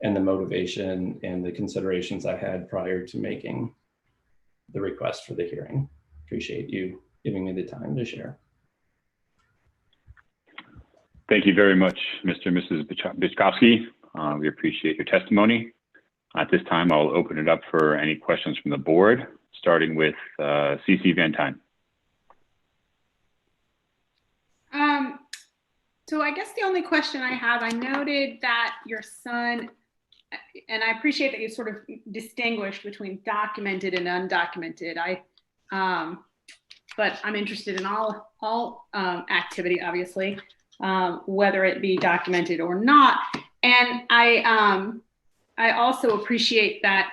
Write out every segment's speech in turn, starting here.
and the motivation and the considerations I had prior to making the request for the hearing. Appreciate you giving me the time to share. Thank you very much, Mr. and Mrs. Bichkowski. We appreciate your testimony. At this time, I'll open it up for any questions from the board, starting with CC Van Tine. So I guess the only question I have, I noted that your son, and I appreciate that you sort of distinguished between documented and undocumented. But I'm interested in all activity, obviously, whether it be documented or not. And I also appreciate that,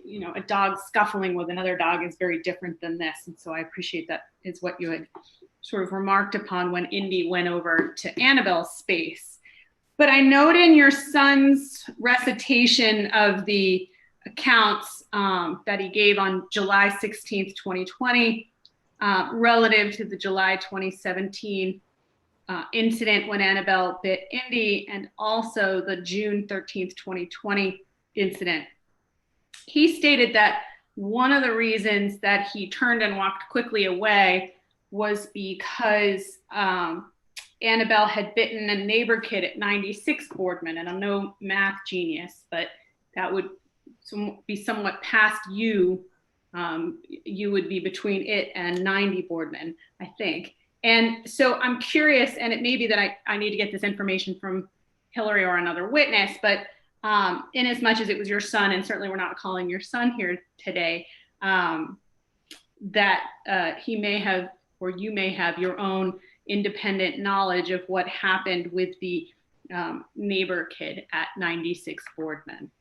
you know, a dog scuffling with another dog is very different than this. And so I appreciate that is what you had sort of remarked upon when Indy went over to Annabelle's space. But I note in your son's recitation of the accounts that he gave on July 16th, 2020, relative to the July 2017 incident when Annabelle bit Indy, and also the June 13th, 2020 incident. He stated that one of the reasons that he turned and walked quickly away was because Annabelle had bitten a neighbor kid at 96 Boardman, and I'm no math genius, but that would be somewhat past you. You would be between it and 90 Boardman, I think. And so I'm curious, and it may be that I need to get this information from Hillary or another witness, but in as much as it was your son, and certainly we're not calling your son here today, that he may have, or you may have your own independent knowledge of what happened with the neighbor kid at 96 Boardman.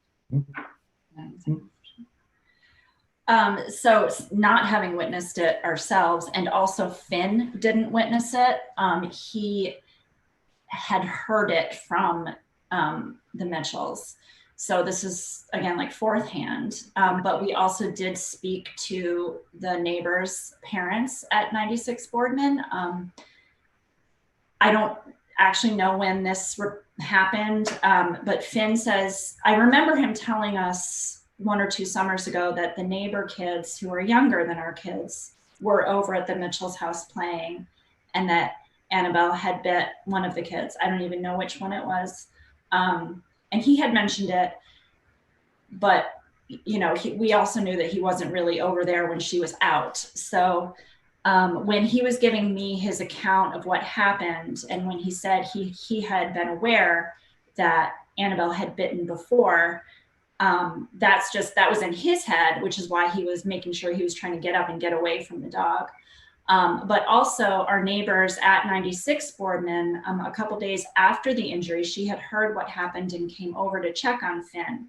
So not having witnessed it ourselves, and also Finn didn't witness it. He had heard it from the Mitchells. So this is, again, like fourth hand, but we also did speak to the neighbors' parents at 96 Boardman. I don't actually know when this happened, but Finn says, I remember him telling us 1 or 2 summers ago that the neighbor kids who are younger than our kids were over at the Mitchell's house playing, and that Annabelle had bit one of the kids. I don't even know which one it was. And he had mentioned it, but you know, we also knew that he wasn't really over there when she was out. So when he was giving me his account of what happened, and when he said he had been aware that Annabelle had bitten before, that was in his head, which is why he was making sure he was trying to get up and get away from the dog. But also our neighbors at 96 Boardman, a couple days after the injury, she had heard what happened and came over to check on Finn.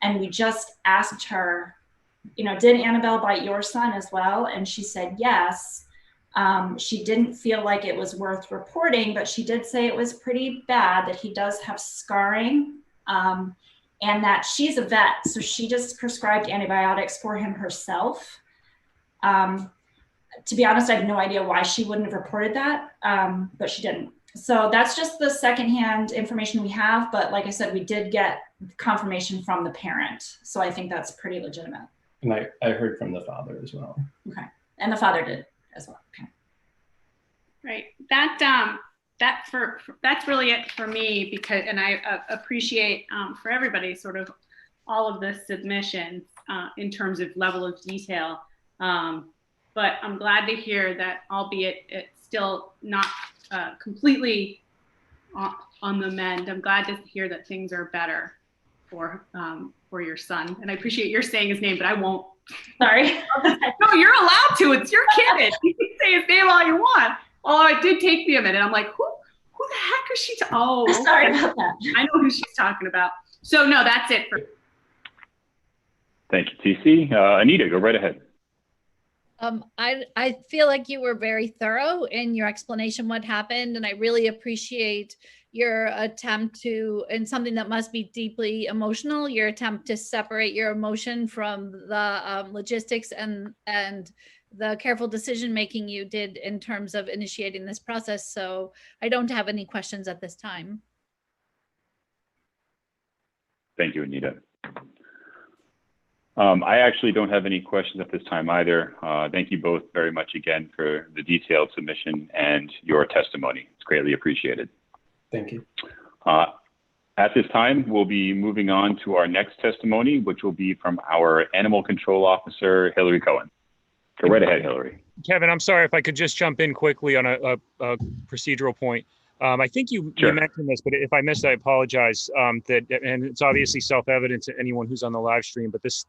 And we just asked her, you know, did Annabelle bite your son as well? And she said yes. She didn't feel like it was worth reporting, but she did say it was pretty bad, that he does have scarring, and that she's a vet. So she just prescribed antibiotics for him herself. To be honest, I have no idea why she wouldn't have reported that, but she didn't. So that's just the secondhand information we have. But like I said, we did get confirmation from the parent. So I think that's pretty legitimate. And I heard from the father as well. Okay. And the father did as well. Okay. Right. That's really it for me, because, and I appreciate for everybody sort of all of the submissions in terms of level of detail. But I'm glad to hear that, albeit it's still not completely on the mend, I'm glad to hear that things are better for your son. And I appreciate your saying his name, but I won't. Sorry. No, you're allowed to. It's your kid. You can say his name all you want. Oh, it did take me a minute. I'm like, who the heck is she? Oh, sorry about that. I know who she's talking about. So no, that's it for. Thank you, TC. Anita, go right ahead. I feel like you were very thorough in your explanation what happened, and I really appreciate your attempt to, and something that must be deeply emotional, your attempt to separate your emotion from the logistics and the careful decision making you did in terms of initiating this process. So I don't have any questions at this time. Thank you, Anita. I actually don't have any questions at this time either. Thank you both very much again for the detailed submission and your testimony. It's greatly appreciated. Thank you. At this time, we'll be moving on to our next testimony, which will be from our Animal Control Officer, Hillary Cohen. Go right ahead, Hillary. Kevin, I'm sorry if I could just jump in quickly on a procedural point. I think you mentioned this, but if I missed, I apologize. And it's obviously self-evident to anyone who's on the live stream, but this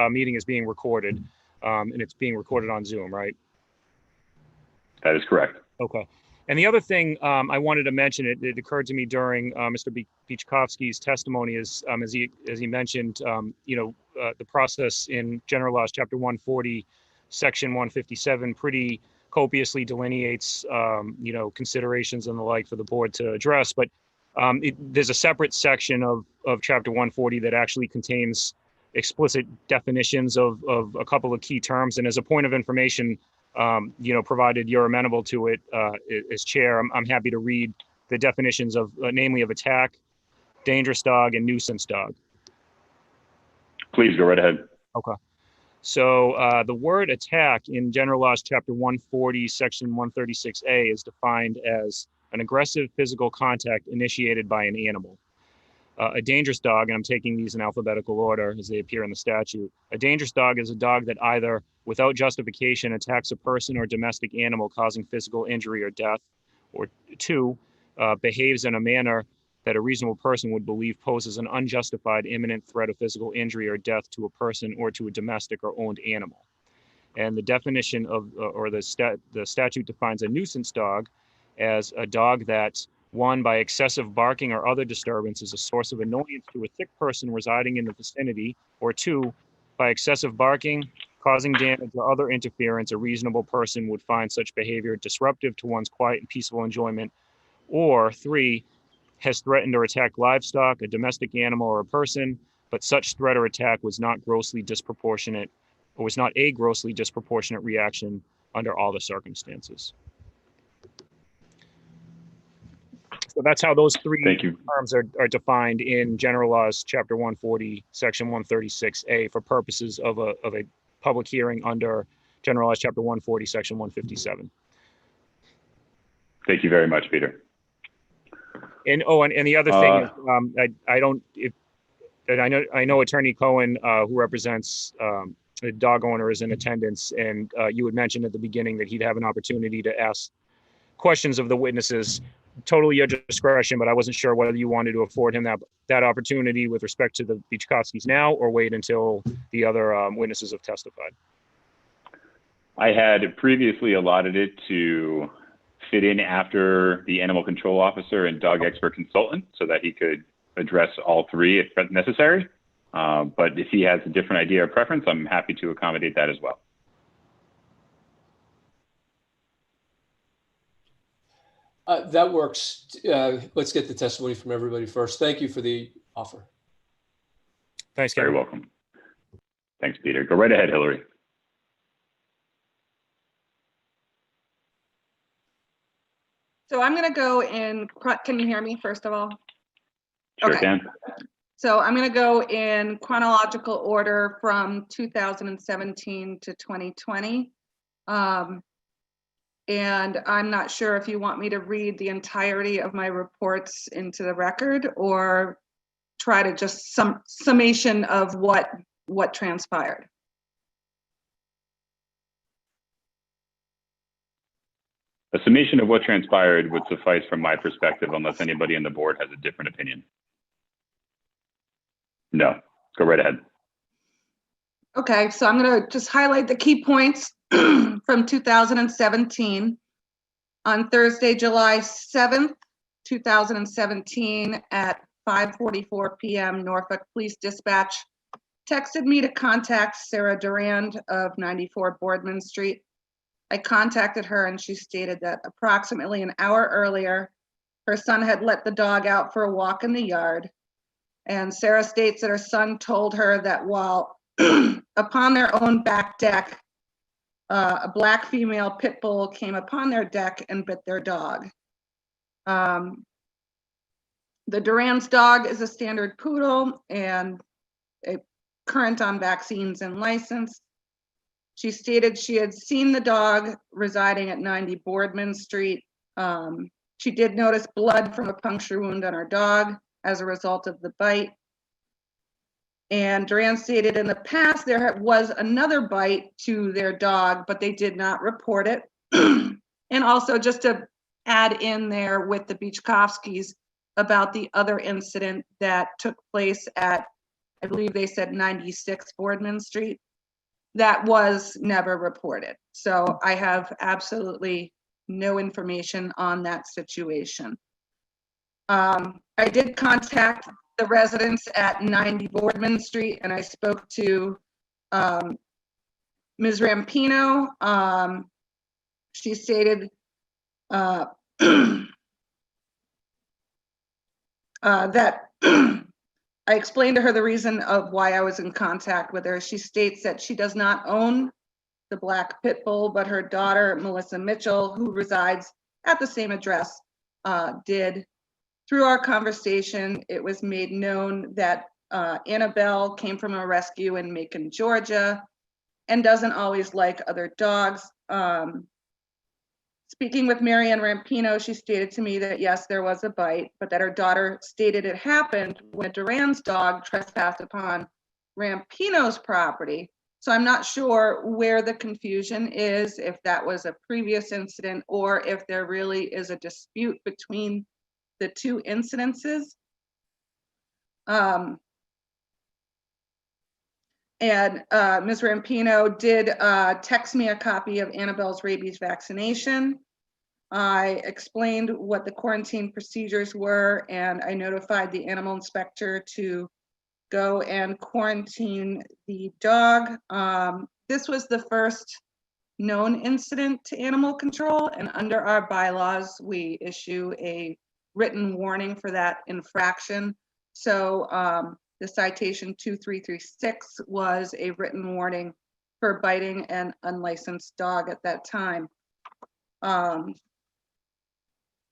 meeting is being recorded, and it's being recorded on Zoom, right? That is correct. Okay. And the other thing I wanted to mention, it occurred to me during Mr. Bichkowski's testimony, is as he mentioned, the process in General Laws, Chapter 140, Section 157, pretty copiously delineates, considerations and the like for the board to address. But there's a separate section of Chapter 140 that actually contains explicit definitions of a couple of key terms. And as a point of information, provided you're amenable to it as chair, I'm happy to read the definitions of, namely of attack, dangerous dog, and nuisance dog. Please go right ahead. Okay. So the word attack in General Laws, Chapter 140, Section 136A is defined as an aggressive physical contact initiated by an animal. A dangerous dog, and I'm taking these in alphabetical order as they appear in the statute. A dangerous dog is a dog that either, without justification, attacks a person or domestic animal causing physical injury or death, or 2, behaves in a manner that a reasonable person would believe poses an unjustified imminent threat of physical injury or death to a person or to a domestic or owned animal. And the definition of, the statute defines a nuisance dog as a dog that, 1, by excessive barking or other disturbance is a source of annoyance to a sick person residing in the vicinity, or 2, by excessive barking, causing damage or other interference, a reasonable person would find such behavior disruptive to one's quiet and peaceful enjoyment, or 3, has threatened or attacked livestock, a domestic animal, or a person, but such threat or attack was not grossly disproportionate, or was not a grossly disproportionate reaction under all the circumstances. So that's how those three terms are defined in General Laws, Chapter 140, Section 136A, for purposes of a public hearing under General Laws, Chapter 140, Section 157. Thank you very much, Peter. And the other thing is, I know Attorney Cohen, who represents the dog owner, is in attendance, and you had mentioned at the beginning that he'd have an opportunity to ask questions of the witnesses. Totally your discretion, but I wasn't sure whether you wanted to afford him that opportunity with respect to the Bichkowskis now, or wait until the other witnesses have testified. I had previously allotted it to fit in after the animal control officer and dog expert consultant so that he could address all three if necessary. But if he has a different idea or preference, I'm happy to accommodate that as well. That works. Let's get the testimony from everybody first. Thank you for the offer. Thanks, Kevin. Very welcome. Thanks, Peter. Go right ahead, Hillary. So I'm going to go in, can you hear me first of all? Sure okay. Can. So I'm going to go in chronological order from 2017 to 2020. And I'm not sure if you want me to read the entirety of my reports into the record or try to just summation of what transpired. A summation of what transpired would suffice from my perspective, unless anybody on the board has a different opinion. No, go right ahead. Okay, so I'm going to just highlight the key points from 2017. On Thursday, July 7th, 2017 at 5:44 p.m., Norfolk Police Dispatch texted me to contact Sarah Durand of 94 Boardman Street. I contacted her and she stated that approximately an hour earlier, her son had let the dog out for a walk in the yard. And Sarah states that her son told her that while upon their own back deck, a black female pit bull came upon their deck and bit their dog. The Duran's dog is a standard poodle and a current on vaccines and license. She stated she had seen the dog residing at 90 Boardman Street. She did notice blood from a puncture wound on her dog as a result of the bite. And Duran stated in the past there was another bite to their dog, but they did not report it. And also, just to add in there with the Bichkovskis about the other incident that took place at, I believe they said 96 Boardman Street, that was never reported. So I have absolutely no information on that situation. I did contact the residents at 90 Boardman Street, and I spoke to Ms. Rampino. She stated that I explained to her the reason of why I was in contact with her. She states that she does not own the black pit bull, but her daughter, Melissa Mitchell, who resides at the same address, did. Through our conversation, it was made known that Annabelle came from a rescue in Macon, Georgia, and doesn't always like other dogs. Speaking with Marianne Rampino, she stated to me that yes, there was a bite, but that her daughter stated it happened when Duran's dog trespassed upon Rampino's property. So I'm not sure where the confusion is, if that was a previous incident or if there really is a dispute between the two incidences. Ms. Rampino did text me a copy of Annabelle's rabies vaccination. I explained what the quarantine procedures were, and I notified the animal inspector to go and quarantine the dog. This was the first known incident to animal control, and under our bylaws, we issue a written warning for that infraction. So the citation 2336 was a written warning for biting an unlicensed dog at that time.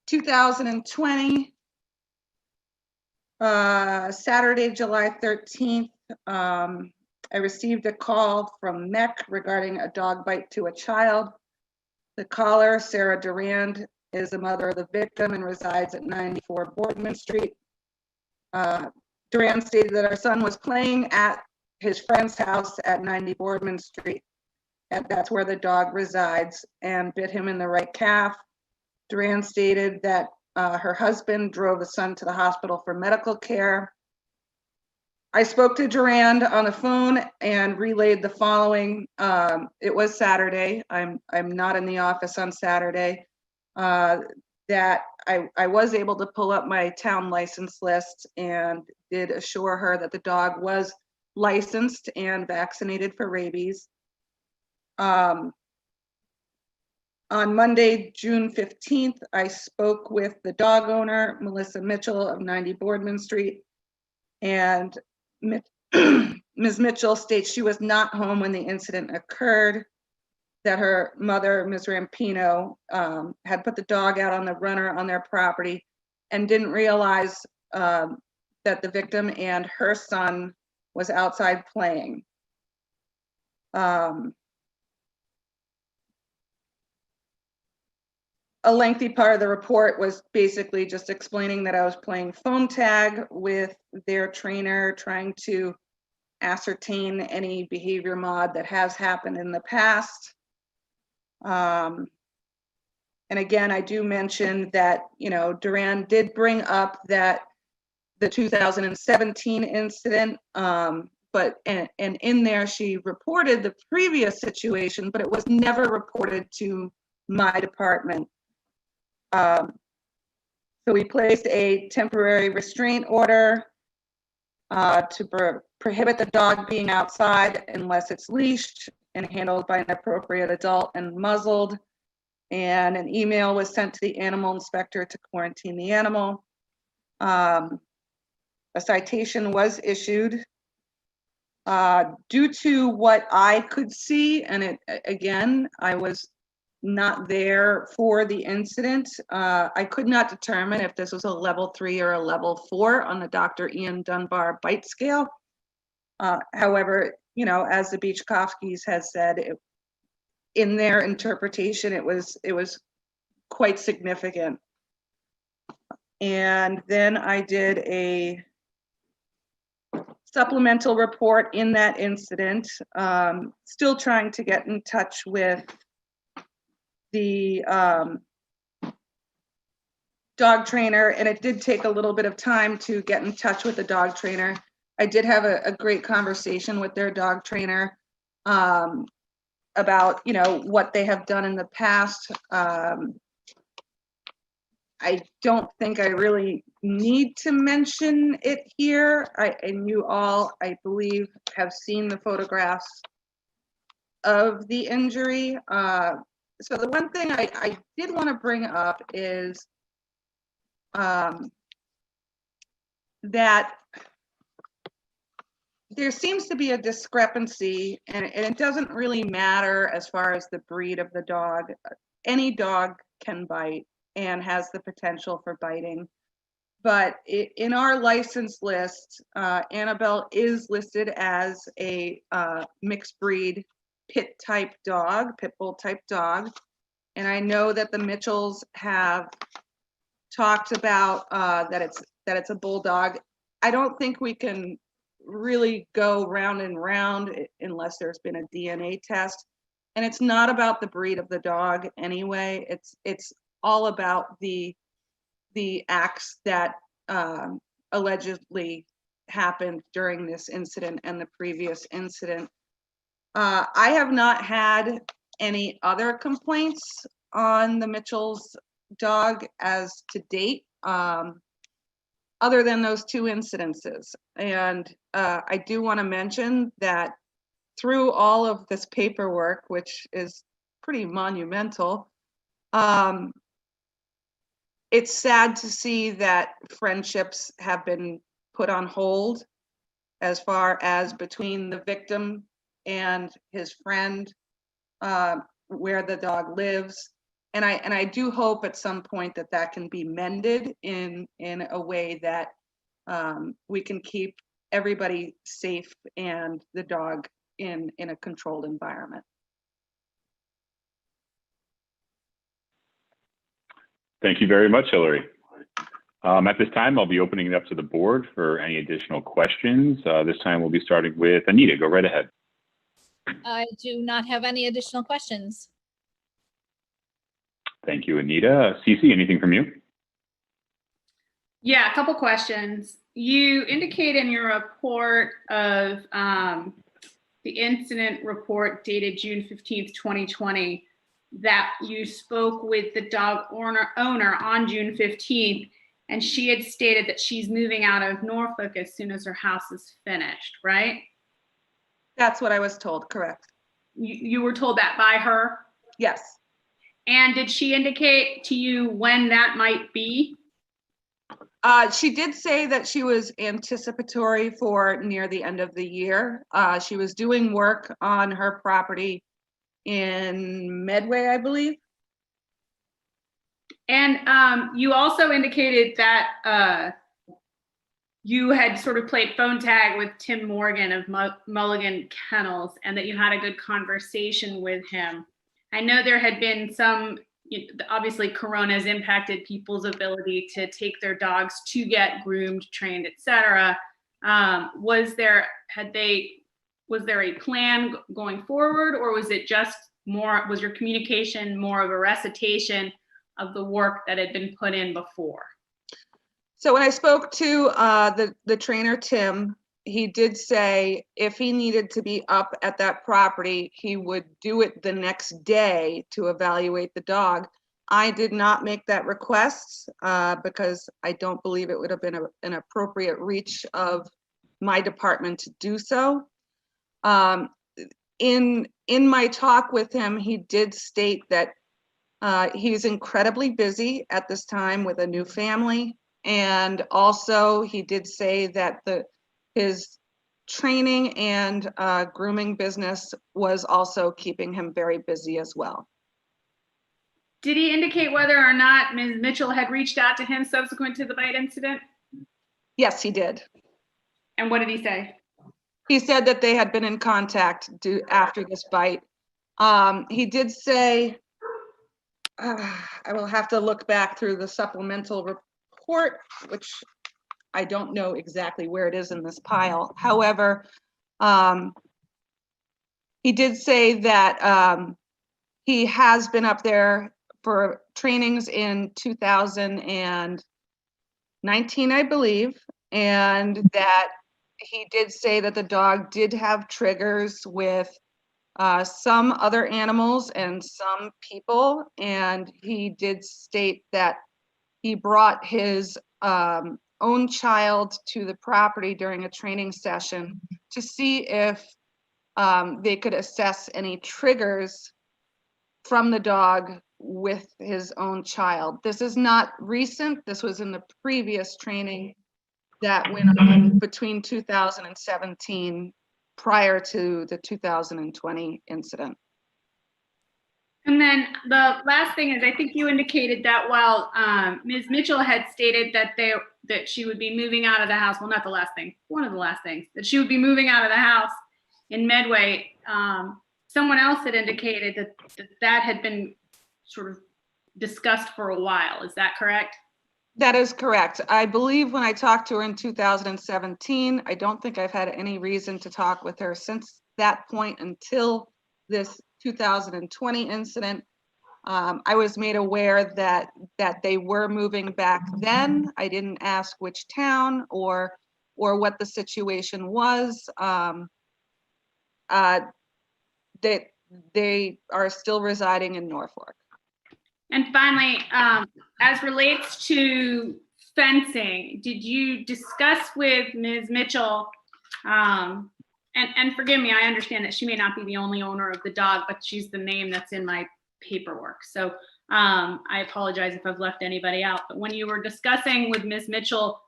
2020, Saturday, July 13th, I received a call from MEC regarding a dog bite to a child. The caller, Sarah Durand, is the mother of the victim and resides at 94 Boardman Street. Durand stated that our son was playing at his friend's house at 90 Boardman Street, and that's where the dog resides, and bit him in the right calf. Durand stated that her husband drove the son to the hospital for medical care. I spoke to Durand on the phone and relayed the following. It was Saturday. I'm not in the office on Saturday. That I was able to pull up my town license list and did assure her that the dog was licensed and vaccinated for rabies. On Monday, June 15th, I spoke with the dog owner, Melissa Mitchell of 90 Boardman Street, and Ms. Mitchell states she was not home when the incident occurred, that her mother, Ms. Rampino, had put the dog out on the runner on their property and didn't realize that the victim and her son was outside playing. A lengthy part of the report was basically just explaining that I was playing phone tag with their trainer, trying to ascertain any behavior mod that has happened in the past. And again, I do mention that, you know, Durand did bring up that the 2017 incident, but in there she reported the previous situation, but it was never reported to my department. So we placed a temporary restraint order to prohibit the dog being outside unless it's leashed and handled by an appropriate adult and muzzled. And an email was sent to the animal inspector to quarantine the animal. A citation was issued. Due to what I could see, and again, I was not there for the incident. I could not determine if this was a level 3 or a level 4 on the Dr. Ian Dunbar bite scale. However, you know, as the Beachkowskis has said, in their interpretation, it was quite significant. And then I did a supplemental report in that incident, still trying to get in touch with the dog trainer, and it did take a little bit of time to get in touch with the dog trainer. I did have a great conversation with their dog trainer about, you know, what they have done in the past. I don't think I really need to mention it here. And you all, I believe, have seen the photographs of the injury. So the one thing I did want to bring up is that there seems to be a discrepancy, and it doesn't really matter as far as the breed of the dog. Any dog can bite and has the potential for biting. But in our license list, Annabelle is listed as a mixed breed pit bull type dog. And I know that the Mitchells have talked about that it's a bulldog. I don't think we can really go round and round unless there's been a DNA test. And it's not about the breed of the dog anyway. It's all about the acts that allegedly happened during this incident and the previous incident. I have not had any other complaints on the Mitchell's dog as to date, other than those 2 incidences. And I do want to mention that through all of this paperwork, which is pretty monumental, it's sad to see that friendships have been put on hold as far as between the victim and his friend, where the dog lives. And I do hope at some point that can be mended in a way that we can keep everybody safe and the dog in a controlled environment. Thank you very much, Hillary. At this time, I'll be opening it up to the board for any additional questions. This time we'll be starting with Anita. Go right ahead. I do not have any additional questions. Thank you, Anita. Cece, anything from you? Yeah, a couple questions. You indicate in your report of the incident report dated June 15th, 2020, that you spoke with the dog owner on June 15th, and she had stated that she's moving out of Norfolk as soon as her house is finished, right? That's what I was told, correct. You were told that by her? Yes. And did she indicate to you when that might be? She did say that she was anticipatory for near the end of the year. She was doing work on her property in Medway, I believe. And you also indicated that you had sort of played phone tag with Tim Morgan of Mulligan Kennels, and that you had a good conversation with him. I know there had been some, obviously Corona has impacted people's ability to take their dogs to get groomed, trained, etc. Was there a plan going forward, or was it just was your communication more of a recitation of the work that had been put in before? So when I spoke to the trainer, Tim, he did say if he needed to be up at that property, he would do it the next day to evaluate the dog. I did not make that request because I don't believe it would have been an appropriate reach of my department to do so. In my talk with him, he did state that he was incredibly busy at this time with a new family. And also he did say that his training and grooming business was also keeping him very busy as well. Did he indicate whether or not Ms. Mitchell had reached out to him subsequent to the bite incident? Yes, he did. And what did he say? He said that they had been in contact after this bite. He did say, I will have to look back through the supplemental report, which I don't know exactly where it is in this pile. However, he did say that he has been up there for trainings in 2019, I believe, and that he did say that the dog did have triggers with some other animals and some people, and he did state that he brought his own child to the property during a training session to see if they could assess any triggers from the dog with his own child. This is not recent. This was in the previous training that went on between 2017 prior to the 2020 incident. And then the last thing is, I think you indicated that while Ms. Mitchell had stated that she would be moving out of the house, well, not the last thing, one of the last things, that she would be moving out of the house in Medway, someone else had indicated that had been sort of discussed for a while. Is that correct? That is correct. I believe when I talked to her in 2017, I don't think I've had any reason to talk with her since that point until this 2020 incident. I was made aware that they were moving back then. I didn't ask which town or what the situation was. That they are still residing in Norfolk. And finally, as relates to fencing, did you discuss with Ms. Mitchell, and forgive me, I understand that she may not be the only owner of the dog, but she's the name that's in my paperwork. So I apologize if I've left anybody out, but when you were discussing with Ms. Mitchell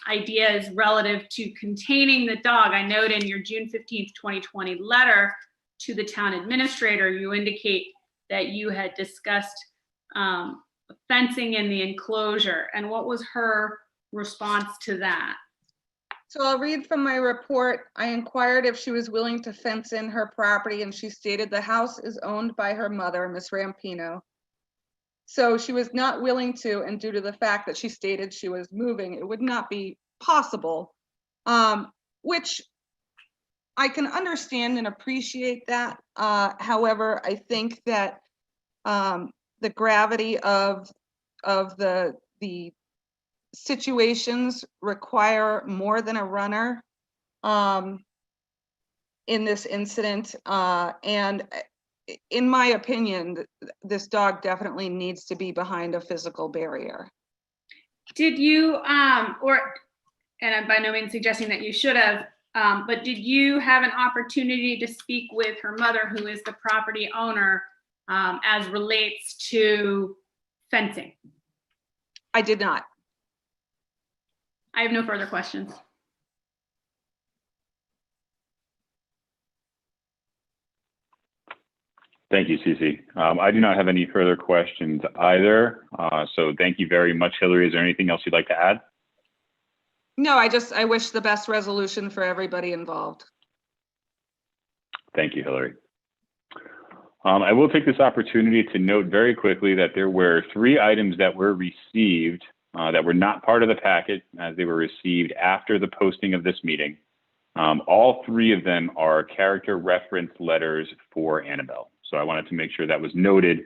ideas relative to containing the dog, I note in your June 15th, 2020 letter to the town administrator, you indicate that you had discussed fencing in the enclosure. And what was her response to that? So I'll read from my report. I inquired if she was willing to fence in her property, and she stated the house is owned by her mother, Miss Rampino. So she was not willing to, and due to the fact that she stated she was moving, it would not be possible, which I can understand and appreciate that. However, I think that the gravity of the situations require more than a runner in this incident. And in my opinion, this dog definitely needs to be behind a physical barrier. Did you, and I'm by no means suggesting that you should have, but did you have an opportunity to speak with her mother, who is the property owner, as relates to fencing? I did not. I have no further questions. Thank you, Cece. I do not have any further questions either. So thank you very much, Hillary. Is there anything else you'd like to add? No, I wish the best resolution for everybody involved. Thank you, Hillary. I will take this opportunity to note very quickly that there were 3 items that were received that were not part of the packet, as they were received after the posting of this meeting. All 3 of them are character reference letters for Annabelle. So I wanted to make sure that was noted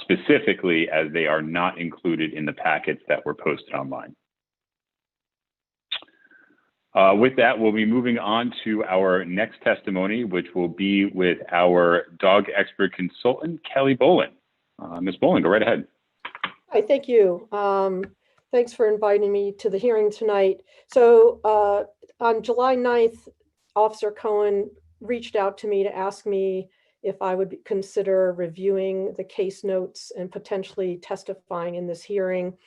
specifically, as they are not included in the packets that were posted online. With that, we'll be moving on to our next testimony, which will be with our dog expert consultant, Kelly Bolin. Ms. Bolin, go right ahead. Hi, thank you. Thanks for inviting me to the hearing tonight. So on July 9th, Officer Cohen reached out to me to ask me if I would consider reviewing the case notes and potentially testifying in this hearing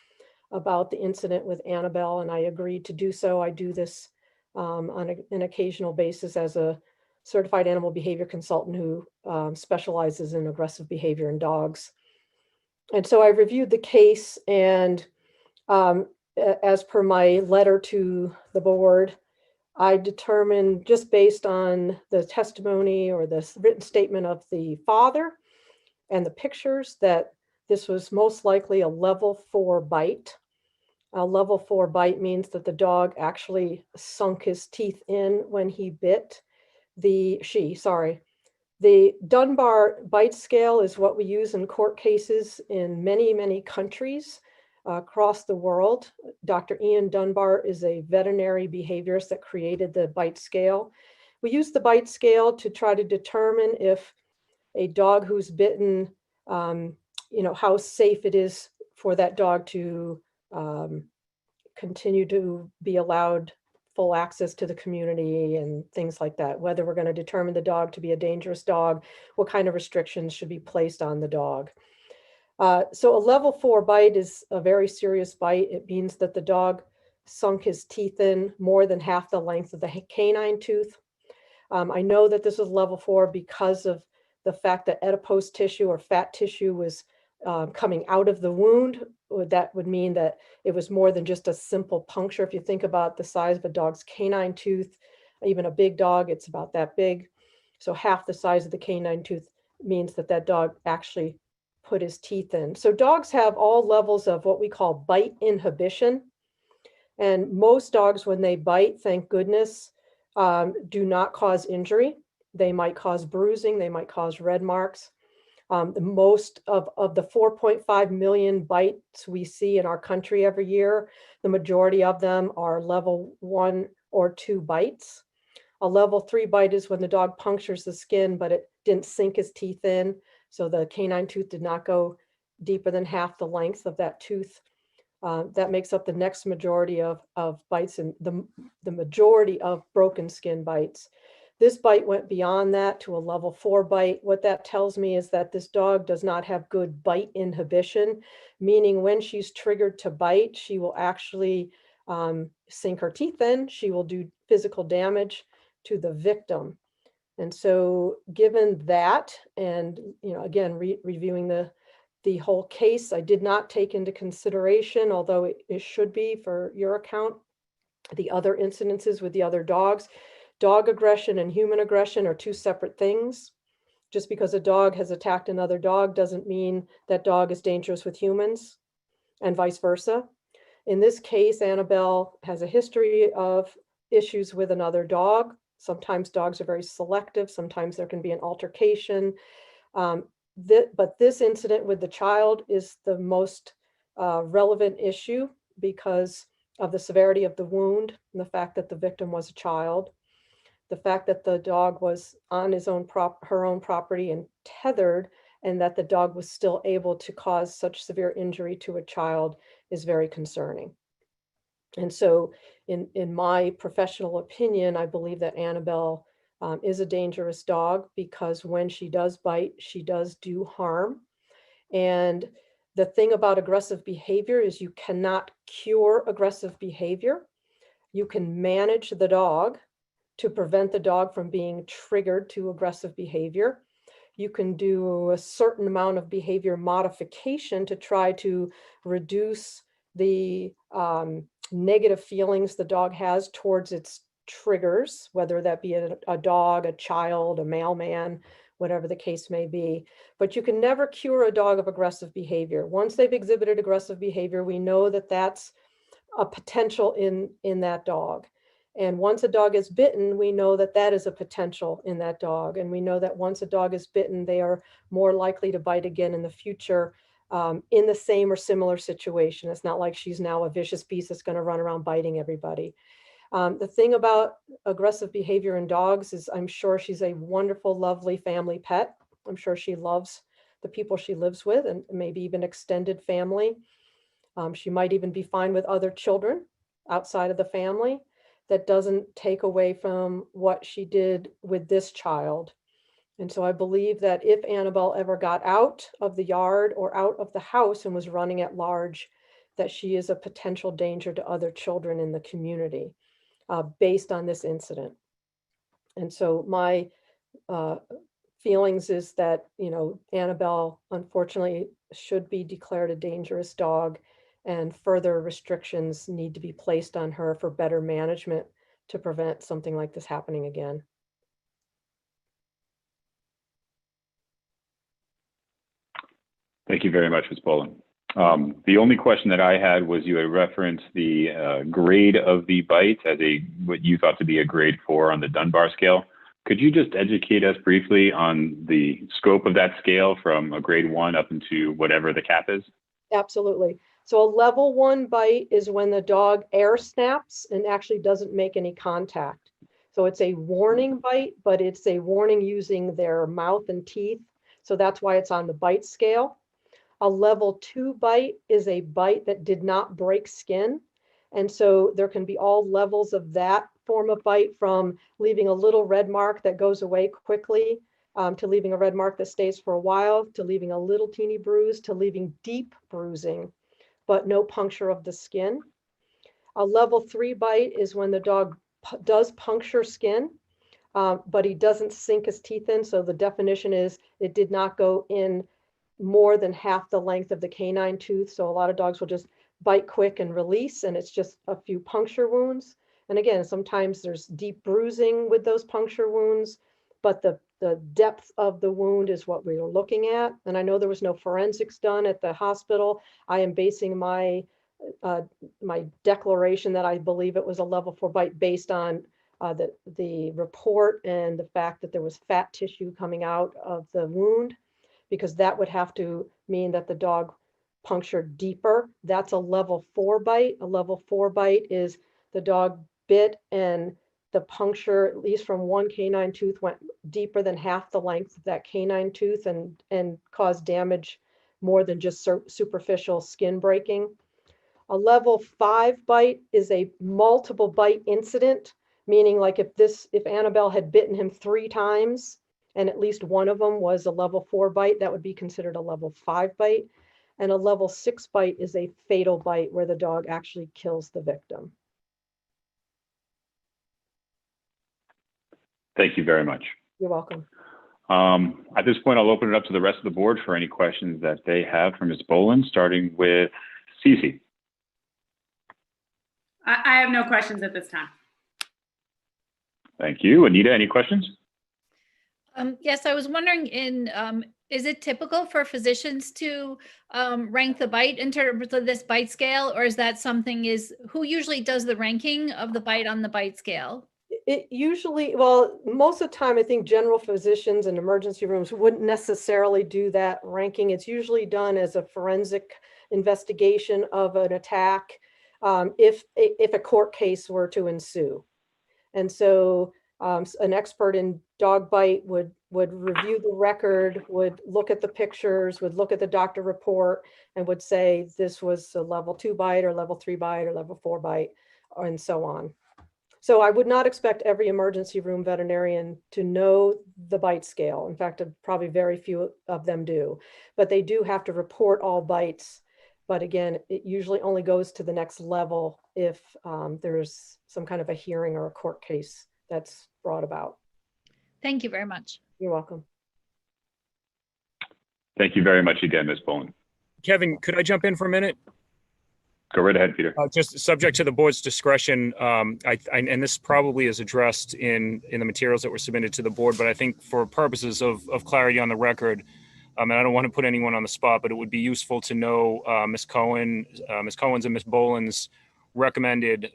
about the incident with Annabelle, and I agreed to do so. I do this on an occasional basis as a certified animal behavior consultant who specializes in aggressive behavior in dogs. And so I reviewed the case, and as per my letter to the board, I determined, just based on the testimony or the written statement of the father and the pictures, that this was most likely a level 4 bite. A level 4 bite means that the dog actually sunk his teeth in when he bit the Dunbar bite scale is what we use in court cases in many, many countries across the world. Dr. Ian Dunbar is a veterinary behaviorist that created the bite scale. We use the bite scale to try to determine if a dog who's bitten, how safe it is for that dog to continue to be allowed full access to the community and things like that. Whether we're going to determine the dog to be a dangerous dog, what kind of restrictions should be placed on the dog. So a level 4 bite is a very serious bite. It means that the dog sunk his teeth in more than half the length of the canine tooth. I know that this is level 4 because of the fact that adipose tissue or fat tissue was coming out of the wound. That would mean that it was more than just a simple puncture. If you think about the size of a dog's canine tooth, even a big dog, it's about that big. So half the size of the canine tooth means that that dog actually put his teeth in. So dogs have all levels of what we call bite inhibition. And most dogs, when they bite, thank goodness, do not cause injury. They might cause bruising, they might cause red marks. The most of the 4.5 million bites we see in our country every year, the majority of them are level 1 or 2 bites. A level 3 bite is when the dog punctures the skin, but it didn't sink his teeth in. So the canine tooth did not go deeper than half the length of that tooth. That makes up the next majority of bites, and the majority of broken skin bites. This bite went beyond that to a level 4 bite. What that tells me is that this dog does not have good bite inhibition, meaning when she's triggered to bite, she will actually sink her teeth in. She will do physical damage to the victim. And so given that, and again, reviewing the whole case, I did not take into consideration, although it should be for your account, the other incidences with the other dogs. Dog aggression and human aggression are two separate things. Just because a dog has attacked another dog doesn't mean that dog is dangerous with humans, and vice versa. In this case, Annabelle has a history of issues with another dog. Sometimes dogs are very selective. Sometimes there can be an altercation. But this incident with the child is the most relevant issue because of the severity of the wound and the fact that the victim was a child. The fact that the dog was on her own property and tethered, and that the dog was still able to cause such severe injury to a child is very concerning. And so in my professional opinion, I believe that Annabelle is a dangerous dog because when she does bite, she does do harm. And the thing about aggressive behavior is you cannot cure aggressive behavior. You can manage the dog to prevent the dog from being triggered to aggressive behavior. You can do a certain amount of behavior modification to try to reduce the negative feelings the dog has towards its triggers, whether that be a dog, a child, a mailman, whatever the case may be. But you can never cure a dog of aggressive behavior. Once they've exhibited aggressive behavior, we know that that's a potential in that dog. And once a dog is bitten, we know that that is a potential in that dog. And we know that once a dog is bitten, they are more likely to bite again in the future in the same or similar situation. It's not like she's now a vicious beast that's going to run around biting everybody. The thing about aggressive behavior in dogs is I'm sure she's a wonderful, lovely family pet. I'm sure she loves the people she lives with and maybe even extended family. She might even be fine with other children outside of the family. That doesn't take away from what she did with this child. And so I believe that if Annabelle ever got out of the yard or out of the house and was running at large, that she is a potential danger to other children in the community based on this incident. And so my feelings is that, Annabelle unfortunately should be declared a dangerous dog, and further restrictions need to be placed on her for better management to prevent something like this happening again. Thank you very much, Ms. Bolin. The only question that I had was you had referenced the grade of the bite as what you thought to be a grade 4 on the Dunbar scale. Could you just educate us briefly on the scope of that scale from a grade 1 up into whatever the cap is? Absolutely. So a level 1 bite is when the dog air snaps and actually doesn't make any contact. So it's a warning bite, but it's a warning using their mouth and teeth. So that's why it's on the bite scale. A level 2 bite is a bite that did not break skin. And so there can be all levels of that form of bite, from leaving a little red mark that goes away quickly, to leaving a red mark that stays for a while, to leaving a little teeny bruise, to leaving deep bruising, but no puncture of the skin. A level 3 bite is when the dog does puncture skin, but he doesn't sink his teeth in. So the definition is it did not go in more than half the length of the canine tooth. So a lot of dogs will just bite quick and release, and it's just a few puncture wounds. And again, sometimes there's deep bruising with those puncture wounds, but the depth of the wound is what we were looking at. And I know there was no forensics done at the hospital. I am basing my declaration that I believe it was a level 4 bite based on the report and the fact that there was fat tissue coming out of the wound, because that would have to mean that the dog punctured deeper. That's a level 4 bite. A level 4 bite is the dog bit and the puncture, at least from one canine tooth, went deeper than half the length of that canine tooth and caused damage more than just superficial skin breaking. A level 5 bite is a multiple bite incident, meaning like if Annabelle had bitten him 3 times and at least one of them was a level 4 bite, that would be considered a level 5 bite. And a level 6 bite is a fatal bite where the dog actually kills the victim. Thank you very much. You're welcome. At this point, I'll open it up to the rest of the board for any questions that they have for Ms. Bolin, starting with Cece. I have no questions at this time. Thank you. Anita, any questions? Yes, I was wondering, is it typical for physicians to rank the bite in terms of this bite scale, or is that who usually does the ranking of the bite on the bite scale? It usually, well, most of the time, I think general physicians and emergency rooms wouldn't necessarily do that ranking. It's usually done as a forensic investigation of an attack, if a court case were to ensue. And so an expert in dog bite would review the record, would look at the pictures, would look at the doctor report, and would say this was a level 2 bite or level 3 bite or level 4 bite, and so on. So I would not expect every emergency room veterinarian to know the bite scale. In fact, probably very few of them do, but they do have to report all bites. But again, it usually only goes to the next level if there's some kind of a hearing or a court case that's brought about. Thank you very much. You're welcome. Thank you very much again, Ms. Bolin. Kevin, could I jump in for a minute? Go right ahead, Peter. Just subject to the board's discretion, and this probably is addressed in the materials that were submitted to the board, but I think for purposes of clarity on the record, and I don't want to put anyone on the spot, but it would be useful to know Ms. Cohen's and Ms. Bolin's recommended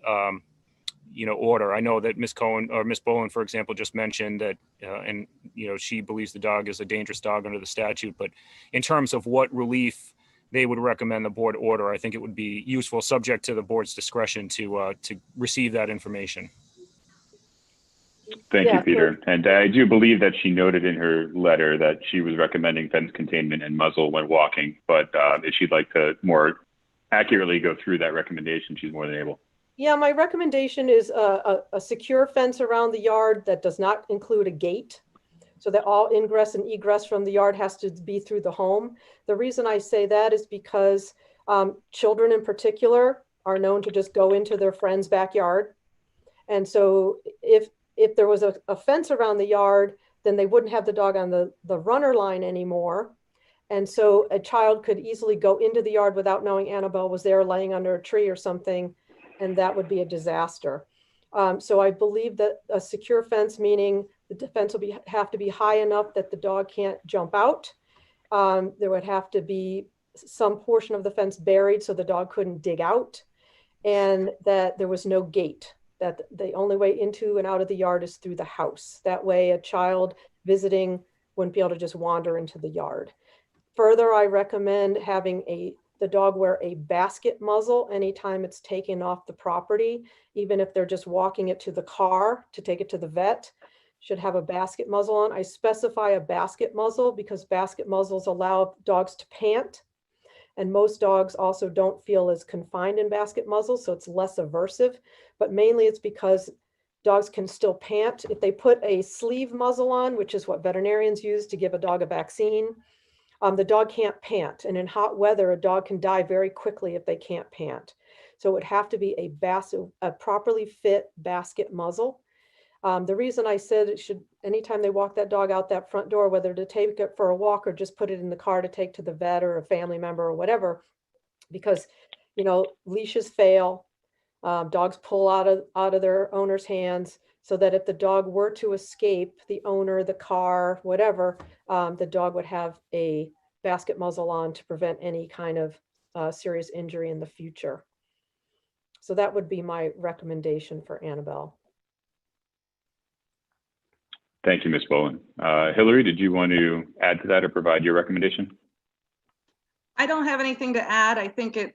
order. I know that Ms. Cohen or Ms. Bolin, for example, just mentioned that, and she believes the dog is a dangerous dog under the statute, but in terms of what relief they would recommend the board order, I think it would be useful, subject to the board's discretion, to receive that information. Thank you, Peter. And I do believe that she noted in her letter that she was recommending fence containment and muzzle when walking, but if she'd like to more accurately go through that recommendation, she's more than able. Yeah, my recommendation is a secure fence around the yard that does not include a gate, so that all ingress and egress from the yard has to be through the home. The reason I say that is because children in particular are known to just go into their friend's backyard. And so if there was a fence around the yard, then they wouldn't have the dog on the runner line anymore. And so a child could easily go into the yard without knowing Annabelle was there laying under a tree or something, and that would be a disaster. So I believe that a secure fence, meaning the fence will have to be high enough that the dog can't jump out. There would have to be some portion of the fence buried so the dog couldn't dig out, and that there was no gate, that the only way into and out of the yard is through the house. That way a child visiting wouldn't be able to just wander into the yard. Further, I recommend having the dog wear a basket muzzle anytime it's taken off the property, even if they're just walking it to the car to take it to the vet, should have a basket muzzle on. I specify a basket muzzle because basket muzzles allow dogs to pant, and most dogs also don't feel as confined in basket muzzles, so it's less aversive, but mainly it's because dogs can still pant. If they put a sleeve muzzle on, which is what veterinarians use to give a dog a vaccine, the dog can't pant. And in hot weather, a dog can die very quickly if they can't pant. So it would have to be a properly fit basket muzzle. The reason I said it should, anytime they walk that dog out that front door, whether to take it for a walk or just put it in the car to take to the vet or a family member or whatever, because, leashes fail, dogs pull out of their owner's hands, so that if the dog were to escape the owner, the car, whatever, the dog would have a basket muzzle on to prevent any kind of serious injury in the future. So that would be my recommendation for Annabelle. Thank you, Ms. Bowen. Hillary, did you want to add to that or provide your recommendation? I don't have anything to add. I think it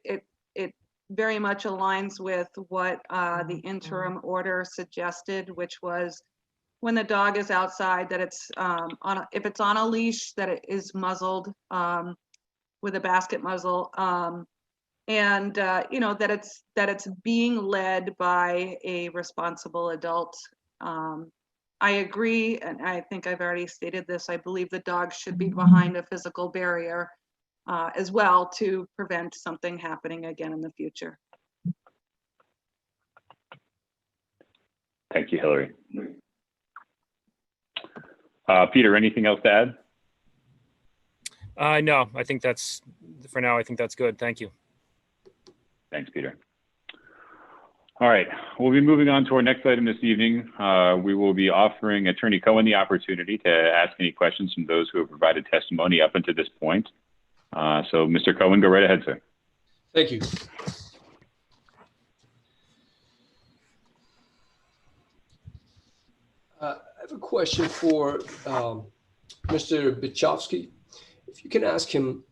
very much aligns with what the interim order suggested, which was when the dog is outside, that it's if it's on a leash, that it is muzzled with a basket muzzle, and that it's being led by a responsible adult. I agree, and I think I've already stated this. I believe the dog should be behind a physical barrier as well to prevent something happening again in the future. Thank you, Hillary. Peter, anything else to add? No, I think that's, for now, I think that's good. Thank you. Thanks, Peter. All right, we'll be moving on to our next item this evening. We will be offering Attorney Cohen the opportunity to ask any questions from those who have provided testimony up until this point. So Mr. Cohen, go right ahead, sir. Thank you. I have a question for Mr. Bichovsky. If you can ask him,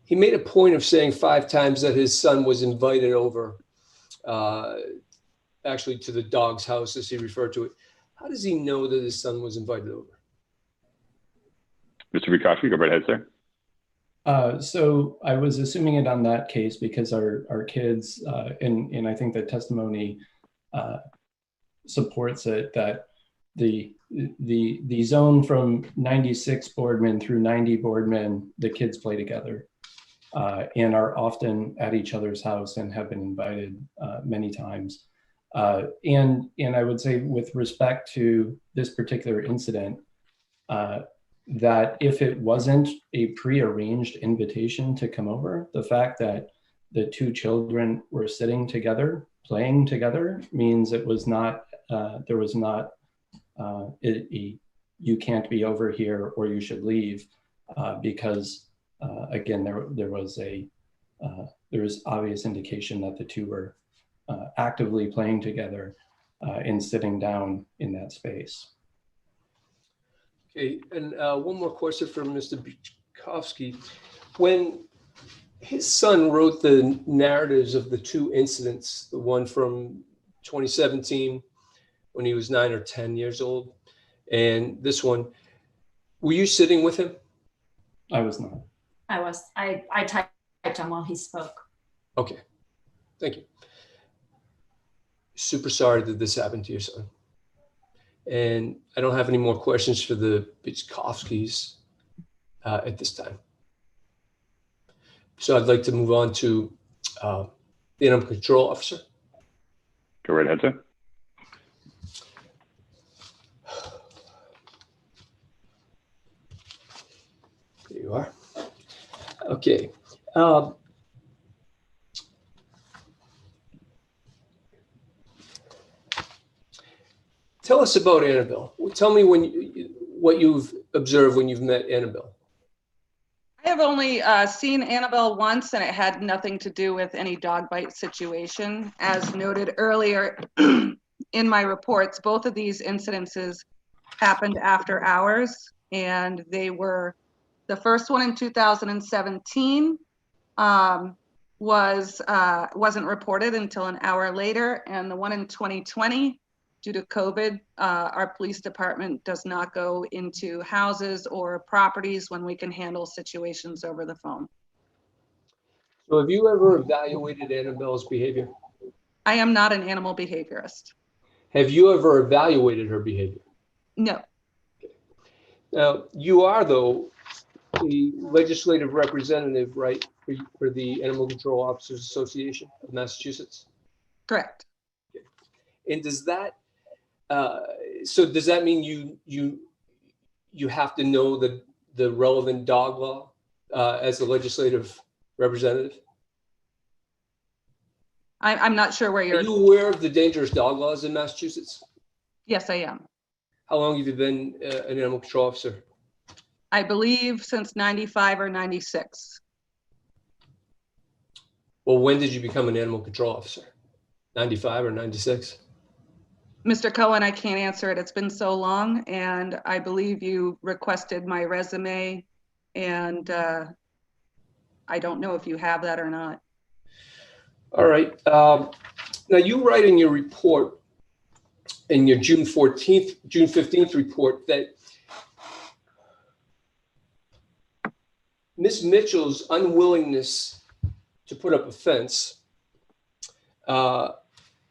he made a point of saying 5 times that his son was invited over, actually to the dog's house, as he referred to it. How does he know that his son was invited over? Mr. Bichovsky, go right ahead, sir. So I was assuming it on that case because our kids, and I think the testimony supports it, that the zone from 96 Boardman through 90 Boardman, the kids play together and are often at each other's house and have been invited many times. And I would say with respect to this particular incident, that if it wasn't a pre-arranged invitation to come over, the fact that the 2 children were sitting together, playing together, means it was not, there was not, you can't be over here or you should leave, because again, there was obvious indication that the 2 were actively playing together and sitting down in that space. Okay, and one more question from Mr. Bichovsky. When his son wrote the narratives of the 2 incidents, the one from 2017 when he was 9 or 10 years old, and this one, were you sitting with him? I was not. I was. I typed on while he spoke. Okay, thank you. Super sorry that this happened to your son. And I don't have any more questions for the Bichovskys at this time. So I'd like to move on to the Animal Control Officer. Go right ahead, sir. There you are. Okay. Tell us about Annabelle. Tell me what you've observed when you've met Annabelle. I have only seen Annabelle once, and it had nothing to do with any dog bite situation. As noted earlier in my reports, both of these incidences happened after hours, and they were, the first one in 2017 wasn't reported until an hour later, and the one in 2020, due to COVID, our police department does not go into houses or properties when we can handle situations over the phone. So have you ever evaluated Annabelle's behavior? I am not an animal behaviorist. Have you ever evaluated her behavior? No. Now, you are, though, the legislative representative, right, for the Animal Control Officers Association of Massachusetts? Correct. And does that, so does that mean you have to know the relevant dog law as a legislative representative? I'm not sure where Are you're. you aware of the dangerous dog laws in Massachusetts? Yes, I am. How long have you been an animal control officer? I believe since 95 or 96. Well, when did you become an animal control officer? 95 or 96? Mr. Cohen, I can't answer it. It's been so long, and I believe you requested my resume, and I don't know if you have that or not. All right. Now you write in your report, in your June 15th report, that Ms. Mitchell's unwillingness to put up a fence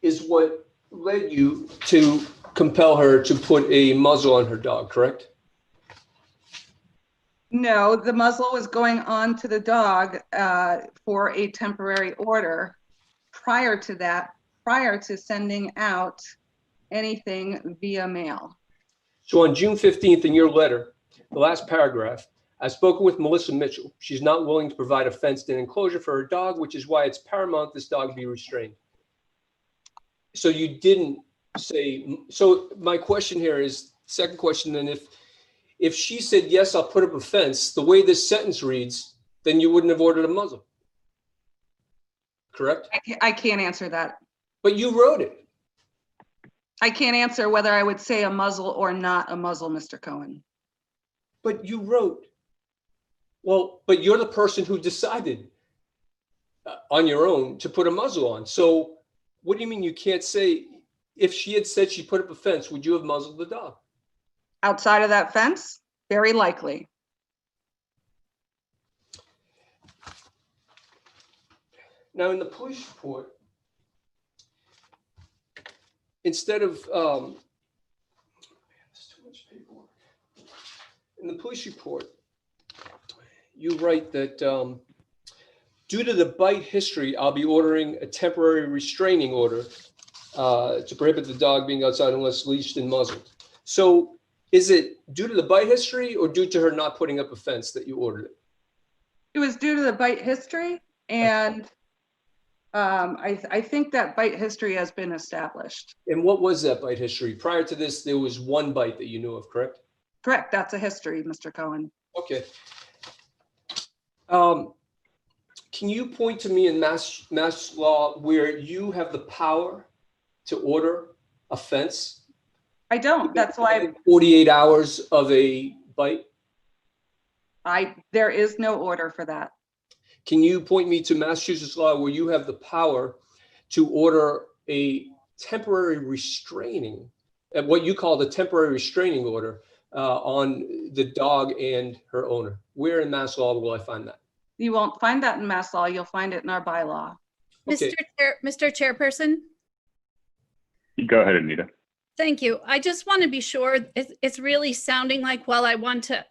is what led you to compel her to put a muzzle on her dog, correct? No, the muzzle was going on to the dog for a temporary order. Prior to that, prior to sending out anything via mail. So on June 15th in your letter, the last paragraph, I've spoken with Melissa Mitchell. She's not willing to provide a fenced-in enclosure for her dog, which is why it's paramount this dog be restrained. So you didn't say, so my question here is, second question, then if she said, yes, I'll put up a fence, the way this sentence reads, then you wouldn't have ordered a muzzle. Correct? I can't answer that. But you wrote it. I can't answer whether I would say a muzzle or not a muzzle, Mr. Cohen. But you wrote. Well, but you're the person who decided on your own to put a muzzle on. So what do you mean you can't say, if she had said she put up a fence, would you have muzzled the dog? Outside of that fence? Very likely. Now, in the police report, instead of, in the police report, you write that due to the bite history, I'll be ordering a temporary restraining order to prohibit the dog being outside unless leashed and muzzled. So is it due to the bite history or due to her not putting up a fence that you ordered it? It was due to the bite history, and I think that bite history has been established. And what was that bite history? Prior to this, there was one bite that you knew of, correct? Correct. That's a history, Mr. Cohen. Okay. Can you point to me in mass law where you have the power to order a fence? I don't. That's why 48 hours of a bite? there is no order for that. Can you point me to Massachusetts law where you have the power to order a temporary restraining, what you call the temporary restraining order on the dog and her owner? Where in Mass law will I find that? You won't find that in Mass law. You'll find it in our bylaw. Okay. Mr. Chairperson? Go ahead, Anita. Thank you. I just want to be sure it's really sounding like, while I want to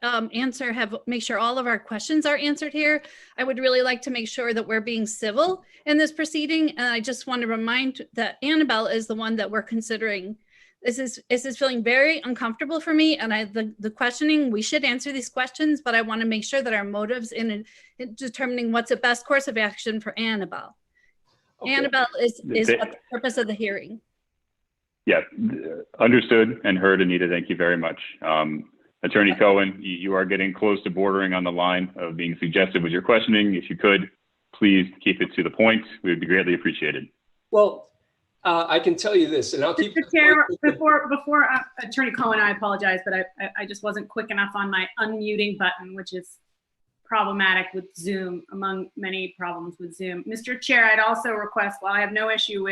make sure all of our questions are answered here, I would really like to make sure that we're being civil in this proceeding. And I just want to remind that Annabelle is the one that we're considering This is feeling very uncomfortable for me. And the questioning, we should answer these questions, but I want to make sure that our motives in determining what's the best course of action for Annabelle. Okay. Annabelle is what the purpose of the hearing. Yeah, understood and heard, Anita. Thank you very much. Attorney Cohen, you are getting close to bordering on the line of being suggestive with your questioning. If you could, please keep it to the point. We would be greatly appreciated. Well, I can tell you this, and I'll keep. Mr. Chair, before Attorney Cohen, I apologize, but I just wasn't quick enough on my unmuting button, which is problematic with Zoom, among many problems with Zoom. Mr. Chair, I'd also request, while I have no issue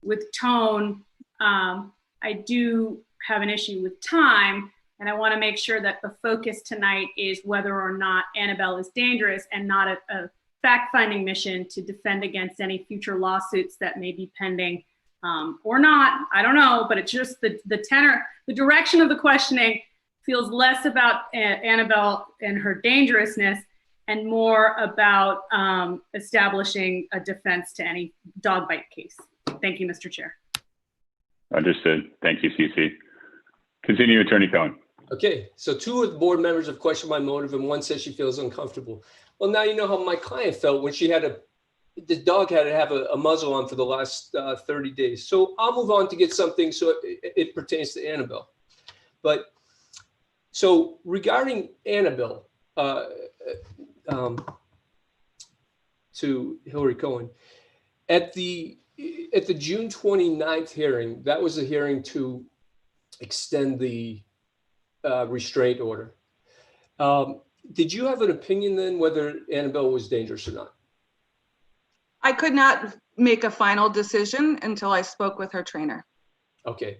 with tone, I do have an issue with time, and I want to make sure that the focus tonight is whether or not Annabelle is dangerous and not a fact-finding mission to defend against any future lawsuits that may be pending or not. I don't know, but it's just the tenor, the direction of the questioning feels less about Annabelle and her dangerousness and more about establishing a defense to any dog bite case. Thank you, Mr. Chair. Understood. Thank you, CC. Continue, Attorney Cohen. Okay, so 2 of the board members have questioned my motive, and 1 says she feels uncomfortable. Well, now you know how my client felt when the dog had to have a muzzle on for the last 30 days. So I'll move on to get something so it pertains to Annabelle. But so regarding Annabelle, to Hillary Cohen, at the June 29th hearing, that was a hearing to extend the restraint order. Did you have an opinion then whether Annabelle was dangerous or not? I could not make a final decision until I spoke with her trainer. Okay.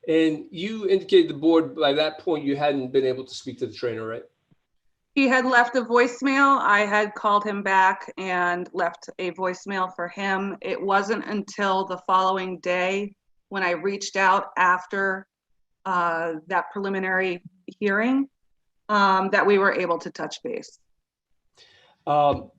And you indicated the board by that point you hadn't been able to speak to the trainer, right? He had left a voicemail. I had called him back and left a voicemail for him. It wasn't until the following day when I reached out after that preliminary hearing that we were able to touch base. And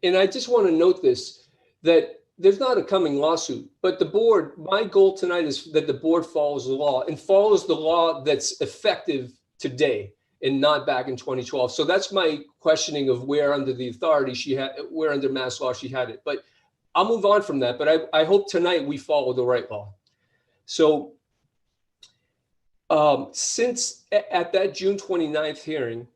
I just want to note this, that there's not a coming lawsuit, but the board, my goal tonight is that the board follows the law and follows the law that's effective today and not back in 2012. So that's my questioning of where under the authority where under mass law she had it. But I'll move on from that. But I hope tonight we follow the right law. So since at that June 29th hearing,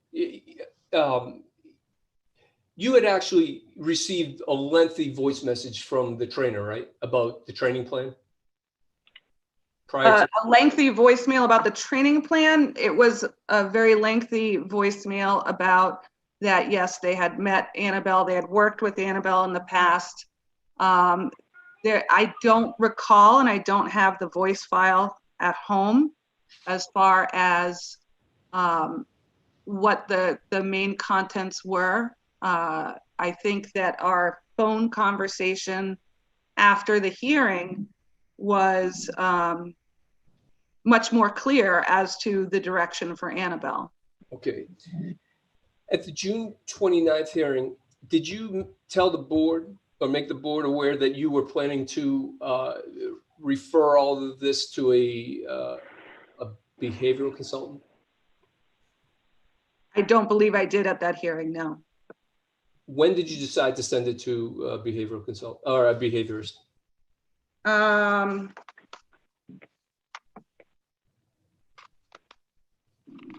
you had actually received a lengthy voice message from the trainer, right? About the training plan? A lengthy voicemail about the training plan. It was a very lengthy voicemail about that, yes, they had met Annabelle, they had worked with Annabelle in the past. I don't recall, and I don't have the voice file at home as far as what the main contents were. I think that our phone conversation after the hearing was much more clear as to the direction for Annabelle. Okay. At the June 29th hearing, did you tell the board or make the board aware that you were planning to refer all of this to a behavioral consultant? I don't believe I did at that hearing, no. When did you decide to send it to a behavioral consultant or a behaviorist?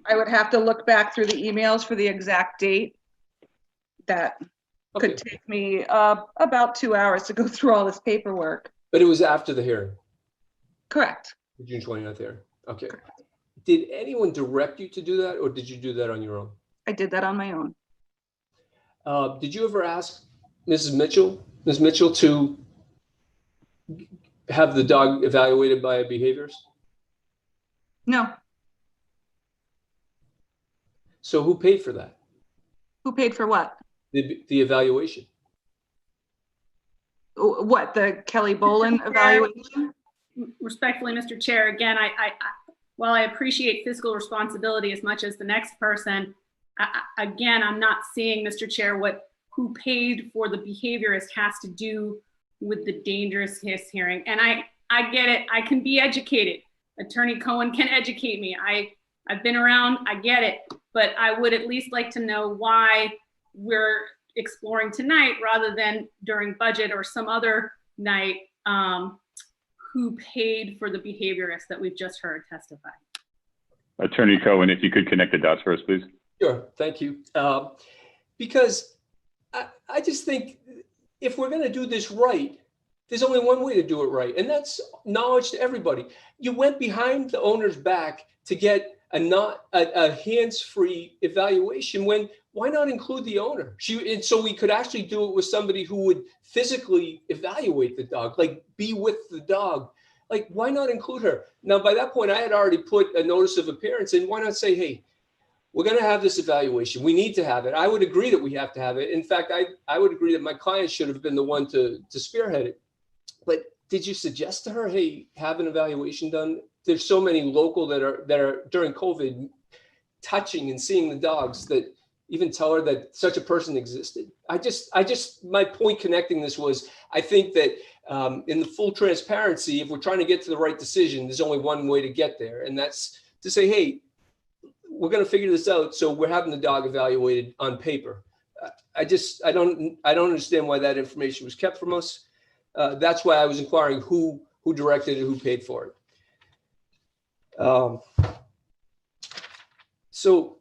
I would have to look back through the emails for the exact date. That could take me about 2 hours to go through all this paperwork. But it was after the hearing? Correct. The June 29th hearing. Okay. Correct. Did anyone direct you to do that, or did you do that on your own? I did that on my own. Did you ever ask Ms. Mitchell to have the dog evaluated by a behaviorist? No. So who paid for that? Who paid for what? The evaluation. What, the Kelly Bolin evaluation? Respectfully, Mr. Chair, again, while I appreciate fiscal responsibility as much as the next person, again, I'm not seeing, Mr. Chair, who paid for the behaviorist has to do with the dangerousness hearing. And I get it. I can be educated. Attorney Cohen can educate me. I've been around, I get it, but I would at least like to know why we're exploring tonight rather than during budget or some other night, who paid for the behaviorist that we've just heard testify. Attorney Cohen, if you could connect the dots for us, please. Sure, thank you. Because I just think if we're going to do this right, there's only one way to do it right, and that's knowledge to everybody. You went behind the owner's back to get a hands-free evaluation. Why not include the owner? And so we could actually do it with somebody who would physically evaluate the dog, like be with the dog. Like, why not include her? Now, by that point, I had already put a notice of appearance, and why not say, hey, we're going to have this evaluation. We need to have it. I would agree that we have to have it. In fact, I would agree that my client should have been the one to spearhead it. But did you suggest to her, hey, have an evaluation done? There's so many local that are during COVID touching and seeing the dogs that even tell her that such a person existed. My point connecting this was, I think that in the full transparency, if we're trying to get to the right decision, there's only one way to get there. And that's to say, hey, we're going to figure this out. So we're having the dog evaluated on paper. I don't understand why that information was kept from us. That's why I was inquiring who directed it, who paid for it. So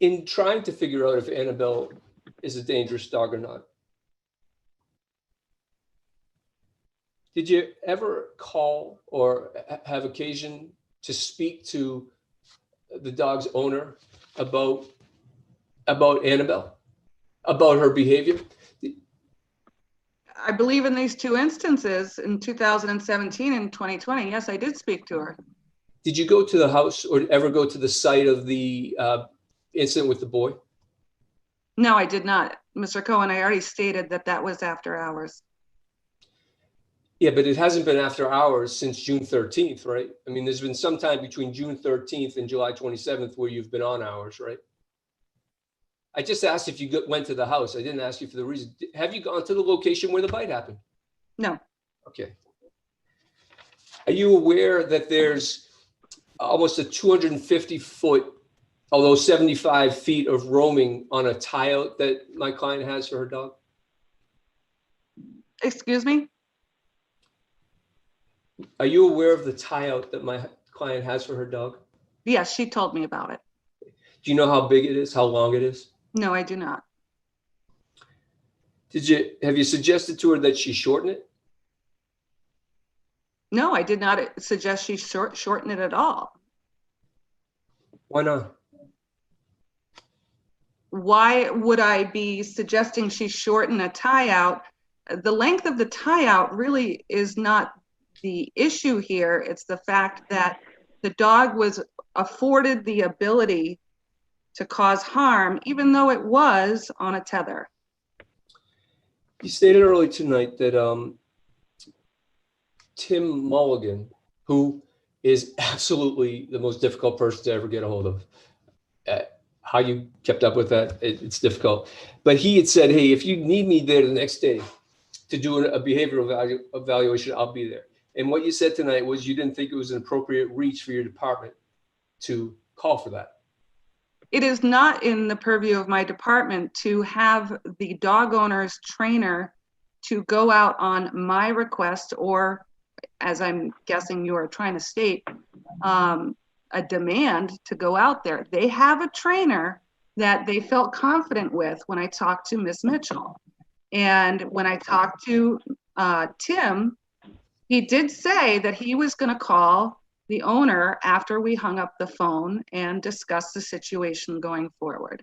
in trying to figure out if Annabelle is a dangerous dog or not, did you ever call or have occasion to speak to the dog's owner about Annabelle, about her behavior? I believe in these two instances in 2017 and 2020, yes, I did speak to her. Did you go to the house or ever go to the site of the incident with the boy? No, I did not. Mr. Cohen, I already stated that was after hours. Yeah, but it hasn't been after hours since June 13th, right? I mean, there's been some time between June 13th and July 27th where you've been on hours, right? I just asked if you went to the house. I didn't ask you for the reason. Have you gone to the location where the bite happened? No. Okay. Are you aware that there's almost a 250-foot, although 75 feet of roaming on a tie out that my client has for her dog? Excuse me? Are you aware of the tie out that my client has for her dog? Yes, she told me about it. Do you know how big it is, how long it is? No, I do not. Have you suggested to her that she shorten it? No, I did not suggest she shorten it at all. Why not? Why would I be suggesting she shorten a tie out? The length of the tie out really is not the issue here. It's the fact that the dog was afforded the ability to cause harm, even though it was on a tether. You stated earlier tonight that Tim Mulligan, who is absolutely the most difficult person to ever get a hold of, how you kept up with that, it's difficult. But he had said, hey, if you need me there the next day to do a behavioral evaluation, I'll be there. And what you said tonight was you didn't think it was an appropriate reach for your department to call for that. It is not in the purview of my department to have the dog owner's trainer to go out on my request, or, as I'm guessing you are trying to state, a demand to go out there. They have a trainer that they felt confident with when I talked to Miss Mitchell. And when I talked to Tim, he did say that he was going to call the owner after we hung up the phone and discuss the situation going forward.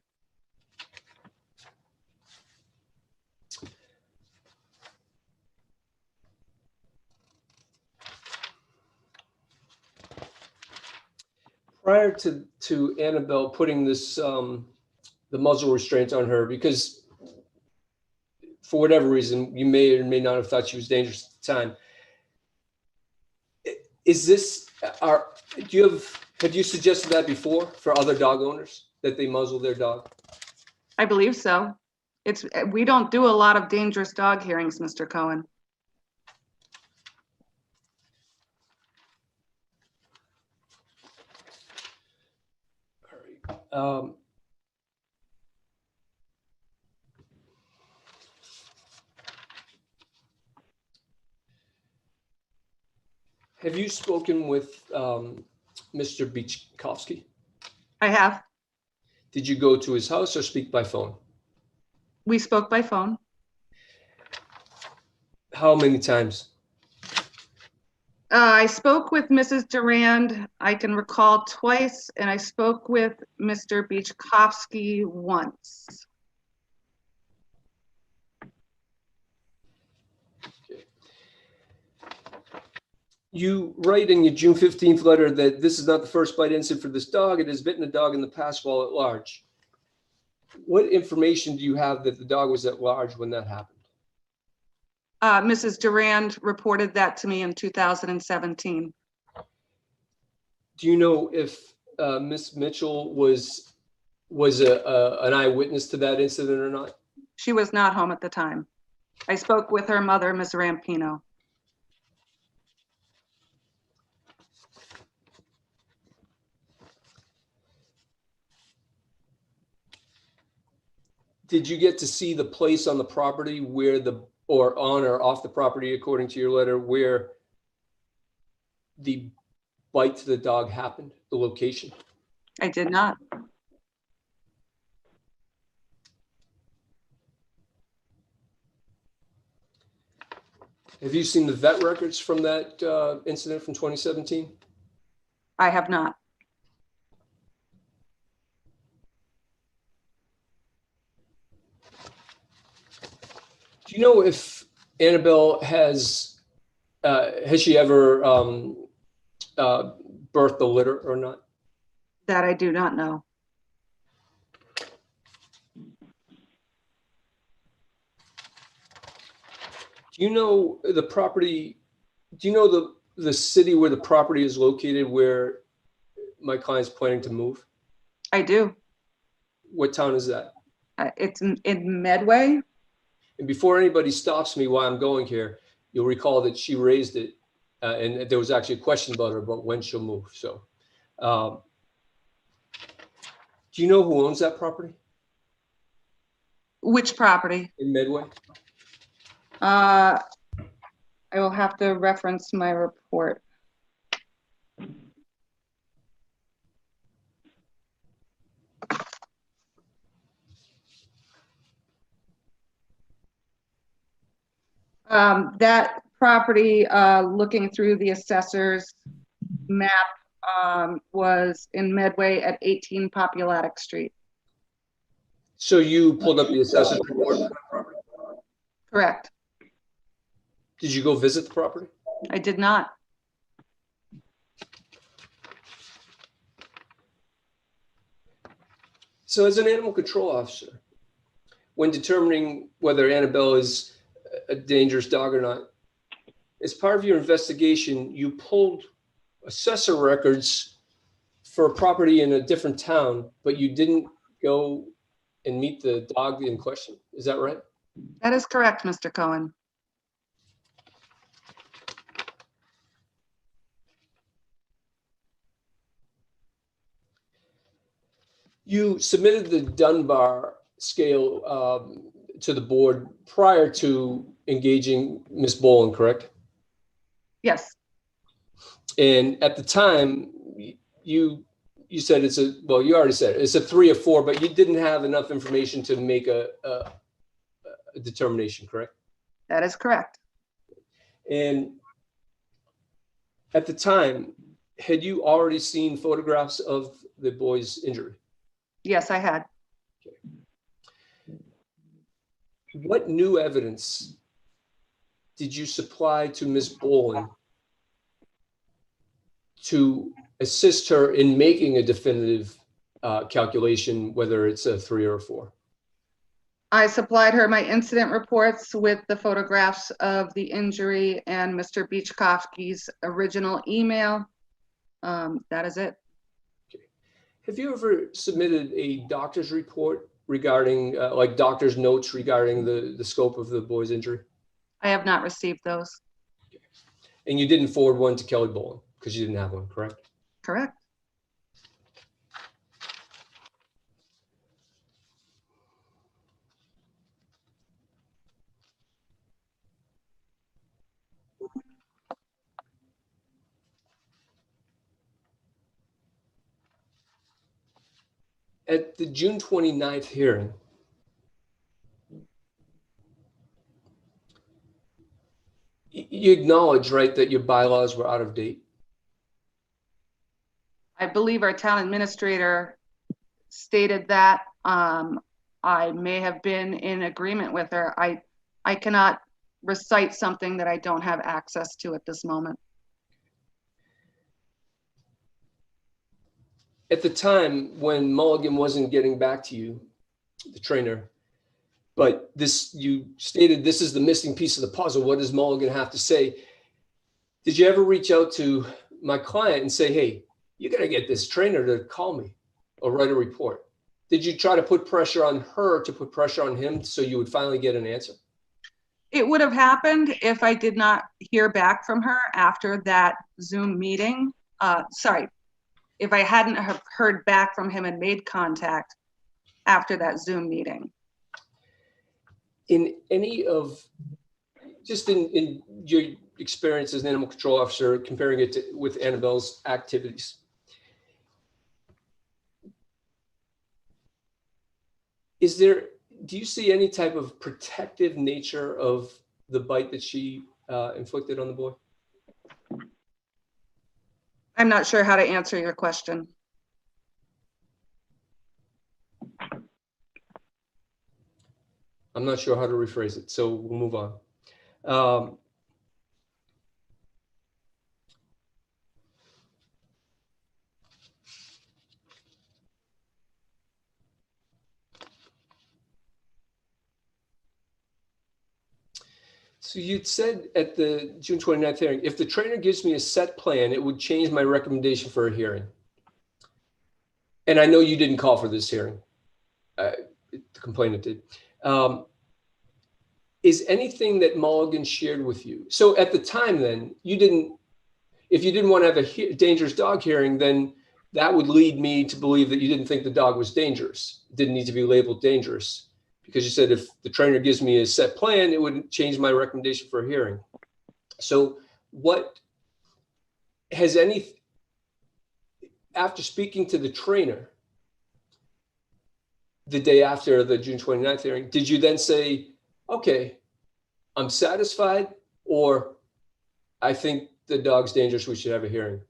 Prior to Annabelle putting this, the muzzle restraint on her, because for whatever reason, you may or may not have thought she was dangerous at the time. Is this, have you suggested that before for other dog owners, that they muzzle their dog? I believe so. We don't do a lot of dangerous dog hearings, Mr. Cohen. Have you spoken with Mr. Bichkowski? I have. Did you go to his house or speak by phone? We spoke by phone. How many times? I spoke with Mrs. Durand, I can recall twice, and I spoke with Mr. Bichkowski once. You write in your June 15th letter that this is not the first bite incident for this dog. It has bitten a dog in the past while at large. What information do you have that the dog was at large when that happened? Mrs. Durand reported that to me in 2017. Do you know if Miss Mitchell was an eyewitness to that incident or not? She was not home at the time. I spoke with her mother, Ms. Rampino. Did you get to see the place on the property where or on or off the property, according to your letter, where the bite to the dog happened, the location? I did not. Have you seen the vet records from that incident from 2017? I have not. Do you know if Annabelle has she ever birthed a litter or not? That I do not know. Do you know the property? Do you know the city where the property is located, where my client's planning to move? I do. What town is that? It's in Medway. And before anybody stops me while I'm going here, you'll recall that she raised it, and there was actually a question about her about when she'll move. So, do you know who owns that property Which property? in Medway? I will have to reference my report. That property, looking through the assessor's map, was in Medway at 18 Populatic Street. So you pulled up the assessor's report for that property? Correct. Did you go visit the property? I did not. So as an animal control officer, when determining whether Annabelle is a dangerous dog or not, as part of your investigation, you pulled assessor records for a property in a different town, but you didn't go and meet the dog in question. Is that right? That is correct, Mr. Cohen. You submitted the Dunbar scale to the board prior to engaging Ms. Boland, correct? Yes, And at the time, you said it's a, well, you already said it's a 3 or 4, but you didn't have enough information to make a determination, correct? that is correct. And at the time, had you already seen photographs of the boy's injury? Yes, I had. What new evidence did you supply to Ms. Boland to assist her in making a definitive calculation, whether it's a 3 or a 4? I supplied her my incident reports with the photographs of the injury and Mr. Bichkowski's original email. That is it. Have you ever submitted a doctor's report regarding, like doctor's notes regarding the scope of the boy's injury? I have not received those. And you didn't forward one to Kelly Boland because you didn't have one, correct? Correct. At the June 29th hearing, you acknowledge, right, that your bylaws were out of date? I believe our town administrator stated that. I may have been in agreement with her. I cannot recite something that I don't have access to at this moment. At the time when Mulligan wasn't getting back to you, the trainer, but you stated this is the missing piece of the puzzle. What does Mulligan have to say? Did you ever reach out to my client and say, hey, you got to get this trainer to call me or write a report? Did you try to put pressure on her to put pressure on him so you would finally get an answer? It would have happened if I did not hear back from her after that Zoom meeting. If I hadn't heard back from him and made contact after that Zoom meeting. In any of, just in your experience as an animal control officer, comparing it with Annabelle's activities, do you see any type of protective nature of the bite that she inflicted on the boy? I'm not sure how to answer your question. I'm not sure how to rephrase it, so we'll move on. So you'd said at the June 29th hearing, if the trainer gives me a set plan, it would change my recommendation for a hearing. And I know you didn't call for this hearing. The complainant did. Is anything that Mulligan shared with you? So at the time then, if you didn't want to have a dangerous dog hearing, then that would lead me to believe that you didn't think the dog was dangerous. It didn't need to be labeled dangerous. Because you said if the trainer gives me a set plan, it would change my recommendation for a hearing. So what has after speaking to the trainer the day after the June 29th hearing, did you then say, okay, I'm satisfied, or I think the dog's dangerous, we should have a hearing,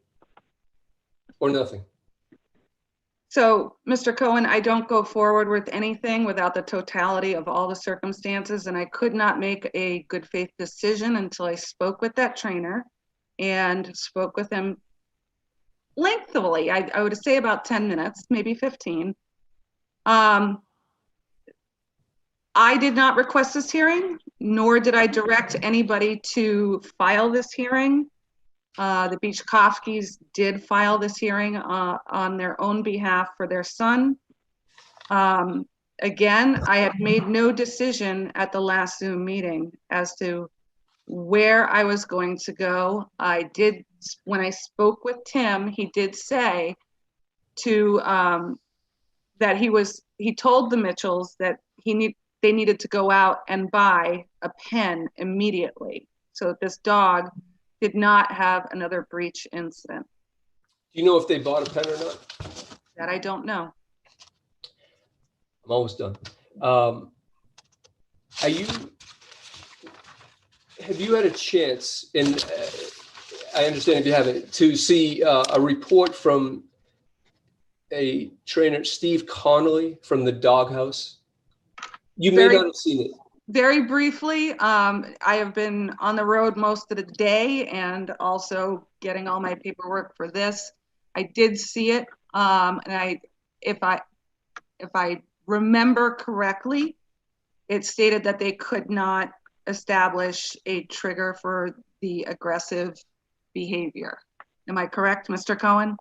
or nothing? So, Mr. Cohen, I don't go forward with anything without the totality of all the circumstances, and I could not make a good faith decision until I spoke with that trainer and spoke with him lengthily. I would say about 10 minutes, maybe 15. I did not request this hearing, nor did I direct anybody to file this hearing. The Beachkowskis did file this hearing on their own behalf for their son. Again, I had made no decision at the last Zoom meeting as to where I was going to go. When I spoke with Tim, he did say that he told the Mitchells that they needed to go out and buy a pen immediately so that this dog did not have another breach incident. Do you know if they bought a pen or not? That I don't know. I'm almost done. Have you had a chance, and I understand if you haven't, to see a report from a trainer, Steve Connolly from the Doghouse? You may not have seen it. Very briefly, I have been on the road most of the day and also getting all my paperwork for this. I did see it, and if I remember correctly, it stated that they could not establish a trigger for the aggressive behavior. Am I correct, Mr. Cohen?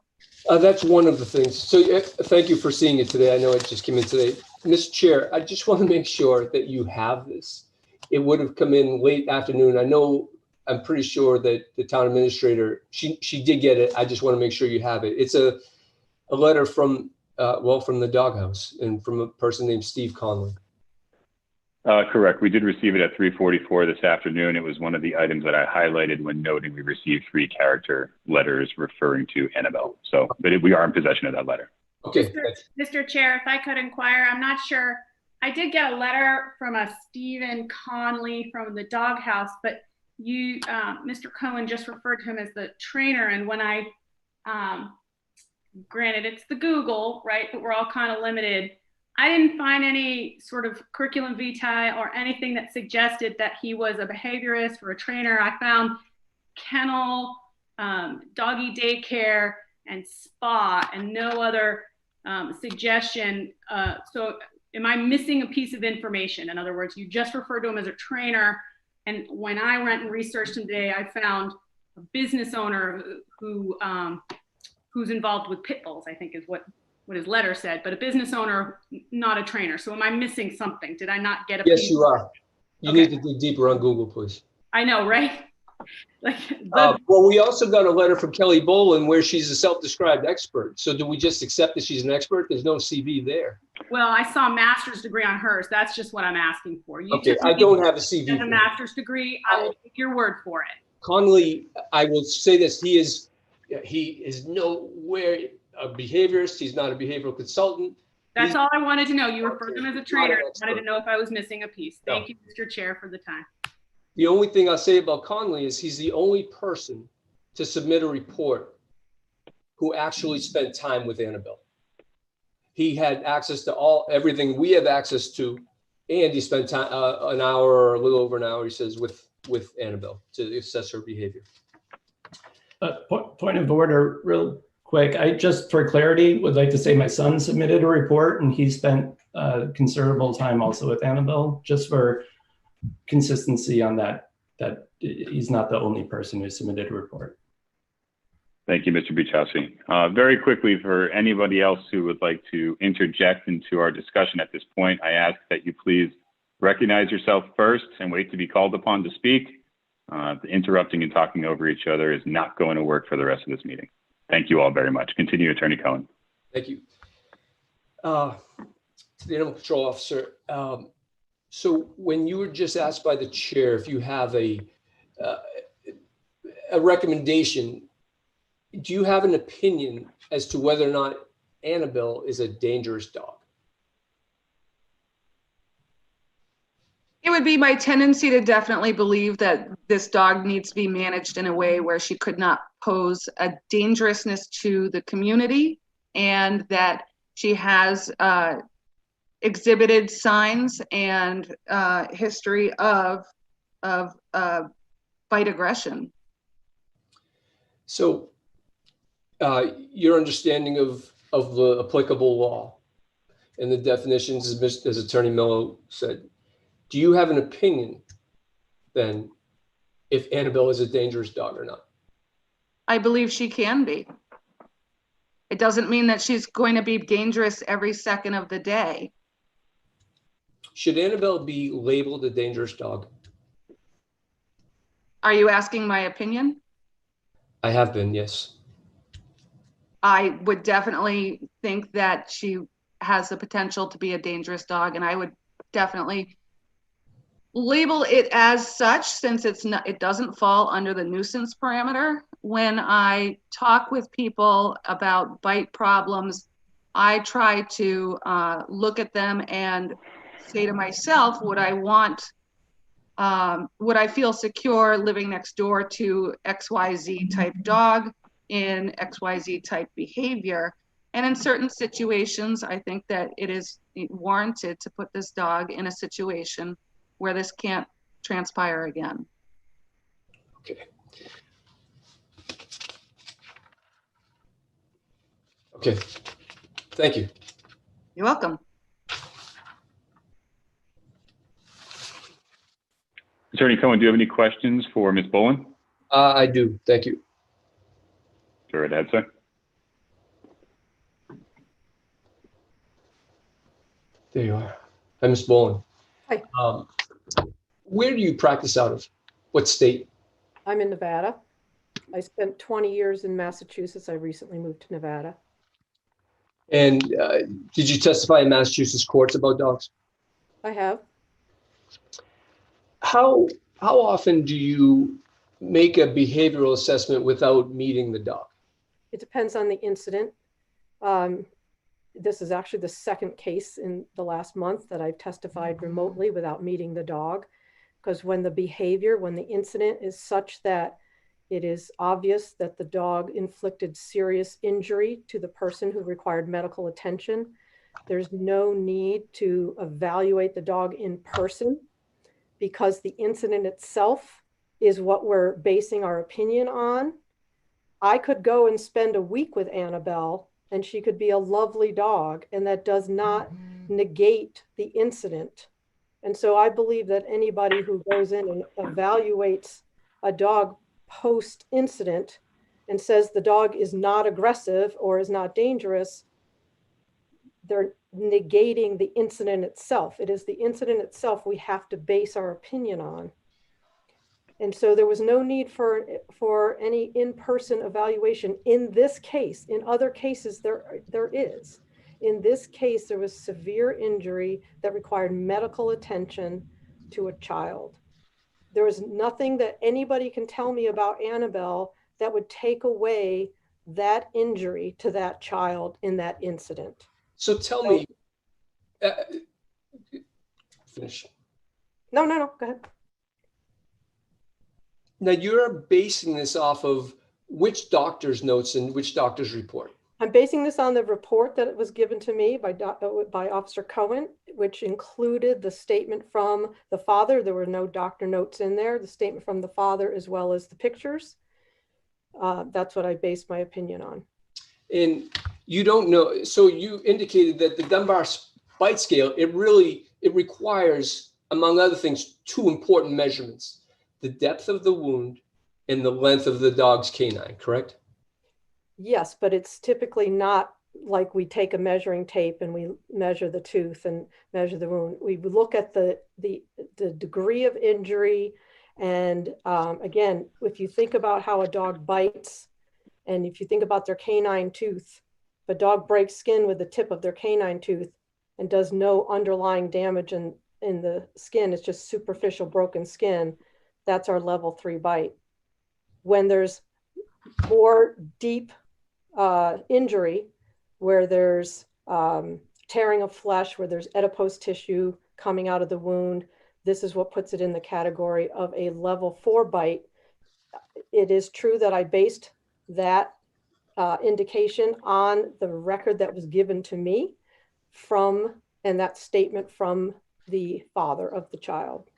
That's one of the things. So thank you for seeing it today. I know it just came in today. Mr. Chair, I just want to make sure that you have this. It would have come in late afternoon. I'm pretty sure that the town administrator, she did get it. I just want to make sure you have it. It's a letter from the Doghouse and from a person named Steve Conley. Correct. We did receive it at 3:44 this afternoon. It was one of the items that I highlighted when noting we received 3 character letters referring to Annabelle. So, but we are in possession of that letter. Okay. Mr. Chair, if I could inquire, I'm not sure. I did get a letter from a Stephen Conley from the doghouse, but you, Mr. Cohen, just referred to him as the trainer. And when I, granted, it's the Google, right? But we're all kind of limited. I didn't find any sort of curriculum vitae or anything that suggested that he was a behaviorist or a trainer. I found kennel, doggy daycare, and spa, and no other suggestion. So am I missing a piece of information? In other words, you just referred to him as a trainer. And when I went and researched him today, I found a business owner who who's involved with pit bulls, I think is what his letter said, but a business owner, not a trainer. So am I missing something? Did I not get a Yes, piece? you are. You Okay. need to dig deeper on Google, please. I know, right? Like well, we also got a letter from Kelly Bolin where she's a self-described expert. So do we just accept that she's an expert? There's no CV there. well, I saw a master's degree on hers. That's just what I'm asking for. You Okay, just I don't have a CV. a master's degree. I will take your word for it. Conley, I will say this, he is nowhere a behaviorist. He's not a behavioral consultant. That's all I wanted to know. You referred them as a trainer. I expert. wanted to know if I was missing a piece. No. Thank you, Mr. Chair, for the time. The only thing I'll say about Conley is he's the only person to submit a report who actually spent time with Annabelle. He had access to everything we have access to, and he spent time, an hour or a little over an hour, he says, with Annabelle to assess her behavior. Point of order, real quick. I just, for clarity, would like to say my son submitted a report and he spent considerable time also with Annabelle, just for consistency on that he's not the only person who submitted a report. Thank you, Mr. Buchowski. Very quickly, for anybody else who would like to interject into our discussion at this point, I ask that you please recognize yourself first and wait to be called upon to speak. Interrupting and talking over each other is not going to work for the rest of this meeting. Thank you all very much. Continue, Attorney Cohen. Thank you. To the Animal Control Officer, so when you were just asked by the chair if you have a recommendation, do you have an opinion as to whether or not Annabelle is a dangerous dog? It would be my tendency to definitely believe that this dog needs to be managed in a way where she could not pose a dangerousness to the community, and that she has exhibited signs and history of bite aggression. So your understanding of the applicable law and the definitions, as Attorney Mello said, do you have an opinion then if Annabelle is a dangerous dog or not? I believe she can be. It doesn't mean that she's going to be dangerous every second of the day. Should Annabelle be labeled a dangerous dog? Are you asking my opinion? I have been, yes. I would definitely think that she has the potential to be a dangerous dog, and I would definitely label it as such, since it doesn't fall under the nuisance parameter. When I talk with people about bite problems, I try to look at them and say to myself, would I feel secure living next door to XYZ type dog in XYZ type behavior? And in certain situations, I think that it is warranted to put this dog in a situation where this can't transpire again. Okay. Okay. Thank you. You're welcome. Attorney Cohen, do you have any questions for Ms. Bolin? I do. Thank you. Go right ahead, sir. There you are. Hi, Ms. Bolin. Hi. Where do you practice out of? What state? I'm in Nevada. I spent 20 years in Massachusetts. I recently moved to Nevada. And did you testify in Massachusetts courts about dogs? I have. How often do you make a behavioral assessment without meeting the dog? It depends on the incident. this is actually the second case in the last month that I've testified remotely without meeting the dog. Because when the incident is such that it is obvious that the dog inflicted serious injury to the person who required medical attention, there's no need to evaluate the dog in person, because the incident itself is what we're basing our opinion on. I could go and spend a week with Annabelle and she could be a lovely dog, and that does not negate the incident. And so I believe that anybody who goes in and evaluates a dog post-incident and says the dog is not aggressive or is not dangerous, they're negating the incident itself. It is the incident itself we have to base our opinion on. And so there was no need for any in-person evaluation in this case. In other cases, there is. In this case, there was severe injury that required medical attention to a child. There was nothing that anybody can tell me about Annabelle that would take away that injury to that child in that incident. So tell me, finish. No, go ahead. Now you're basing this off of which doctor's notes and which doctor's report? I'm basing this on the report that was given to me by Officer Cohen, which included the statement from the father. There were no doctor notes in there. The statement from the father as well as the pictures. That's what I based my opinion on. And you don't know, so you indicated that the Dunbar bite scale, it requires, among other things, two important measurements: the depth of the wound and the length of the dog's canine, correct? Yes, but it's typically not like we take a measuring tape and we measure the tooth and measure the wound. We look at the degree of injury. And again, if you think about how a dog bites, and if you think about their canine tooth, if a dog breaks skin with the tip of their canine tooth and does no underlying damage in the skin, it's just superficial broken skin, that's our level 3 bite. When there's more deep injury, where there's tearing of flesh, where there's adipose tissue coming out of the wound, this is what puts it in the category of a level 4 bite. It is true that I based that indication on the record that was given to me and that statement from the father of the child.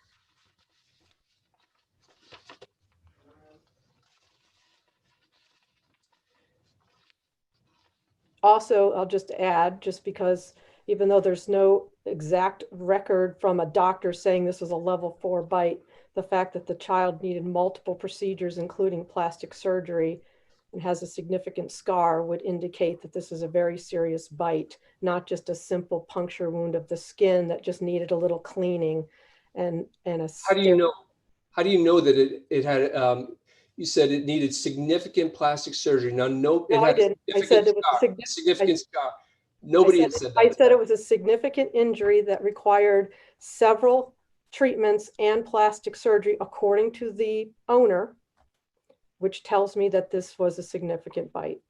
Also, I'll just add, just because even though there's no exact record from a doctor saying this was a level 4 bite, the fact that the child needed multiple procedures, including plastic surgery, and has a significant scar would indicate that this is a very serious bite, not just a simple puncture wound of the skin that just needed a little cleaning. And How do you know? How do you know that it had? You said it needed significant plastic surgery. Now, I did. I said it was a significant scar. Nobody has said that. I said it was a significant injury that required several treatments and plastic surgery, according to the owner, which tells me that this was a significant bite.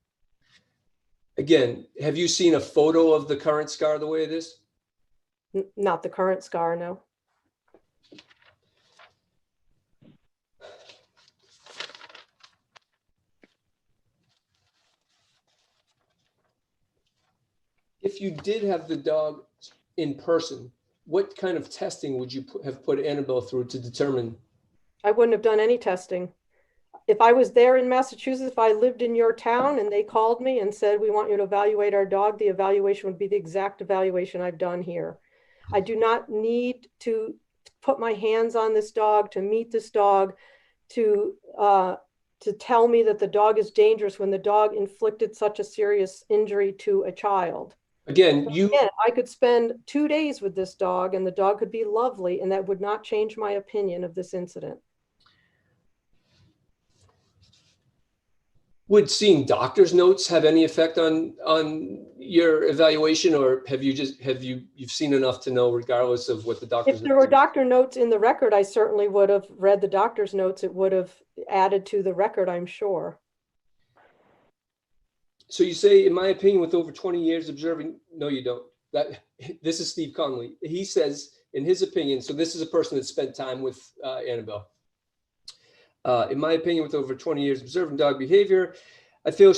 Again, have you seen a photo of the current scar the way it is? Not the current scar, no. If you did have the dog in person, what kind of testing would you have put Annabelle through to determine? I wouldn't have done any testing. If I was there in Massachusetts, if I lived in your town and they called me and said, we want you to evaluate our dog, the evaluation would be the exact evaluation I've done here. I do not need to put my hands on this dog, to meet this dog, to tell me that the dog is dangerous when the dog inflicted such a serious injury to a child. Again, I could spend 2 days with this dog and the dog could be lovely, and that would not change my opinion of this incident. Would seeing doctor's notes have any effect on your evaluation, or you've seen enough to know regardless of what the doctor's? If there were doctor notes in the record, I certainly would have read the doctor's notes. It would have added to the record, I'm sure. So you say, in my opinion, with over 20 years observing, no, you don't. This is Steve Conley. He says, in his opinion, so this is a person that spent time with Annabelle. In my opinion, with over 20 years observing dog behavior, I feel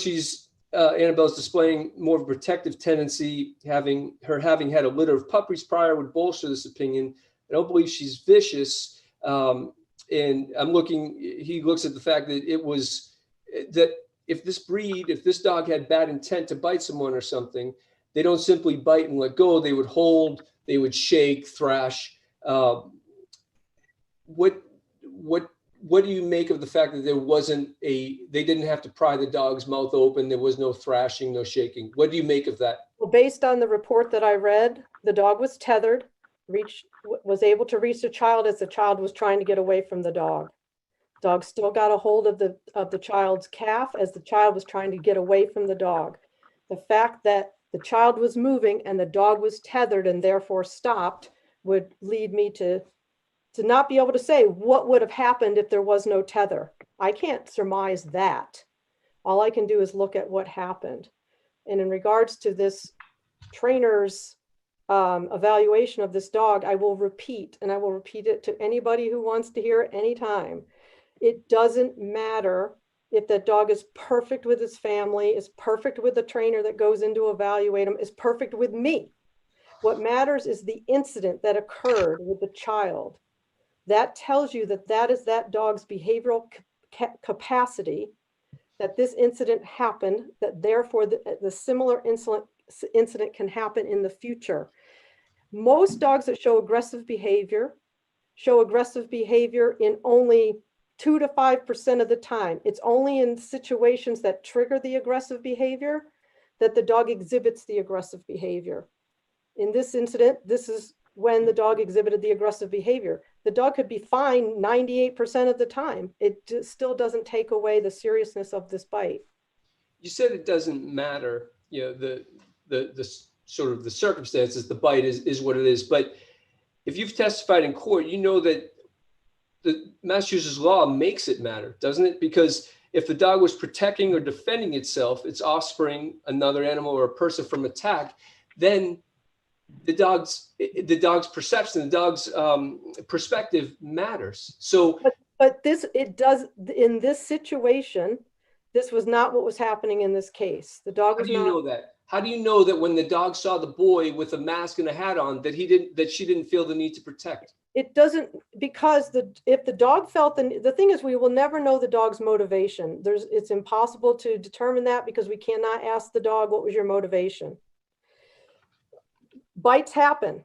Annabelle's displaying more of a protective tendency. Having had a litter of puppies prior would bolster this opinion. I don't believe she's vicious. And he looks at the fact that if this dog had bad intent to bite someone or something, they don't simply bite and let go. They would hold, they would shake, thrash. What do you make of the fact that they didn't have to pry the dog's mouth open? There was no thrashing, no shaking. What do you make of that? Well, based on the report that I read, the dog was tethered, was able to reach the child as the child was trying to get away from the dog. Dog still got a hold of the child's calf as the child was trying to get away from the dog. The fact that the child was moving and the dog was tethered and therefore stopped would lead me to not be able to say what would have happened if there was no tether. I can't surmise that. All I can do is look at what happened. And in regards to this trainer's evaluation of this dog, I will repeat, and I will repeat it to anybody who wants to hear it anytime. It doesn't matter if that dog is perfect with his family, is perfect with the trainer that goes in to evaluate him, is perfect with me. What matters is the incident that occurred with the child. That tells you that is that dog's behavioral capacity, that this incident happened, that therefore the similar incident can happen in the future. Most dogs that show aggressive behavior in only 2 to 5% of the time. It's only in situations that trigger the aggressive behavior that the dog exhibits the aggressive behavior. In this incident, this is when the dog exhibited the aggressive behavior. The dog could be fine 98% of the time. It still doesn't take away the seriousness of this bite. You said it doesn't matter, the sort of the circumstances, the bite is what it is. But if you've testified in court, you know that the Massachusetts law makes it matter, doesn't it? Because if the dog was protecting or defending itself, its offspring, another animal or a person from attack, then the dog's perception, the dog's perspective matters. So, but it does in this situation. This was not what was happening in this case. The dog was not. How do you know that? How do you know that when the dog saw the boy with a mask and a hat on, that she didn't feel the need to protect? It doesn't, because if the dog felt the thing is, we will never know the dog's motivation. It's impossible to determine that because we cannot ask the dog, what was your motivation? Bites happen.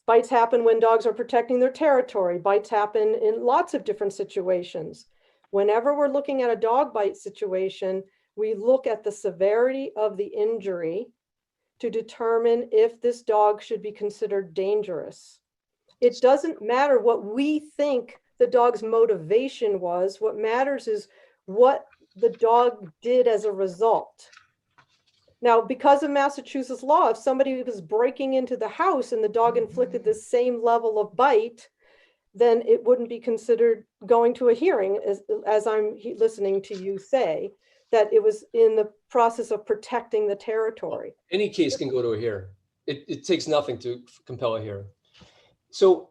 Bites happen when dogs are protecting their territory. Bites happen in lots of different situations. Whenever we're looking at a dog bite situation, we look at the severity of the injury to determine if this dog should be considered dangerous. It doesn't matter what we think the dog's motivation was. What matters is what the dog did as a result. Now, because of Massachusetts law, if somebody was breaking into the house and the dog inflicted the same level of bite, then it wouldn't be considered going to a hearing, as I'm listening to you say, that it was in the process of protecting the territory. Any case can go to a hearing. It takes nothing to compel a hearing. So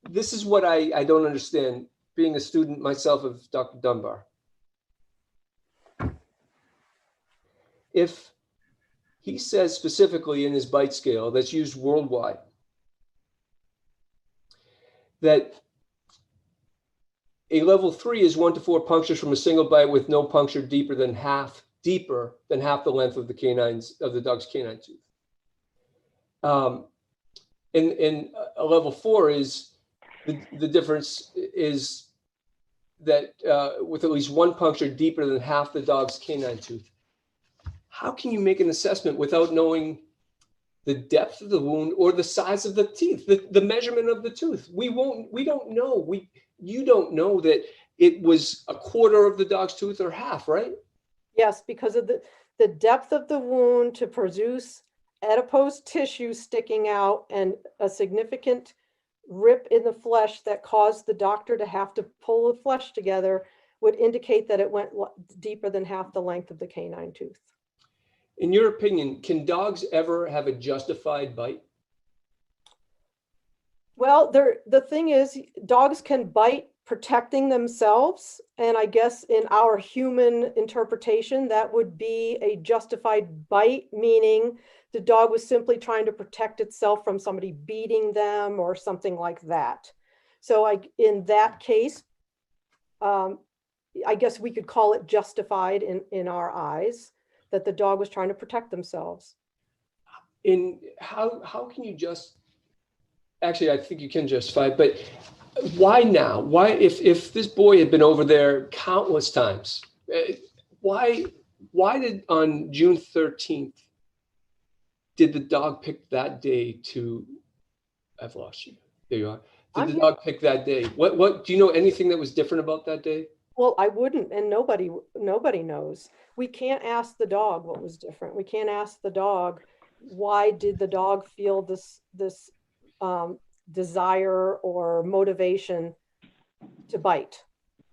this is what I don't understand, being a student myself of Dr. Dunbar. If he says specifically in his bite scale that's used worldwide that a level 3 is 1 to 4 punctures from a single bite with no puncture deeper than half the length of the dog's canine tooth. And a level 4 is the difference is that with at least 1 puncture deeper than half the dog's canine tooth. How can you make an assessment without knowing the depth of the wound or the size of the teeth, the measurement of the tooth? We don't know. You don't know that it was a quarter of the dog's tooth or half, right? Yes, because of the depth of the wound to produce adipose tissue sticking out and a significant rip in the flesh that caused the doctor to have to pull the flesh together would indicate that it went deeper than half the length of the canine tooth. In your opinion, can dogs ever have a justified bite? Well, the thing is, dogs can bite protecting themselves. And I guess in our human interpretation, that would be a justified bite, meaning the dog was simply trying to protect itself from somebody beating them or something like that. So in that case, I guess we could call it justified in our eyes that the dog was trying to protect themselves. In how can you just, actually, I think you can justify it, but why now? Why, if this boy had been over there countless times, why did on June 13th, did the dog pick that day to, I've lost you. There you are. Did the dog pick that day? What, do you know anything that was different about that day? Well, I wouldn't, and nobody knows. We can't ask the dog what was different. We can't ask the dog, why did the dog feel this desire or motivation to bite?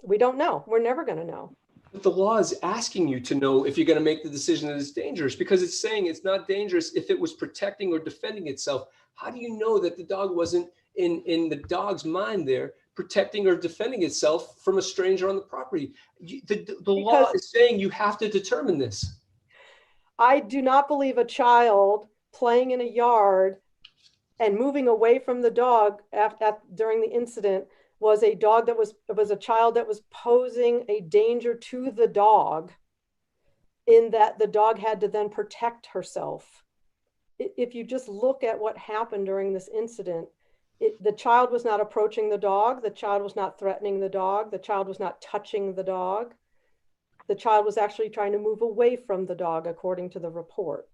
We don't know. We're never going to know. But the law is asking you to know if you're going to make the decision that it's dangerous, because it's saying it's not dangerous if it was protecting or defending itself. How do you know that the dog wasn't in the dog's mind there protecting or defending itself from a stranger on the property? The law is saying you have to determine this. I do not believe a child playing in a yard and moving away from the dog during the incident was a child that was posing a danger to the dog, in that the dog had to then protect herself. If you just look at what happened during this incident, the child was not approaching the dog. The child was not threatening the dog. The child was not touching the dog. The child was actually trying to move away from the dog, according to the report.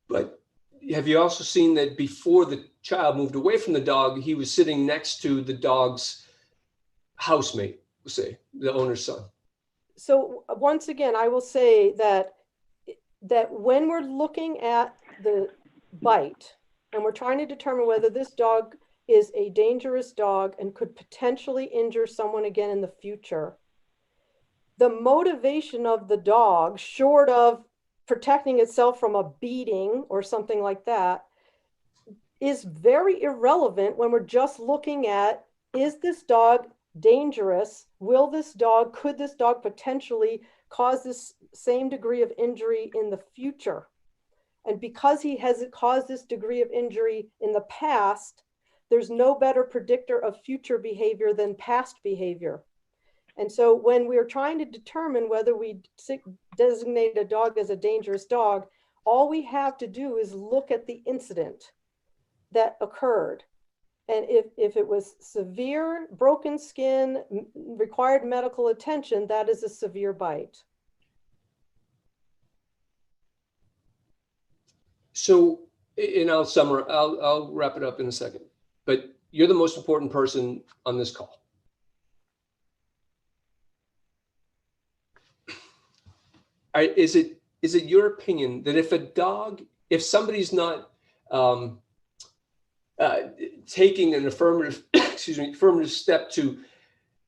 But have you also seen that before the child moved away from the dog, he was sitting next to the dog's housemate, say, the owner's son? So once again, I will say that when we're looking at the bite and we're trying to determine whether this dog is a dangerous dog and could potentially injure someone again in the future, the motivation of the dog, short of protecting itself from a beating or something like that, is very irrelevant when we're just looking at, is this dog dangerous? Could this dog potentially cause this same degree of injury in the future? And because he has caused this degree of injury in the past, there's no better predictor of future behavior than past behavior. And so when we're trying to determine whether we designate a dog as a dangerous dog, all we have to do is look at the incident that occurred. And if it was severe, broken skin, required medical attention, that is a severe bite. So, and I'll wrap it up in a second, but you're the most important person on this call. Is it your opinion that if somebody's not taking an affirmative step to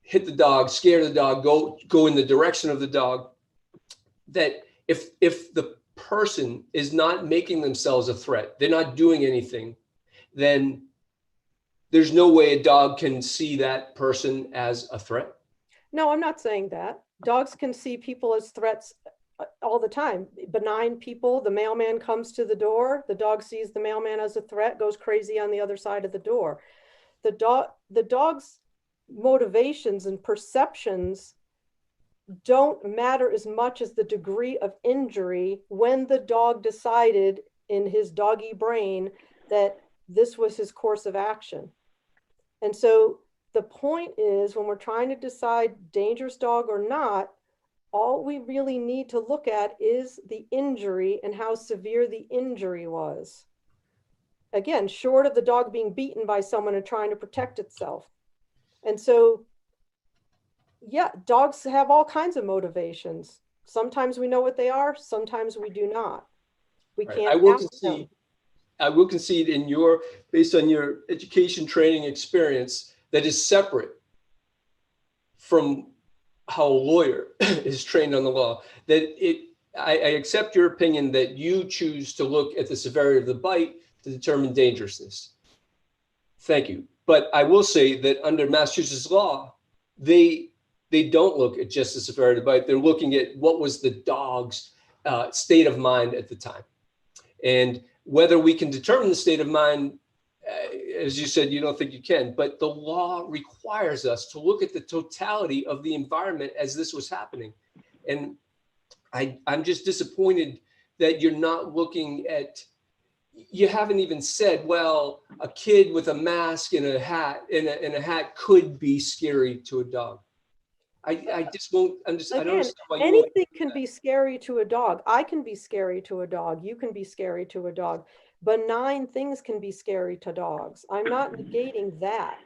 hit the dog, scare the dog, go in the direction of the dog, that if the person is not making themselves a threat, they're not doing anything, then there's no way a dog can see that person as a threat? No, I'm not saying that. Dogs can see people as threats all the time. Benign people, the mailman comes to the door, the dog sees the mailman as a threat, goes crazy on the other side of the door. The dog's motivations and perceptions don't matter as much as the degree of injury when the dog decided in his doggy brain that this was his course of action. And so the point is, when we're trying to decide dangerous dog or not, all we really need to look at is the injury and how severe the injury was. Again, short of the dog being beaten by someone and trying to protect itself. And so, yeah, dogs have all kinds of motivations. Sometimes we know what they are, sometimes we do not. We can't. I will concede based on your education, training, experience, that is separate from how a lawyer is trained on the law, that I accept your opinion that you choose to look at the severity of the bite to determine dangerousness. Thank you. But I will say that under Massachusetts law, they don't look at just the severity of the bite. They're looking at what was the dog's state of mind at the time. And whether we can determine the state of mind, as you said, you don't think you can, but the law requires us to look at the totality of the environment as this was happening. And I'm just disappointed that you're not looking at, you haven't even said, well, a kid with a mask and a hat could be scary to a dog. I just won't, I don't understand why you won't. Anything can be scary to a dog. I can be scary to a dog. You can be scary to a dog. Benign things can be scary to dogs. I'm not negating that.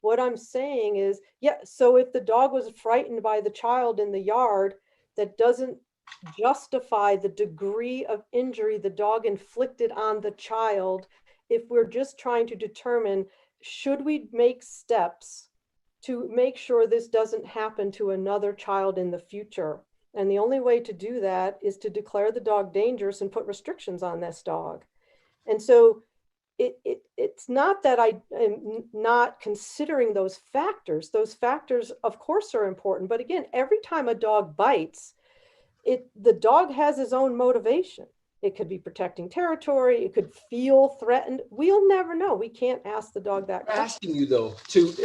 What I'm saying is, yeah, so if the dog was frightened by the child in the yard, that doesn't justify the degree of injury the dog inflicted on the child. If we're just trying to determine, should we make steps to make sure this doesn't happen to another child in the future? And the only way to do that is to declare the dog dangerous and put restrictions on this dog. And so it's not that I am not considering those factors. Those factors, of course, are important. But again, every time a dog bites, the dog has his own motivation. It could be protecting territory. It could feel threatened. We'll never know. We can't ask the dog that question. Asking you though,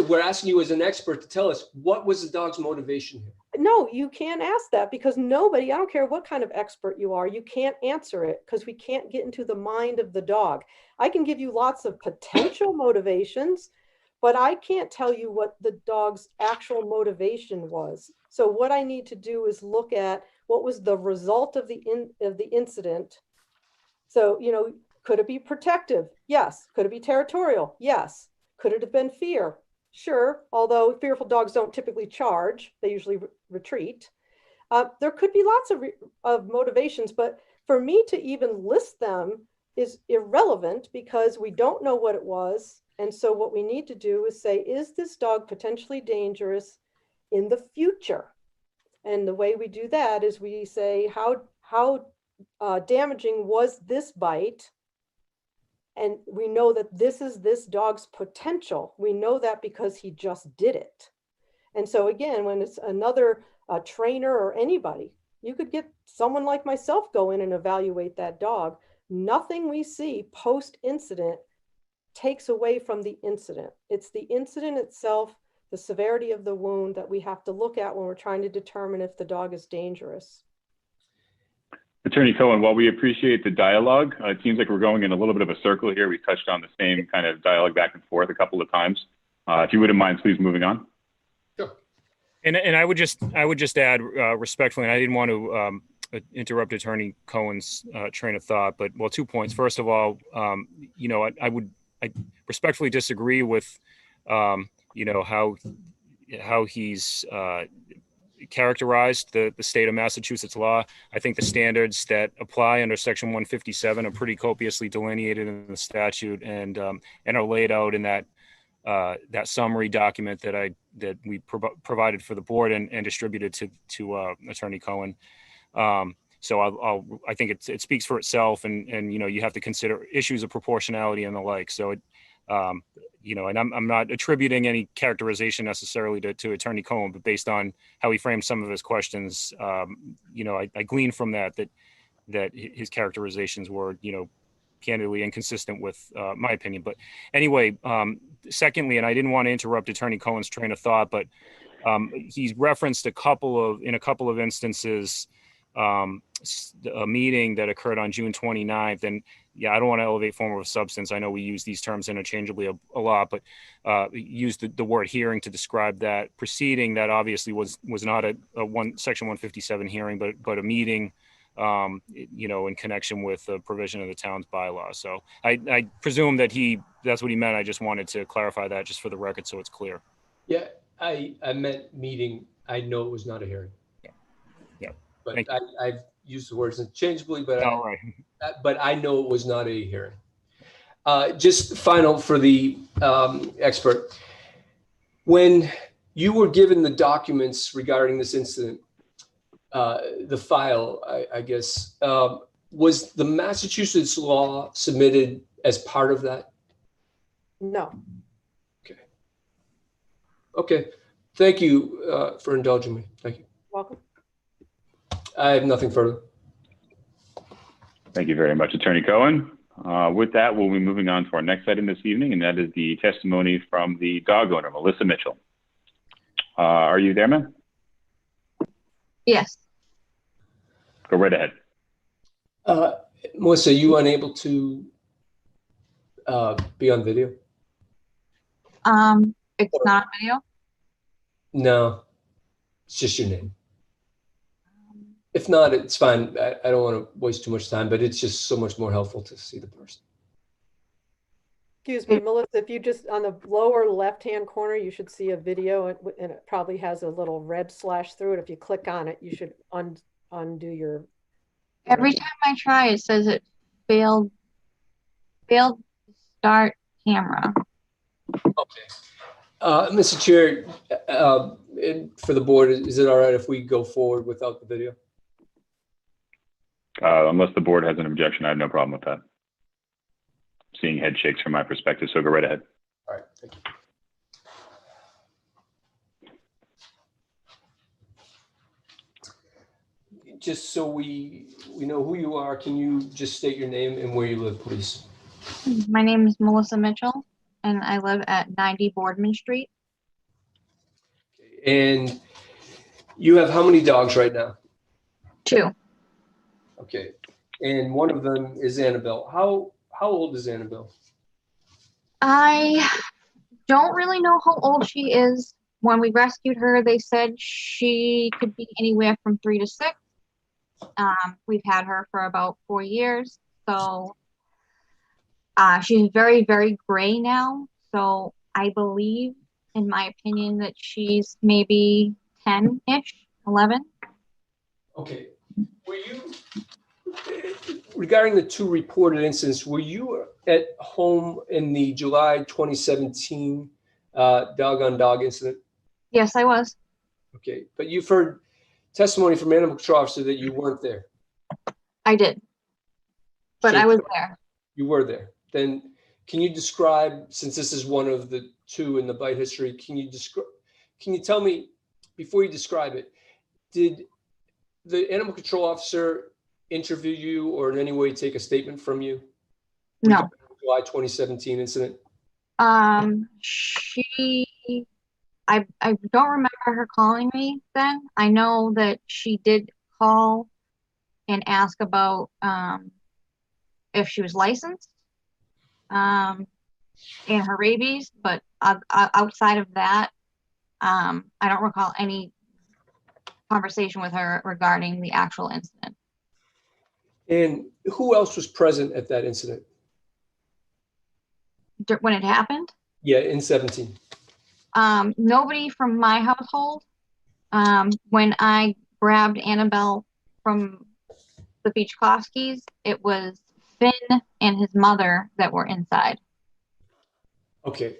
we're asking you as an expert to tell us what was the dog's motivation here. No, you can't ask that because nobody, I don't care what kind of expert you are, you can't answer it because we can't get into the mind of the dog. I can give you lots of potential motivations, but I can't tell you what the dog's actual motivation was. So what I need to do is look at what was the result of the incident. So, could it be protective? Yes. Could it be territorial? Yes. Could it have been fear? Sure. Although fearful dogs don't typically charge, they usually retreat. There could be lots of motivations, but for me to even list them is irrelevant because we don't know what it was. And so what we need to do is say, is this dog potentially dangerous in the future? And the way we do that is we say, how damaging was this bite? And we know that this is this dog's potential. We know that because he just did it. And so again, when it's another trainer or anybody, you could get someone like myself go in and evaluate that dog. Nothing we see post-incident takes away from the incident. It's the incident itself, the severity of the wound that we have to look at when we're trying to determine if the dog is dangerous. Attorney Cohen, while we appreciate the dialogue, it seems like we're going in a little bit of a circle here. We touched on the same kind of dialogue back and forth a couple of times. If you wouldn't mind, please moving on. Sure. And I would just add respectfully, and I didn't want to interrupt Attorney Cohen's train of thought, but 2 points. First of all, I respectfully disagree with how he's characterized the state of Massachusetts law. I think the standards that apply under Section 157 are pretty copiously delineated in the statute and are laid out in that summary document that we provided for the board and distributed to Attorney Cohen. So I think it speaks for itself, and you have to consider issues of proportionality and the like. So and I'm not attributing any characterization necessarily to Attorney Cohen, but based on how he framed some of his questions, I gleaned from that his characterizations were, candidly inconsistent with my opinion. But anyway, secondly, and I didn't want to interrupt Attorney Cohen's train of thought, but he's referenced in a couple of instances, a meeting that occurred on June 29th. And yeah, I don't want to elevate form over substance. I know we use these terms interchangeably a lot, but use the word hearing to describe that proceeding that obviously was not a Section 157 hearing, but a meeting, in connection with the provision of the town's bylaw. So I presume that's what he meant. I just wanted to clarify that just for the record so it's clear. Yeah, I meant meeting. I know it was not a hearing. Yeah. But I've used the words interchangeably, but right. I know it was not a hearing. Just final for the expert. When you were given the documents regarding this incident, the file, I guess. Was the Massachusetts law submitted as part of that? No. Okay. Thank you for indulging me. Thank you. Welcome. I have nothing further. Thank you very much, Attorney Cohen. With that, we'll be moving on to our next item this evening, and that is the testimony from the dog owner, Melissa Mitchell. Are you there, ma'am? Yes. Go right ahead. Melissa, are you unable to be on video? It's not video. No, it's just your name. If not, it's fine. I don't want to waste too much time, but it's just so much more helpful to see the person. Excuse me, Melissa, if you just, on the lower left-hand corner, you should see a video and it probably has a little red slash through it. If you click on it, you should undo your. Every time I try, it says it failed start camera. Okay. Mr. Chair, for the board, is it all right if we go forward without the video? Unless the board has an objection, I have no problem with that. Seeing head shakes from my perspective, so go right ahead. All right, thank you. Just so we know who you are, can you just state your name and where you live, please? My name is Melissa Mitchell, and I live at 90 Boardman Street. And you have how many dogs right now? 2. Okay. And one of them is Annabelle. How old is Annabelle? I don't really know how old she is. When we rescued her, they said she could be anywhere from 3 to 6. We've had her for about 4 years. So she's very, very gray now. So I believe, in my opinion, that she's maybe 10-ish, 11. Okay. Were you, regarding the 2 reported incidents, were you at home in the July 2017 dog-on-dog incident? Yes, I was. Okay. But you've heard testimony from animal control officer that you weren't there. I did. But So I was there. You were there. Then can you describe, since this is one of the 2 in the bite history, can you tell me, before you describe it, did the animal control officer interview you or in any way take a statement from you? No. July 2017 incident? I don't remember her calling me then. I know that she did call and ask about if she was licensed and her rabies, but outside of that, I don't recall any conversation with her regarding the actual incident. And who else was present at that incident? When it happened? Yeah, in 17. Nobody from my household. When I grabbed Annabelle from the Beachkowskis, it was Finn and his mother that were inside. Okay.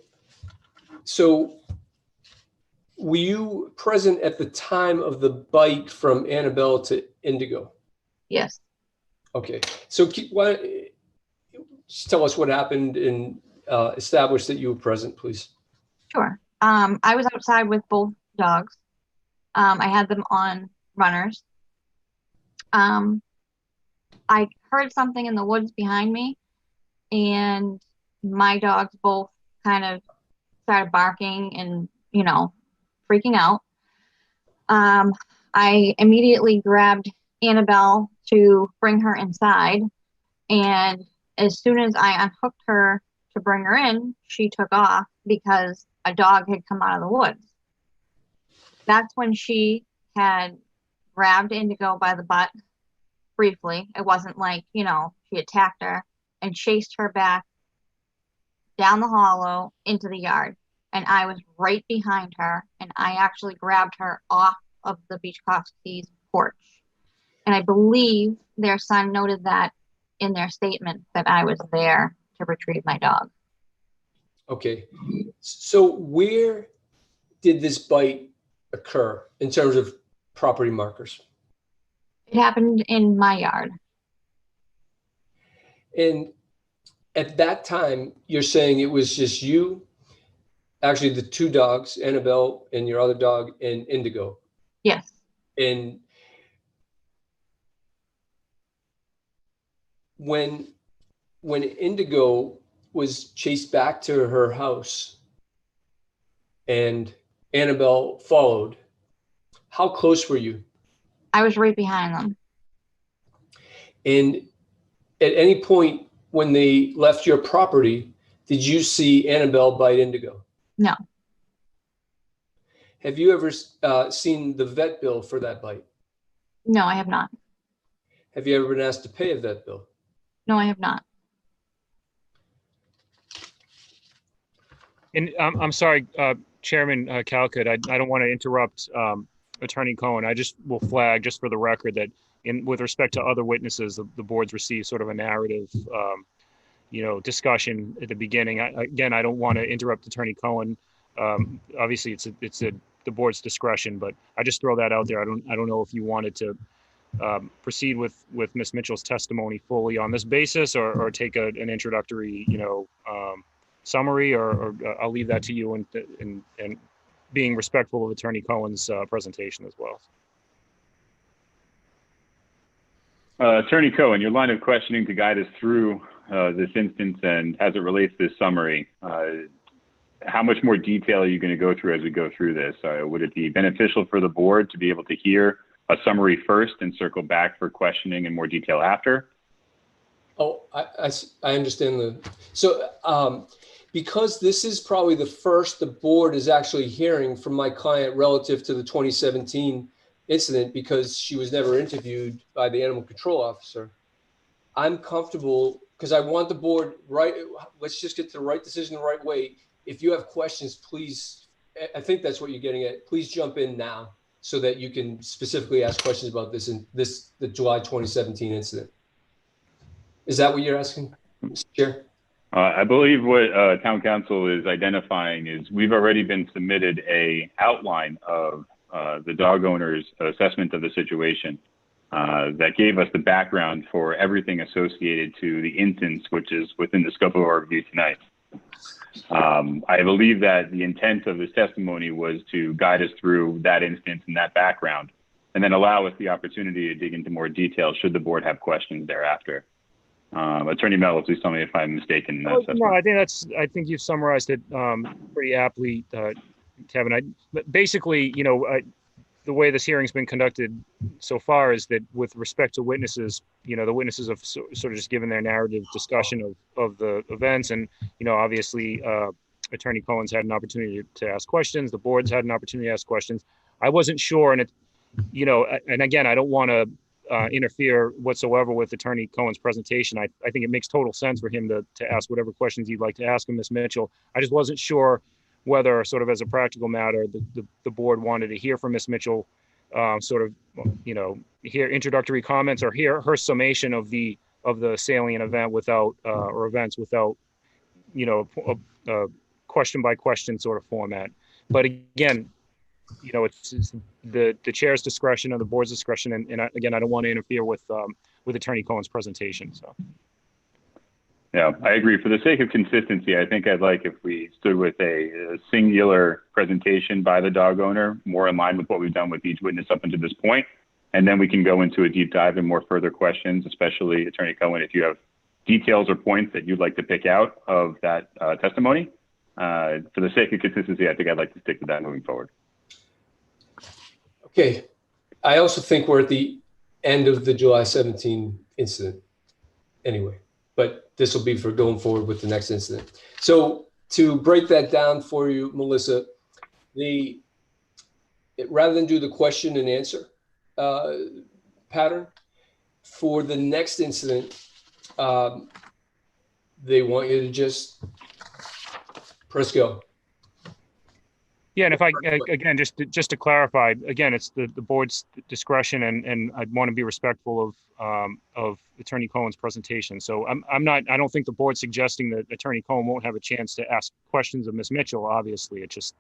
So were you present at the time of the bite from Annabelle to Indigo? Yes. Okay. So why just tell us what happened and establish that you were present, please. Sure. I was outside with both dogs. I had them on runners. I heard something in the woods behind me, and my dogs both kind of started barking and, freaking out. I immediately grabbed Annabelle to bring her inside, and as soon as I unhooked her to bring her in, she took off because a dog had come out of the woods. That's when she had grabbed Indigo by the butt briefly. It wasn't like, she attacked her, and chased her back down the hollow into the yard. And I was right behind her, and I actually grabbed her off of the Beachkowskis' porch. And I believe their son noted that in their statement that I was there to retrieve my dog. Okay. So where did this bite occur in terms of property markers? It happened in my yard. And at that time, you're saying it was just you, actually the two dogs, Annabelle and your other dog, and Indigo. Yes. And when Indigo was chased back to her house and Annabelle followed, how close were you? I was right behind them. And at any point when they left your property, did you see Annabelle bite Indigo? No. Have you ever seen the vet bill for that bite? No, I have not. Have you ever been asked to pay a vet bill? No, I have not. And I'm sorry, Chairman Calcutt, I don't want to interrupt Attorney Cohen. I just will flag just for the record that with respect to other witnesses, the board's received sort of a narrative, discussion at the beginning. Again, I don't want to interrupt Attorney Cohen. Obviously, it's the board's discretion, but I just throw that out there. I don't know if you wanted to proceed with Ms. Mitchell's testimony fully on this basis, or take an introductory, summary, or I'll leave that to you, and being respectful of Attorney Cohen's presentation as well. Attorney Cohen, your line of questioning to guide us through this instance and as it relates to this summary, how much more detail are you going to go through as we go through this? Would it be beneficial for the board to be able to hear a summary first and circle back for questioning in more detail after? Oh, I understand because this is probably the first the board is actually hearing from my client relative to the 2017 incident, because she was never interviewed by the animal control officer. I'm comfortable because I want the board, right? Let's just get to the right decision the right way. If you have questions, please, I think that's what you're getting at. Please jump in now so that you can specifically ask questions about the July 2017 incident. Is that what you're asking, Mr. Chair? I believe what town council is identifying is we've already been submitted a outline of the dog owner's assessment of the situation that gave us the background for everything associated to the instance, which is within the scope of our review tonight. I believe that the intent of this testimony was to guide us through that instance and that background, and then allow us the opportunity to dig into more detail should the board have questions thereafter. Attorney Mello, please tell me if I'm mistaken in that assessment. No, I think you've summarized it pretty aptly, Kevin. Basically, the way this hearing's been conducted so far is that with respect to witnesses, the witnesses have sort of just given their narrative discussion of the events. And, obviously, Attorney Cohen's had an opportunity to ask questions. The board's had an opportunity to ask questions. I wasn't sure. And, and again, I don't want to interfere whatsoever with Attorney Cohen's presentation. I think it makes total sense for him to ask whatever questions he'd like to ask him, Ms. Mitchell. I just wasn't sure whether, sort of as a practical matter, the board wanted to hear from Ms. Mitchell, hear introductory comments or hear her summation of the salient event without, or events without, a question by question sort of format. But again, it's the chair's discretion or the board's discretion, and again, I don't want to interfere with Attorney Cohen's presentation. So. Yeah, I agree. For the sake of consistency, I think I'd like if we stood with a singular presentation by the dog owner, more in line with what we've done with each witness up until this point. And then we can go into a deep dive and more further questions, especially Attorney Cohen, if you have details or points that you'd like to pick out of that testimony. For the sake of consistency, I think I'd like to stick to that moving forward. Okay. I also think we're at the end of the July 17 incident anyway, but this will be for going forward with the next incident. So to break that down for you, Melissa, rather than do the question and answer pattern, for the next incident, they want you to just press go. Yeah, and if I, again, just to clarify, again, it's the board's discretion, and I'd want to be respectful of Attorney Cohen's presentation. So I don't think the board's suggesting that Attorney Cohen won't have a chance to ask questions of Ms. Mitchell. Obviously, it's just,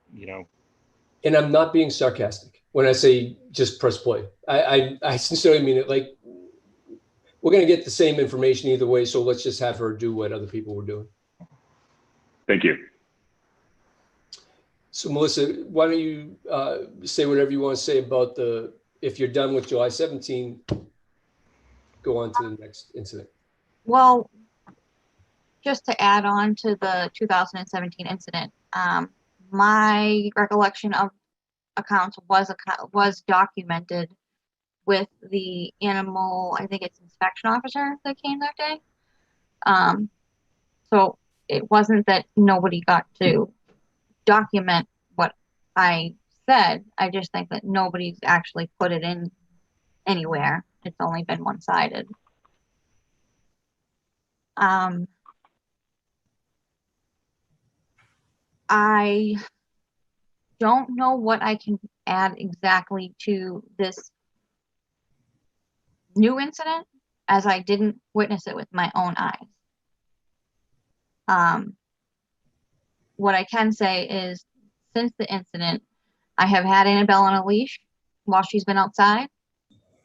And I'm not being sarcastic. when I say just press play. I sincerely mean it. Like, we're going to get the same information either way, so let's just have her do what other people were doing. Thank you. So Melissa, why don't you say whatever you want to say about if you're done with July 17, go on to the next incident. Well, just to add on to the 2017 incident, my recollection of accounts was documented with the animal, I think it's inspection officer that came that day. So it wasn't that nobody got to document what I said. I just think that nobody's actually put it in anywhere. It's only been one-sided. I don't know what I can add exactly to this new incident, as I didn't witness it with my own eyes. What I can say is, since the incident, I have had Annabelle on a leash while she's been outside.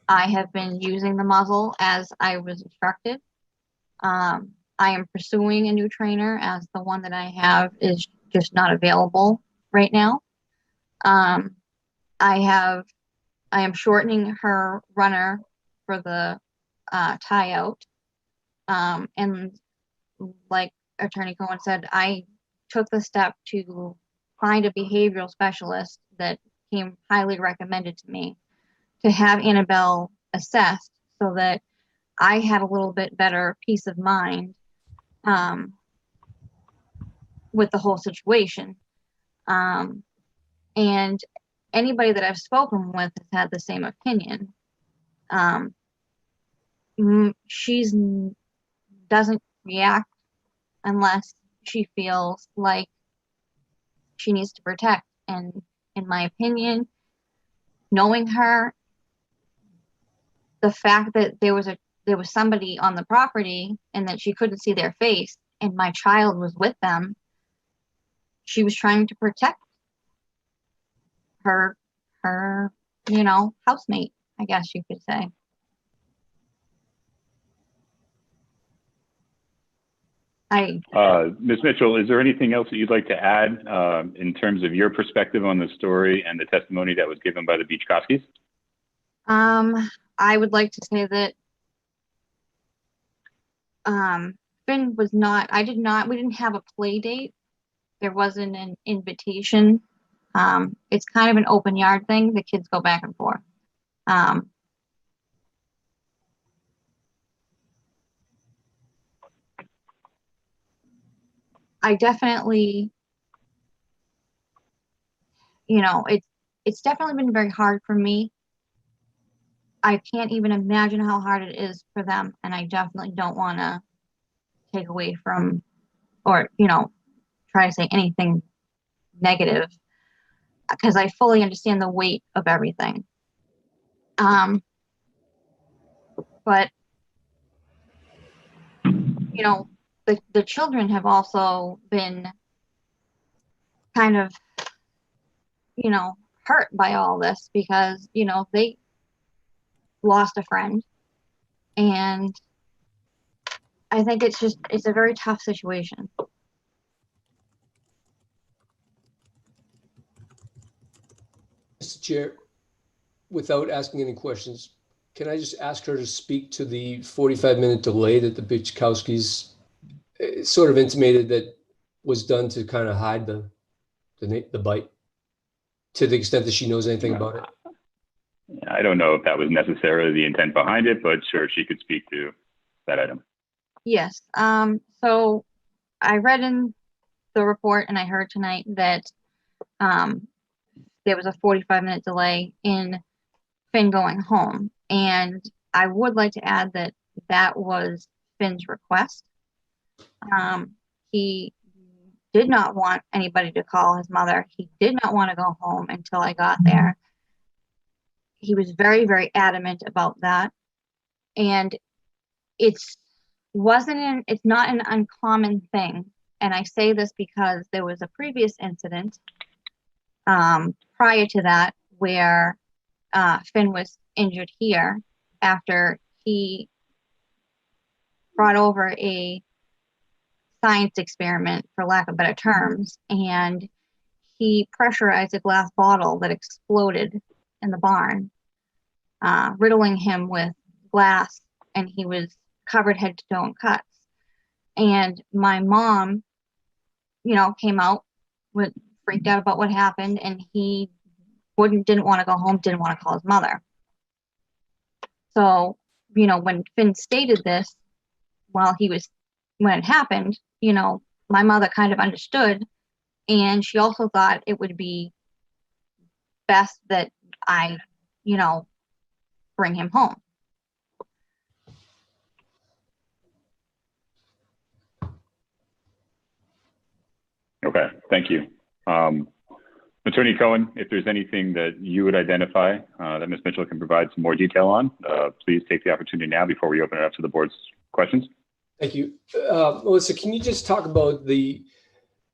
I have been using the muzzle as I was instructed. I am pursuing a new trainer, as the one that I have is just not available right now. I am shortening her runner for the tie out. And like Attorney Cohen said, I took the step to find a behavioral specialist that came highly recommended to me to have Annabelle assessed, so that I had a little bit better peace of mind with the whole situation. And anybody that I've spoken with has had the same opinion. She's doesn't react unless she feels like she needs to protect. And in my opinion, knowing her, the fact that there was somebody on the property and that she couldn't see their face and my child was with them, she was trying to protect her housemate, I guess you could say. Ms. Mitchell, is there anything else that you'd like to add in terms of your perspective on the story and the testimony that was given by the Bichkowskis? I would like to say that Finn was not, we didn't have a play date. There wasn't an invitation. It's kind of an open yard thing. The kids go back and forth. I definitely, it's definitely been very hard for me. I can't even imagine how hard it is for them. And I definitely don't want to take away from, or, try to say anything negative, because I fully understand the weight of everything. But, the children have also been kind of, hurt by all this, because, they lost a friend. And I think it's a very tough situation. Mr. Chair, without asking any questions, can I just ask her to speak to the 45-minute delay that the Bichkowskis sort of intimated that was done to kind of hide the bite, to the extent that she knows anything about it? I don't know if that was necessarily the intent behind it, but sure, she could speak to that item. Yes. So I read in the report and I heard tonight that there was a 45-minute delay in Finn going home. And I would like to add that that was Finn's request. He did not want anybody to call his mother. He did not want to go home until I got there. He was very, very adamant about that. And it's not an uncommon thing. And I say this because there was a previous incident prior to that where Finn was injured here after he brought over a science experiment, for lack of better terms, and he pressurized a glass bottle that exploded in the barn, riddling him with glass, and he was covered head to toe in cuts. And my mom, came out with freaked out about what happened, and he didn't want to go home, didn't want to call his mother. So, when Finn stated this when it happened, my mother kind of understood, and she also thought it would be best that I, bring him home. Okay, thank you. Attorney Cohen, if there's anything that you would identify that Ms. Mitchell can provide some more detail on, please take the opportunity now before we open it up to the board's questions. Thank you. Melissa, can you just talk about the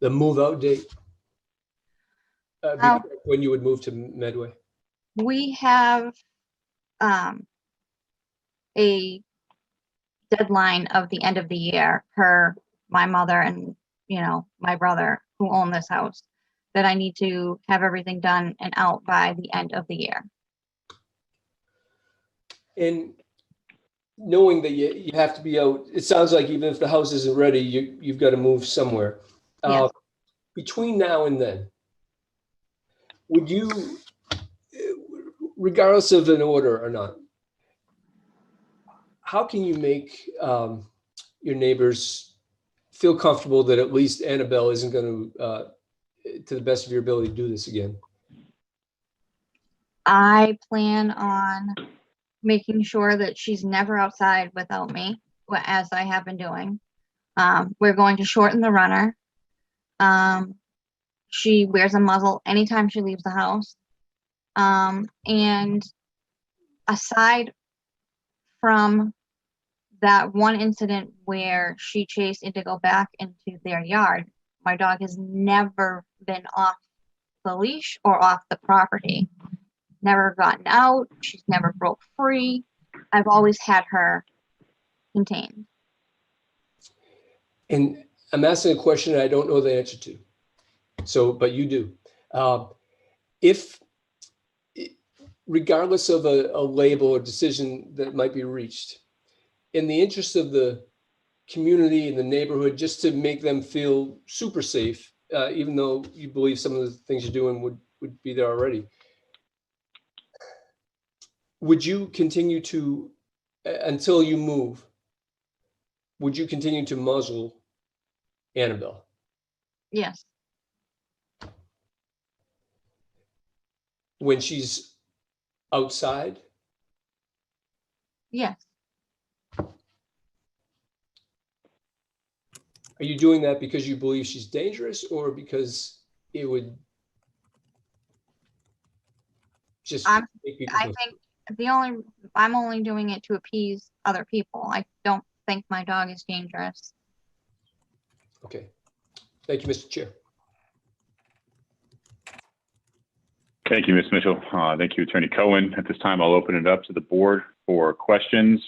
move out date? When you would move to Medway? We have a deadline of the end of the year per my mother and my brother who own this house, that I need to have everything done and out by the end of the year. And knowing that you have to be out, it sounds like even if the house isn't ready, you've got to move somewhere. Yes. Between now and then, would you, regardless of an order or not, how can you make your neighbors feel comfortable that at least Annabelle isn't going to the best of your ability, do this again? I plan on making sure that she's never outside without me, as I have been doing. We're going to shorten the runner. She wears a muzzle anytime she leaves the house. And aside from that one incident where she chased Indigo back into their yard, my dog has never been off the leash or off the property. Never gotten out. She's never broke free. I've always had her contained. And I'm asking a question I don't know the answer to. So, but you do. If, regardless of a label or decision that might be reached, in the interest of the community and the neighborhood, just to make them feel super safe, even though you believe some of the things you're doing would be there already, would you continue to, until you move, would you continue to muzzle Annabelle? Yes. When she's outside? Yes. Are you doing that because you believe she's dangerous, or because it would just make people feel? I think I'm only doing it to appease other people. I don't think my dog is dangerous. Okay. Thank you, Mr. Chair. Thank you, Ms. Mitchell. Thank you, Attorney Cohen. At this time, I'll open it up to the board for questions.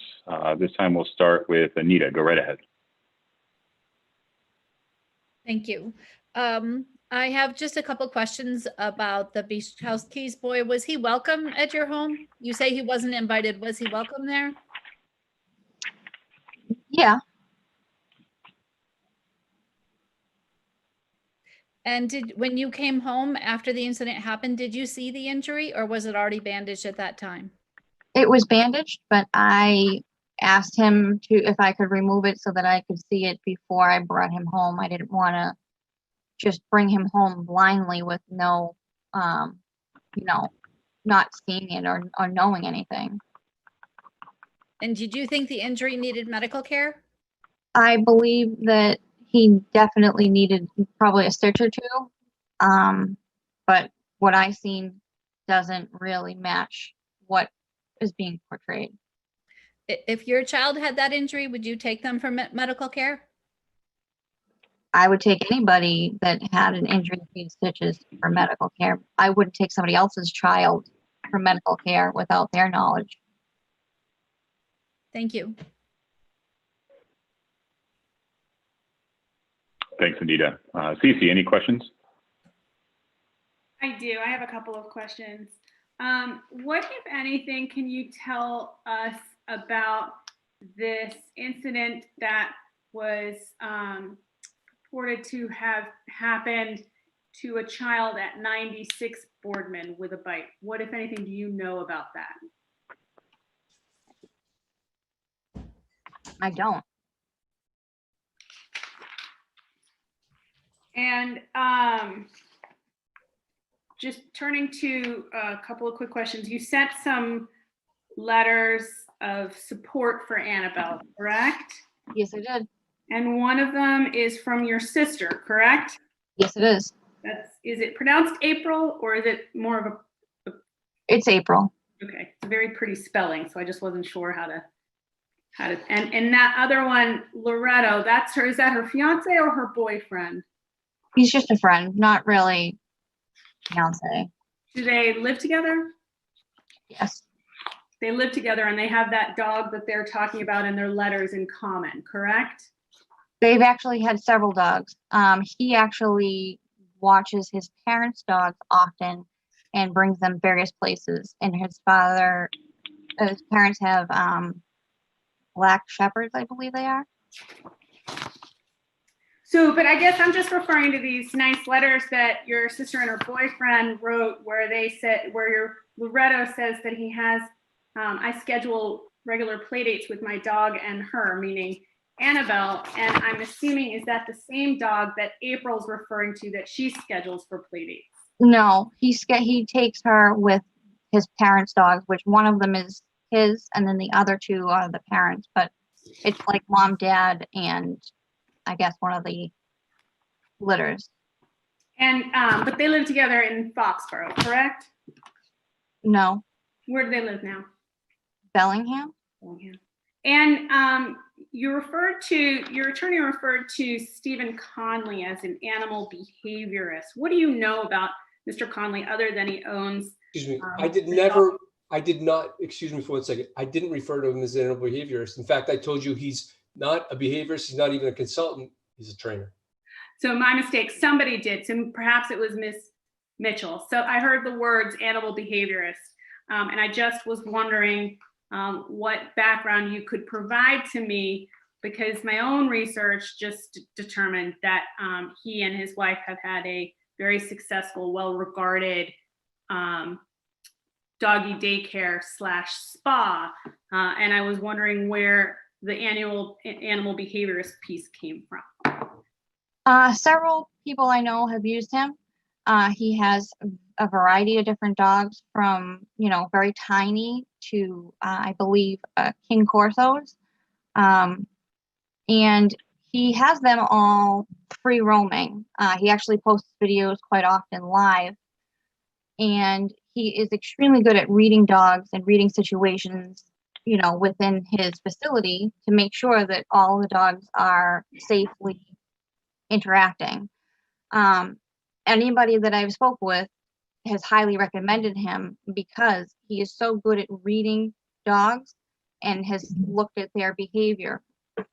This time we'll start with Anita. Go right ahead. Thank you. I have just a couple questions about the Bichkowski's boy. Was he welcome at your home? You say he wasn't invited. Was he welcome there? Yeah. And when you came home after the incident happened, did you see the injury, or was it already bandaged at that time? It was bandaged, but I asked him if I could remove it so that I could see it before I brought him home. I didn't want to just bring him home blindly with no, not seeing it or knowing anything. And did you think the injury needed medical care? I believe that he definitely needed probably a stitch or two. But what I seen doesn't really match what is being portrayed. If your child had that injury, would you take them for medical care? I would take anybody that had an injury that needs stitches for medical care. I wouldn't take somebody else's child for medical care without their knowledge. Thank you. Thanks, Anita. Cece, any questions? I do. I have a couple of questions. What, if anything, can you tell us about this incident that was reported to have happened to a child at 96 Boardman with a bite? What, if anything, do you know about that? I don't. And just turning to a couple of quick questions. You sent some letters of support for Annabelle, correct? Yes, I did. And one of them is from your sister, correct? Yes, it is. Is it pronounced April or is it more of a, It's April. okay, it's a very pretty spelling, so I just wasn't sure how to, and that other one, Loretto, that's her, is that her fiance or her boyfriend? He's just a friend, not really fiance. Do they live together? Yes. They live together and they have that dog that they're talking about in their letters in common, correct? They've actually had several dogs. He actually watches his parents' dogs often and brings them various places. And his parents have black shepherds, I believe they are. So, but I guess I'm just referring to these nice letters that your sister and her boyfriend wrote where they said, where your Loretto says that he has, I schedule regular play dates with my dog and her, meaning Annabelle. And I'm assuming, is that the same dog that April's referring to that she schedules for play dates? No, he takes her with his parents' dogs, which one of them is his, and then the other two are the parents. But it's like mom, dad, and I guess one of the litters. And but they live together in Foxborough, correct? No, Where do they live now? Bellingham. And your attorney referred to Stephen Conley as an animal behaviorist. What do you know about Mr. Conley other than he owns? Excuse me, I did not, excuse me for 1 second. I didn't refer to him as an animal behaviorist. In fact, I told you he's not a behaviorist. He's not even a consultant. He's a trainer. So my mistake, somebody did. So perhaps it was Miss Mitchell. So I heard the words animal behaviorist. And I just was wondering what background you could provide to me, because my own research just determined that he and his wife have had a very successful, well-regarded doggy daycare / spa. And I was wondering where the animal behaviorist piece came from. Several people I know have used him. He has a variety of different dogs from, very tiny to, I believe, King Corsos. And he has them all free roaming. He actually posts videos quite often live. And he is extremely good at reading dogs and reading situations, within his facility to make sure that all the dogs are safely interacting. Anybody that I've spoke with has highly recommended him because he is so good at reading dogs and has looked at their behavior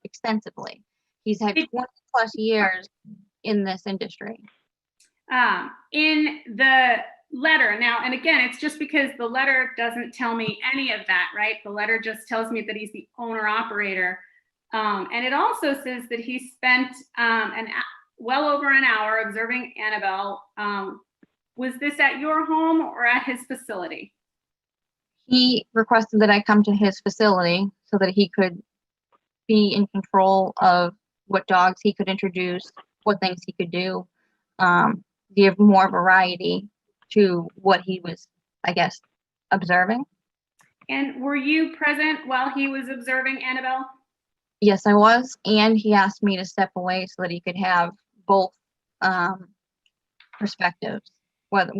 extensively. He's had 20 plus years in this industry. In the letter now, and again, it's just because the letter doesn't tell me any of that, right? The letter just tells me that he's the owner operator. And it also says that he spent well over an hour observing Annabelle. Was this at your home or at his facility? He requested that I come to his facility so that he could be in control of what dogs he could introduce, what things he could do, give more variety to what he was, I guess, observing. And were you present while he was observing Annabelle? Yes, I was. And he asked me to step away so that he could have both perspectives, with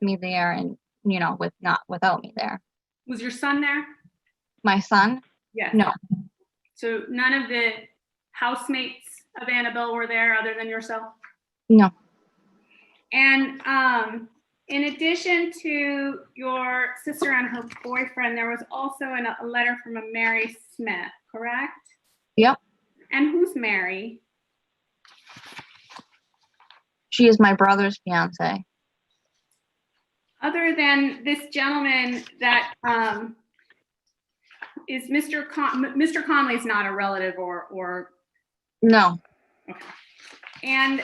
me there and, without me there. Was your son there? My son? Yes. No. So none of the housemates of Annabelle were there other than yourself? No. And in addition to your sister and her boyfriend, there was also a letter from a Mary Smith, correct? Yep. And who's Mary? She is my brother's fiance. Other than this gentleman that is Mr. Conley's not a relative or No, okay. And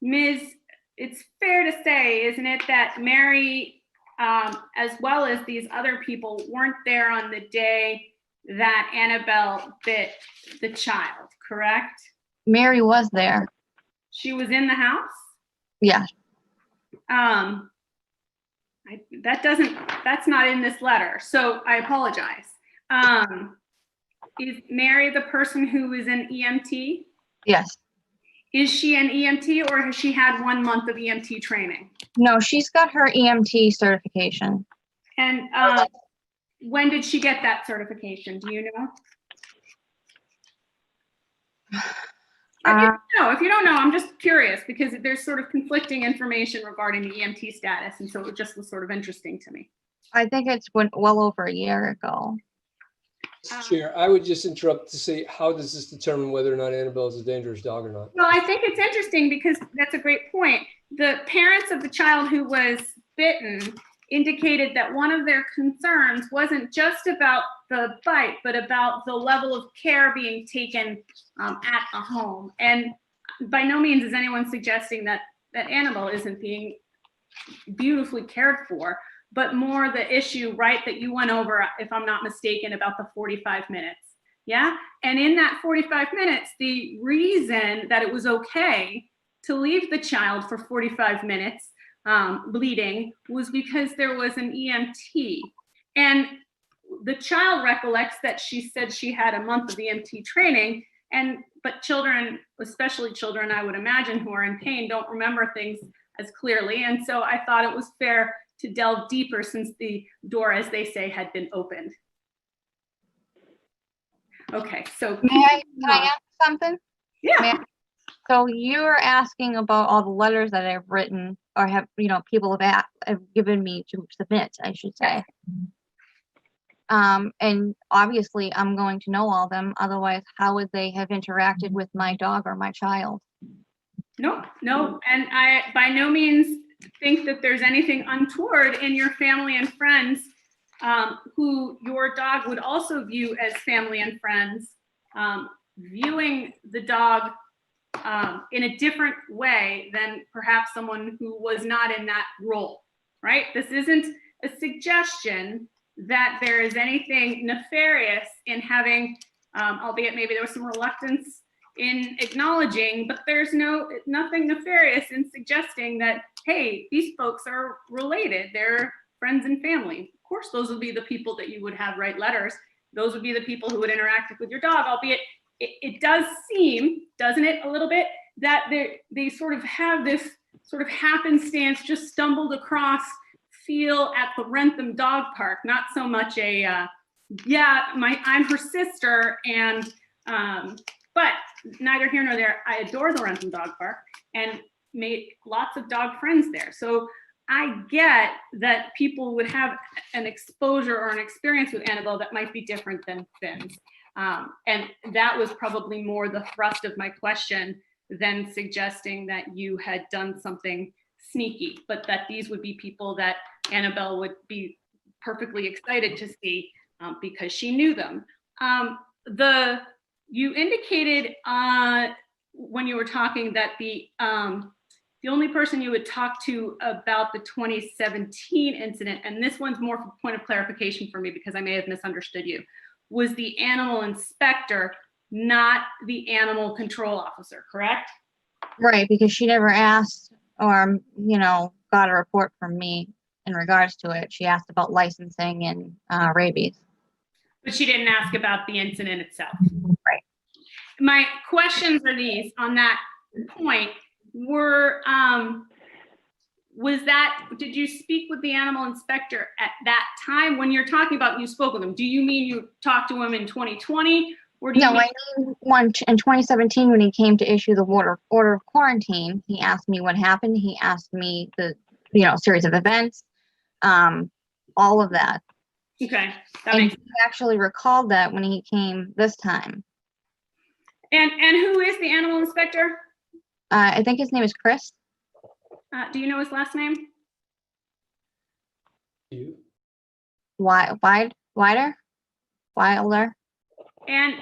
Ms. It's fair to say, isn't it, that Mary, as well as these other people, weren't there on the day that Annabelle bit the child, correct? Mary was there. She was in the house? Yeah. That's not in this letter, so I apologize. Is Mary the person who is an EMT? Yes. Is she an EMT or has she had 1 month of EMT training? No, she's got her EMT certification. And when did she get that certification? Do you know? If you don't know, I'm just curious because there's sort of conflicting information regarding the EMT status, and so it just was sort of interesting to me. I think it's well over a year ago. Mr. Chair, I would just interrupt to say, how does this determine whether or not Annabelle is a dangerous dog or not? Well, I think it's interesting because that's a great point. The parents of the child who was bitten indicated that one of their concerns wasn't just about the bite, but about the level of care being taken at the home. And by no means is anyone suggesting that Annabelle isn't being beautifully cared for, but more the issue, right, that you went over, if I'm not mistaken, about the 45 minutes. Yeah. And in that 45 minutes, the reason that it was okay to leave the child for 45 minutes bleeding was because there was an EMT. And the child recollects that she said she had a month of EMT training, but children, especially children, I would imagine, who are in pain, don't remember things as clearly. And so I thought it was fair to delve deeper since the door, as they say, had been opened. Okay, so Can I ask something? Yeah. So you're asking about all the letters that I've written or have people have given me to submit, I should say. And obviously I'm going to know all them. Otherwise, how would they have interacted with my dog or my child? No, and I by no means think that there's anything untoward in your family and friends who your dog would also view as family and friends, viewing the dog in a different way than perhaps someone who was not in that role, right? This isn't a suggestion that there is anything nefarious in having, albeit maybe there was some reluctance in acknowledging, but there's nothing nefarious in suggesting that, hey, these folks are related. They're friends and family. Of course, those would be the people that you would have write letters. Those would be the people who would interact with your dog, albeit it does seem, doesn't it, a little bit, that they sort of have this sort of happenstance, just stumbled across feel at the Rentham Dog Park, not so much a, I'm her sister, and, but neither here nor there, I adore the Rentham Dog Park and made lots of dog friends there. So I get that people would have an exposure or an experience with Annabelle that might be different than Finn's. And that was probably more the thrust of my question than suggesting that you had done something sneaky, but that these would be people that Annabelle would be perfectly excited to see because she knew them. You indicated when you were talking that the only person you would talk to about the 2017 incident, and this one's more for point of clarification for me because I may have misunderstood you, was the animal inspector, not the animal control officer, correct? Right, because she never asked or, got a report from me in regards to it. She asked about licensing and rabies. But she didn't ask about the incident itself. Right. My questions are these on that point were, did you speak with the animal inspector at that time when you're talking about you spoke with him? Do you mean you talked to him in 2020 Or do you No, mean- I mean, in 2017, when he came to issue the order of quarantine, he asked me what happened. He asked me the, series of events, all of that. Okay, that And makes he actually recalled that when he came this time. And who is the animal inspector? I think his name is Chris. Do you know his last name? You, Wilder. And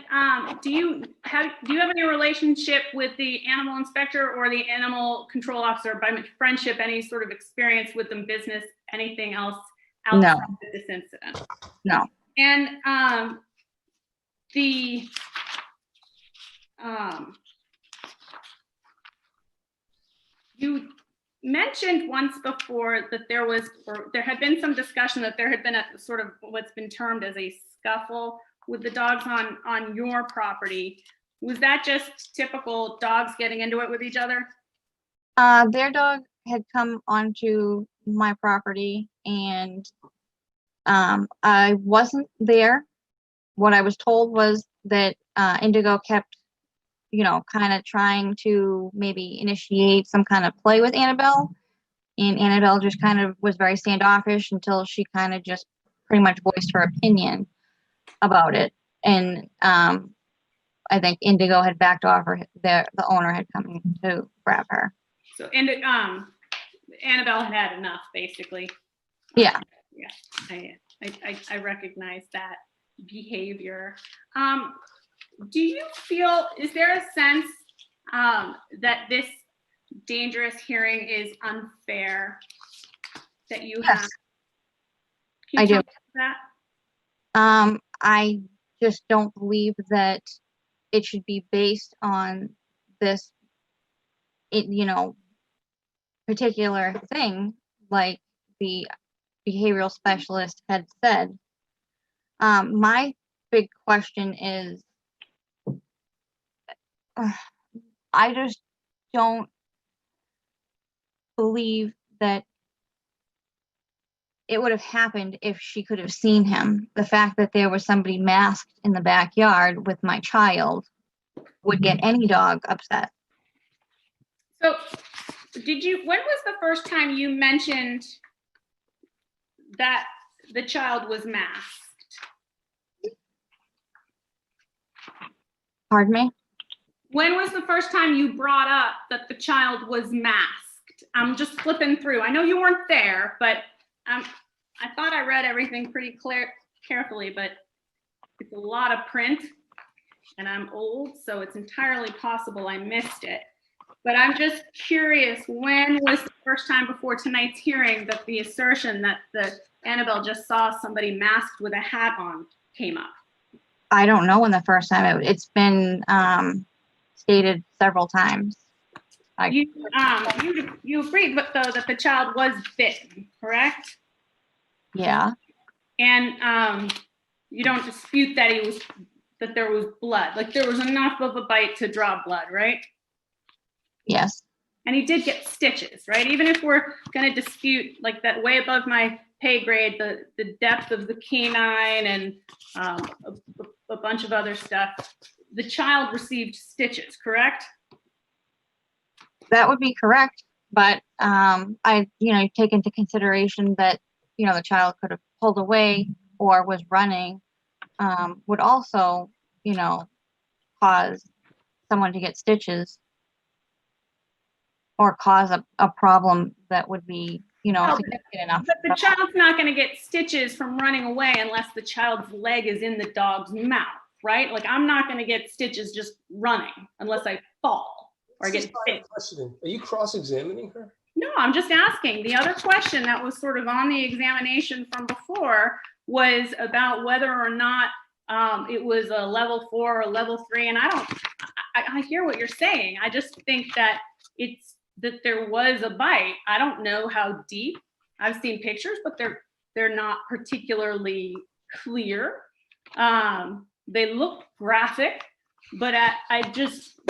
do you have any relationship with the animal inspector or the animal control officer, by friendship, any sort of experience with them, business, anything else outside No. of this incident? No. And you mentioned once before that there had been some discussion that there had been a sort of what's been termed as a scuffle with the dogs on your property. Was that just typical dogs getting into it with each other? Their dog had come onto my property, and I wasn't there. What I was told was that Indigo kept, kind of trying to maybe initiate some kind of play with Annabelle, and Annabelle just kind of was very standoffish until she kind of just pretty much voiced her opinion about it. And I think Indigo had backed off, or the owner had come to grab her. So Annabelle had enough, basically. Yeah. I recognize that behavior. Do you feel, is there a sense that this dangerous hearing is unfair that you have? Yes, Can you I do. tell me that? I just don't believe that it should be based on this, particular thing, like the behavioral specialist had said. My big question is, I just don't believe that it would have happened if she could have seen him. The fact that there was somebody masked in the backyard with my child would get any dog upset. So when was the first time you mentioned that the child was masked? Pardon me? When was the first time you brought up that the child was masked? I'm just flipping through. I know you weren't there, but I thought I read everything pretty carefully, but it's a lot of print and I'm old, so it's entirely possible I missed it. But I'm just curious, when was the first time before tonight's hearing that the assertion that Annabelle just saw somebody masked with a hat on came up? I don't know when the first time it's been stated several times. You agreed, but though, that the child was bitten, correct? Yeah. And you don't dispute that there was blood, like there was enough of a bite to draw blood, right? Yes. And he did get stitches, right? Even if we're going to dispute like that way above my pay grade, the depth of the canine and a bunch of other stuff, the child received stitches, correct? That would be correct, but I take into consideration that the child could have pulled away or was running, would also cause someone to get stitches or cause a problem that would be significant enough. But the child's not going to get stitches from running away unless the child's leg is in the dog's mouth, right? Like I'm not going to get stitches just running unless I fall or get bit. Are you cross-examining her? No, I'm just asking. The other question that was sort of on the examination from before was about whether or not it was a level 4 or a level 3. And I hear what you're saying. I just think that that there was a bite. I don't know how deep. I've seen pictures, but they're not particularly clear. They look graphic, but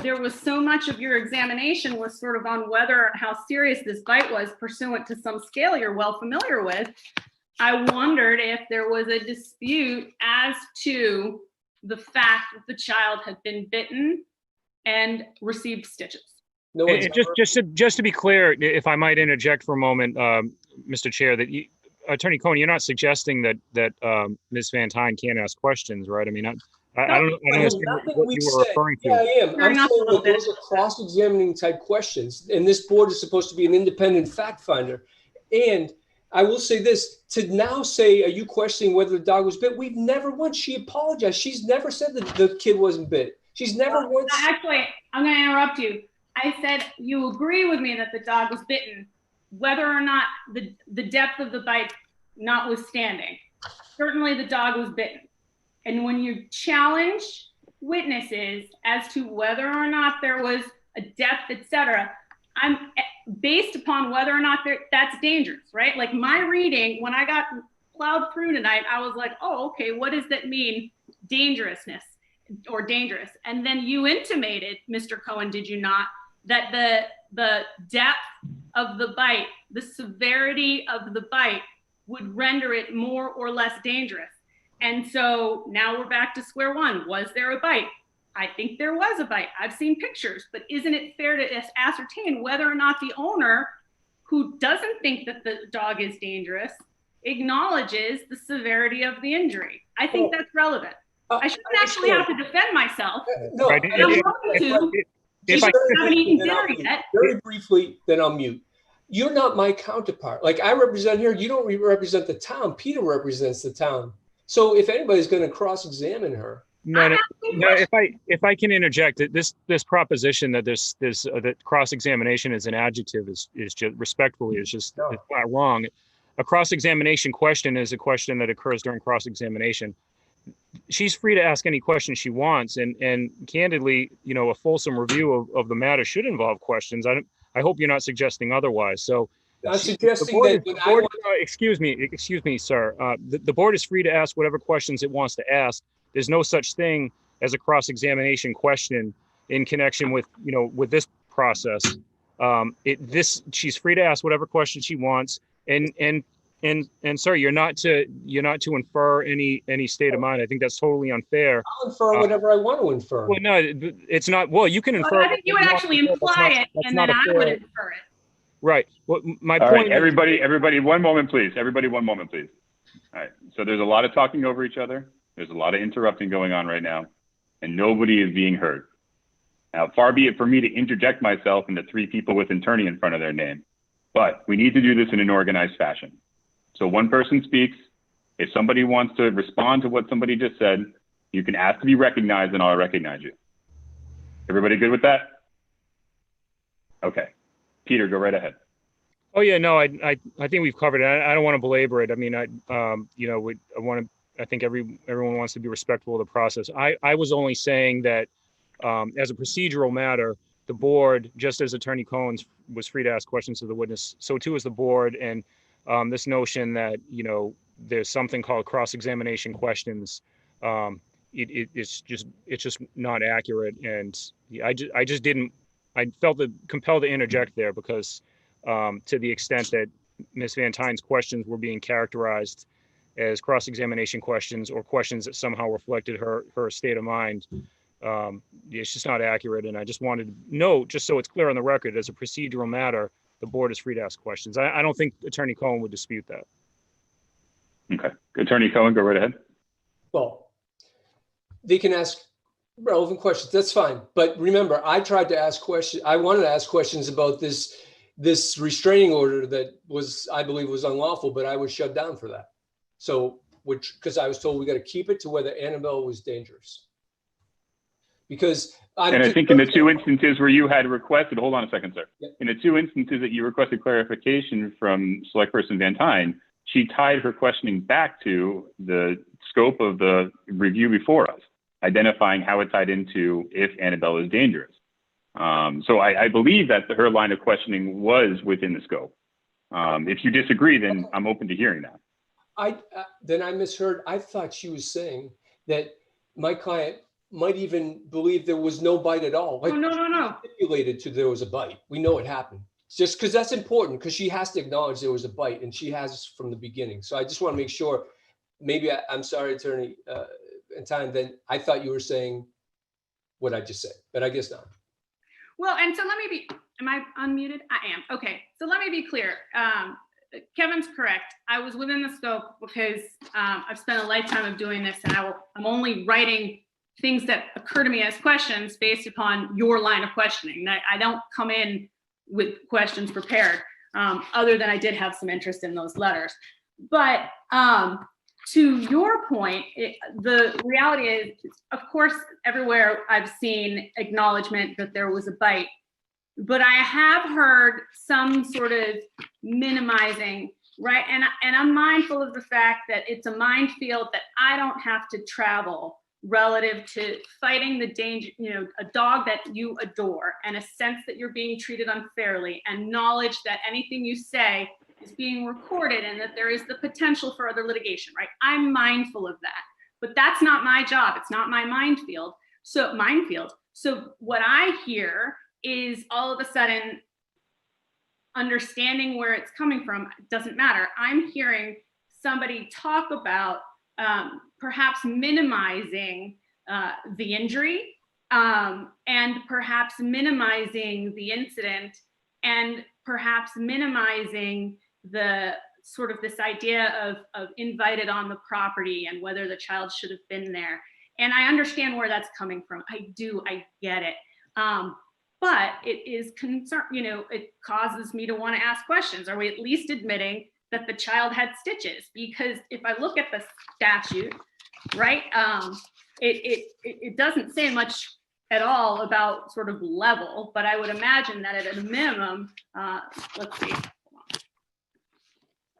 there was so much of your examination was sort of on whether how serious this bite was pursuant to some scale you're well familiar with. I wondered if there was a dispute as to the fact that the child had been bitten and received stitches. No one's And just to be clear, if I might interject for a moment, Mr. Chair, that Attorney Cohen, you're not suggesting that Ms. Van Tine can't ask questions, right? I mean, I don't understand what you were referring to. Yeah, I am. I'm Turning up a saying little that those are cross-examining type questions, and this board is supposed to be an independent fact finder. And I will say this, to now say, are you questioning whether the dog was bit? We've never once, she apologized. She's never said that the kid wasn't bit. She's never once. Actually, I'm going to interrupt you. I said, you agree with me that the dog was bitten, whether or not the depth of the bite notwithstanding. Certainly the dog was bitten. And when you challenge witnesses as to whether or not there was a depth, etc., I'm based upon whether or not that's dangerous, right? Like my reading, when I got plowed through tonight, I was like, oh, okay, what does that mean? Dangerousness or dangerous. And then you intimated, Mr. Cohen, did you not, that the depth of the bite, the severity of the bite would render it more or less dangerous. And so now we're back to square one. Was there a bite? I think there was a bite. I've seen pictures, but isn't it fair to ascertain whether or not the owner, who doesn't think that the dog is dangerous, acknowledges the severity of the injury? I think that's relevant. I shouldn't actually have to defend myself. No, Right. If I haven't eaten dinner yet. Very briefly, then I'll mute. You're not my counterpart. Like I represent here, you don't represent the town. Peter represents the town. So if anybody's going to cross-examine her. No, if I can interject, this proposition that that cross-examination is an adjective is just respectfully it's just it's not wrong. A cross-examination question is a question that occurs during cross-examination. She's free to ask any question she wants, and candidly, a fulsome review of the matter should involve questions. I hope you're not suggesting otherwise. So I'm suggesting that excuse me, sir. The board is free to ask whatever questions it wants to ask. There's no such thing as a cross-examination question in connection with with this process. She's free to ask whatever question she wants, and sir, you're not to infer any state of mind. I think that's totally unfair. I'll infer whatever I want to infer. Well, no, it's not. Well, you can infer. I think you would actually imply it, and then I would infer it. Right. Well, my All point. right, everybody, one moment, please. Everybody, one moment, please. All right. So there's a lot of talking over each other. There's a lot of interrupting going on right now, and nobody is being heard. Now, far be it for me to interject myself into three people with attorney in front of their name, but we need to do this in an organized fashion. So one person speaks. If somebody wants to respond to what somebody just said, you can ask to be recognized and I'll recognize you. Everybody good with that? Okay. Peter, go right ahead. Oh yeah, no, I think we've covered it. I don't want to belabor it. I mean, I think everyone wants to be respectful of the process. I was only saying that as a procedural matter, the board, just as Attorney Cohen was free to ask questions of the witness, so too is the board. And this notion that there's something called cross-examination questions, it's just not accurate. And I felt compelled to interject there because to the extent that Ms. Van Tine's questions were being characterized as cross-examination questions or questions that somehow reflected her state of mind, it's just not accurate. And I just wanted to note, just so it's clear on the record, as a procedural matter, the board is free to ask questions. I don't think Attorney Cohen would dispute that. Okay. Attorney Cohen, go right ahead. Well, they can ask relevant questions. That's fine. But remember, I tried to ask questions. I wanted to ask questions about this restraining order that I believe was unlawful, but I was shut down for that. So, because I was told we got to keep it to whether Annabelle was dangerous. Because I think in the two instances where you had requested, hold on a second, sir. Yep. In the two instances that you requested clarification from Select Person Van Tine, she tied her questioning back to the scope of the review before us, identifying how it tied into if Annabelle is dangerous. So I believe that her line of questioning was within the scope. If you disagree, then I'm open to hearing that. Then I misheard. I thought she was saying that my client might even believe there was no bite at all. Like, no. Stipulated to there was a bite. We know it happened. Just because that's important, because she has to acknowledge there was a bite, and she has from the beginning. So I just want to make sure. Maybe I'm sorry, Attorney in time, then I thought you were saying what I just said, but I guess not. Well, and so let me be, am I unmuted? I am. Okay. So let me be clear. Kevin's correct. I was within the scope because I've spent a lifetime of doing this, and I'm only writing things that occur to me as questions based upon your line of questioning. I don't come in with questions prepared, other than I did have some interest in those letters. But to your point, the reality is, of course, everywhere I've seen acknowledgement that there was a bite, but I have heard some sort of minimizing, right? And I'm mindful of the fact that it's a minefield that I don't have to travel relative to fighting the danger, a dog that you adore, and a sense that you're being treated unfairly, and knowledge that anything you say is being recorded and that there is the potential for other litigation, right? I'm mindful of that, but that's not my job. It's not my minefield. So what I hear is all of a sudden understanding where it's coming from doesn't matter. I'm hearing somebody talk about perhaps minimizing the injury and perhaps minimizing the incident and perhaps minimizing the sort of this idea of invited on the property and whether the child should have been there. And I understand where that's coming from. I get it. But it is concern, it causes me to want to ask questions. Are we at least admitting that the child had stitches? Because if I look at the statute, right, it doesn't say much at all about sort of level, but I would imagine that at a minimum, let's see,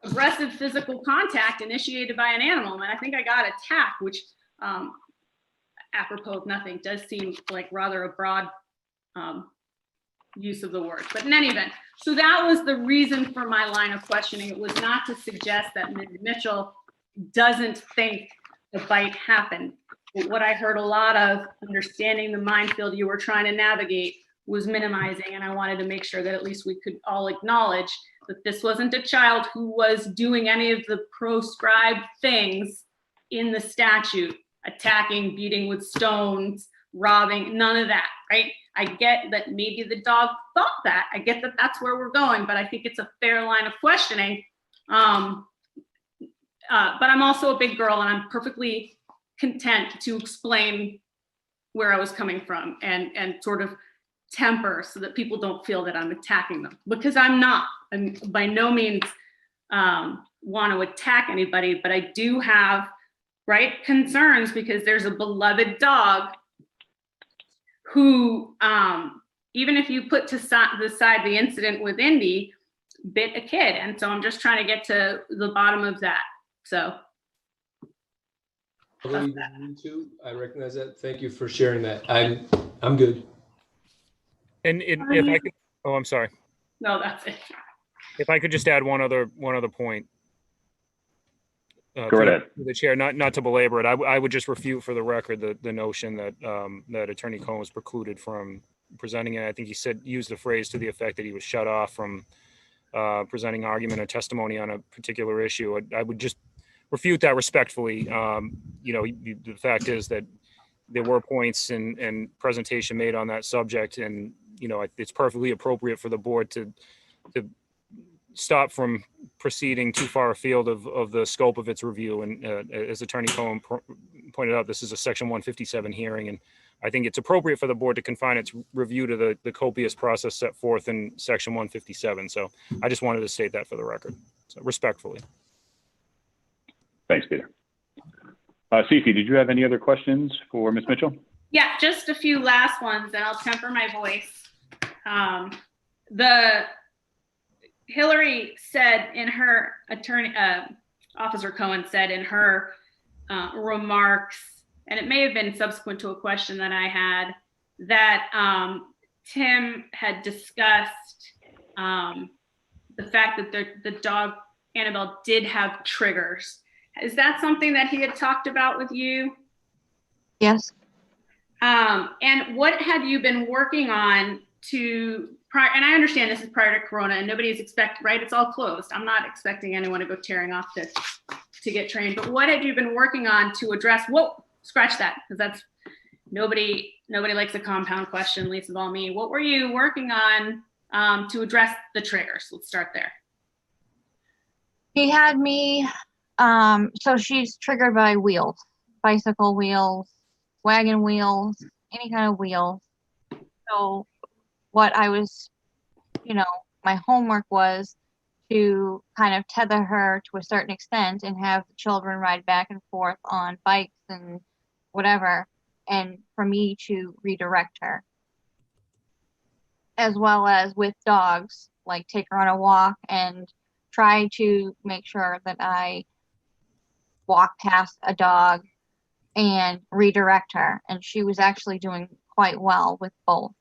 aggressive physical contact initiated by an animal. And I think I got attack, which apropos of nothing does seem like rather a broad use of the word. But in any event, so that was the reason for my line of questioning. It was not to suggest that Ms. Mitchell doesn't think the bite happened. But what I heard a lot of, understanding the minefield you were trying to navigate, was minimizing. And I wanted to make sure that at least we could all acknowledge that this wasn't a child who was doing any of the proscribed things in the statute: attacking, beating with stones, robbing, none of that, right? I get that maybe the dog thought that. I get that that's where we're going, but I think it's a fair line of questioning. But I'm also a big girl, and I'm perfectly content to explain where I was coming from and sort of temper so that people don't feel that I'm attacking them, because I'm not. I'm by no means want to attack anybody, but I do have concerns because there's a beloved dog who, even if you put to the side the incident with Indy, bit a kid. And so I'm just trying to get to the bottom of that. So. I recognize that. Thank you for sharing that. I'm good. And if I could, I'm sorry. No, that's it. If I could just add one other point. Go right ahead. The chair, not to belabor it, I would just refute for the record the notion that that Attorney Cohen was precluded from presenting it. I think he used the phrase to the effect that he was shut off from presenting argument or testimony on a particular issue. I would just refute that respectfully. The fact is that there were points and presentation made on that subject, and it's perfectly appropriate for the board to stop from proceeding too far afield of the scope of its review. And as Attorney Cohen pointed out, this is a Section 157 hearing, and I think it's appropriate for the board to confine its review to the copious process set forth in Section 157. So I just wanted to state that for the record, so respectfully. Thanks, Peter. Cece, did you have any other questions for Ms. Mitchell? Yeah, just a few last ones, and I'll temper my voice. The Hillary said in her Officer Cohen said in her remarks, and it may have been subsequent to a question that I had, that Tim had discussed the fact that the dog Annabelle did have triggers. Is that something that he had talked about with you? Yes. And what have you been working on and I understand this is prior to Corona and nobody's right? It's all closed. I'm not expecting anyone to go tearing off to get trained, but what have you been working on to address scratch that, because that's nobody likes a compound question, least of all me. What were you working on to address the triggers? Let's start there. He had me, so she's triggered by wheels, bicycle wheels, wagon wheels, any kind of wheels. So what I was, my homework was to kind of tether her to a certain extent and have the children ride back and forth on bikes and whatever, and for me to redirect her. As well as with dogs, like take her on a walk and try to make sure that I walk past a dog and redirect her. And she was actually doing quite well with both.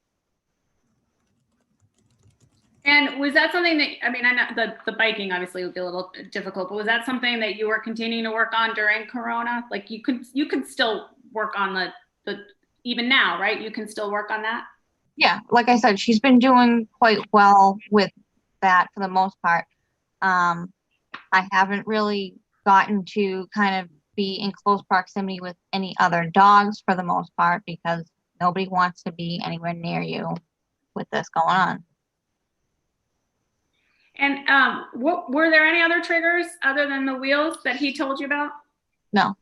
And was that something that, I mean, I know the biking obviously would be a little difficult, but was that something that you were continuing to work on during Corona? Like you could still work on the even now, right? You can still work on that? Yeah, like I said, she's been doing quite well with that for the most part. I haven't really gotten to kind of be in close proximity with any other dogs for the most part because nobody wants to be anywhere near you with this going on. And what were there any other triggers other than the wheels that he told you about? No.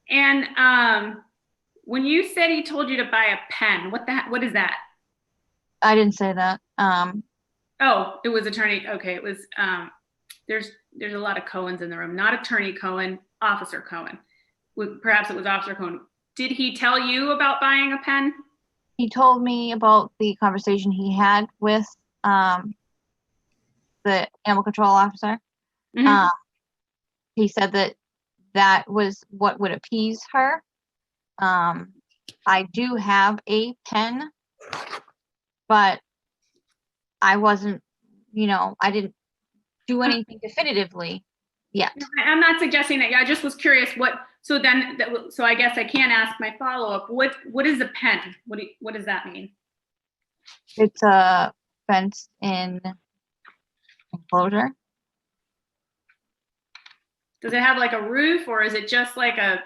And when you said he told you to buy a pen, what is that? I didn't say that. Oh, it was attorney. Okay, it was. There's a lot of Cohens in the room. Not attorney Cohen, Officer Cohen. Perhaps it was Officer Cohen. Did he tell you about buying a pen? He told me about the conversation he had with the animal control officer. Mm-hmm. He said that was what would appease her. I do have a pen, but I wasn't, I didn't do anything definitively yet. I'm not suggesting that. I just was curious so I guess I can't ask my follow-up. What is a pen? What does that mean? It's a fenced-in enclosure. Does it have like a roof, or is it just like a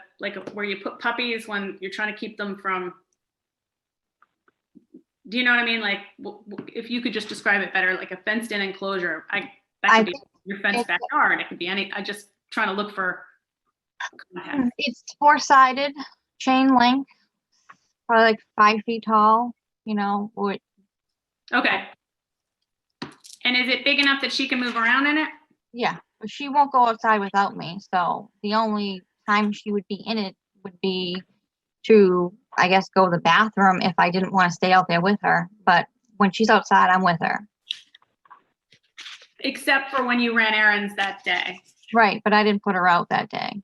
where you put puppies when you're trying to keep them from? Do you know what I mean? Like, if you could just describe it better, like a fenced-in enclosure. That could be your fenced backyard. It could be any. I just trying to look for context. It's four-sided, chain link, probably like 5 feet tall. Okay. And is it big enough that she can move around in it? Yeah, but she won't go outside without me. So the only time she would be in it would be to, I guess, go to the bathroom if I didn't want to stay out there with her. But when she's outside, I'm with her. Except for when you ran errands that day. Right, but I didn't put her out that day.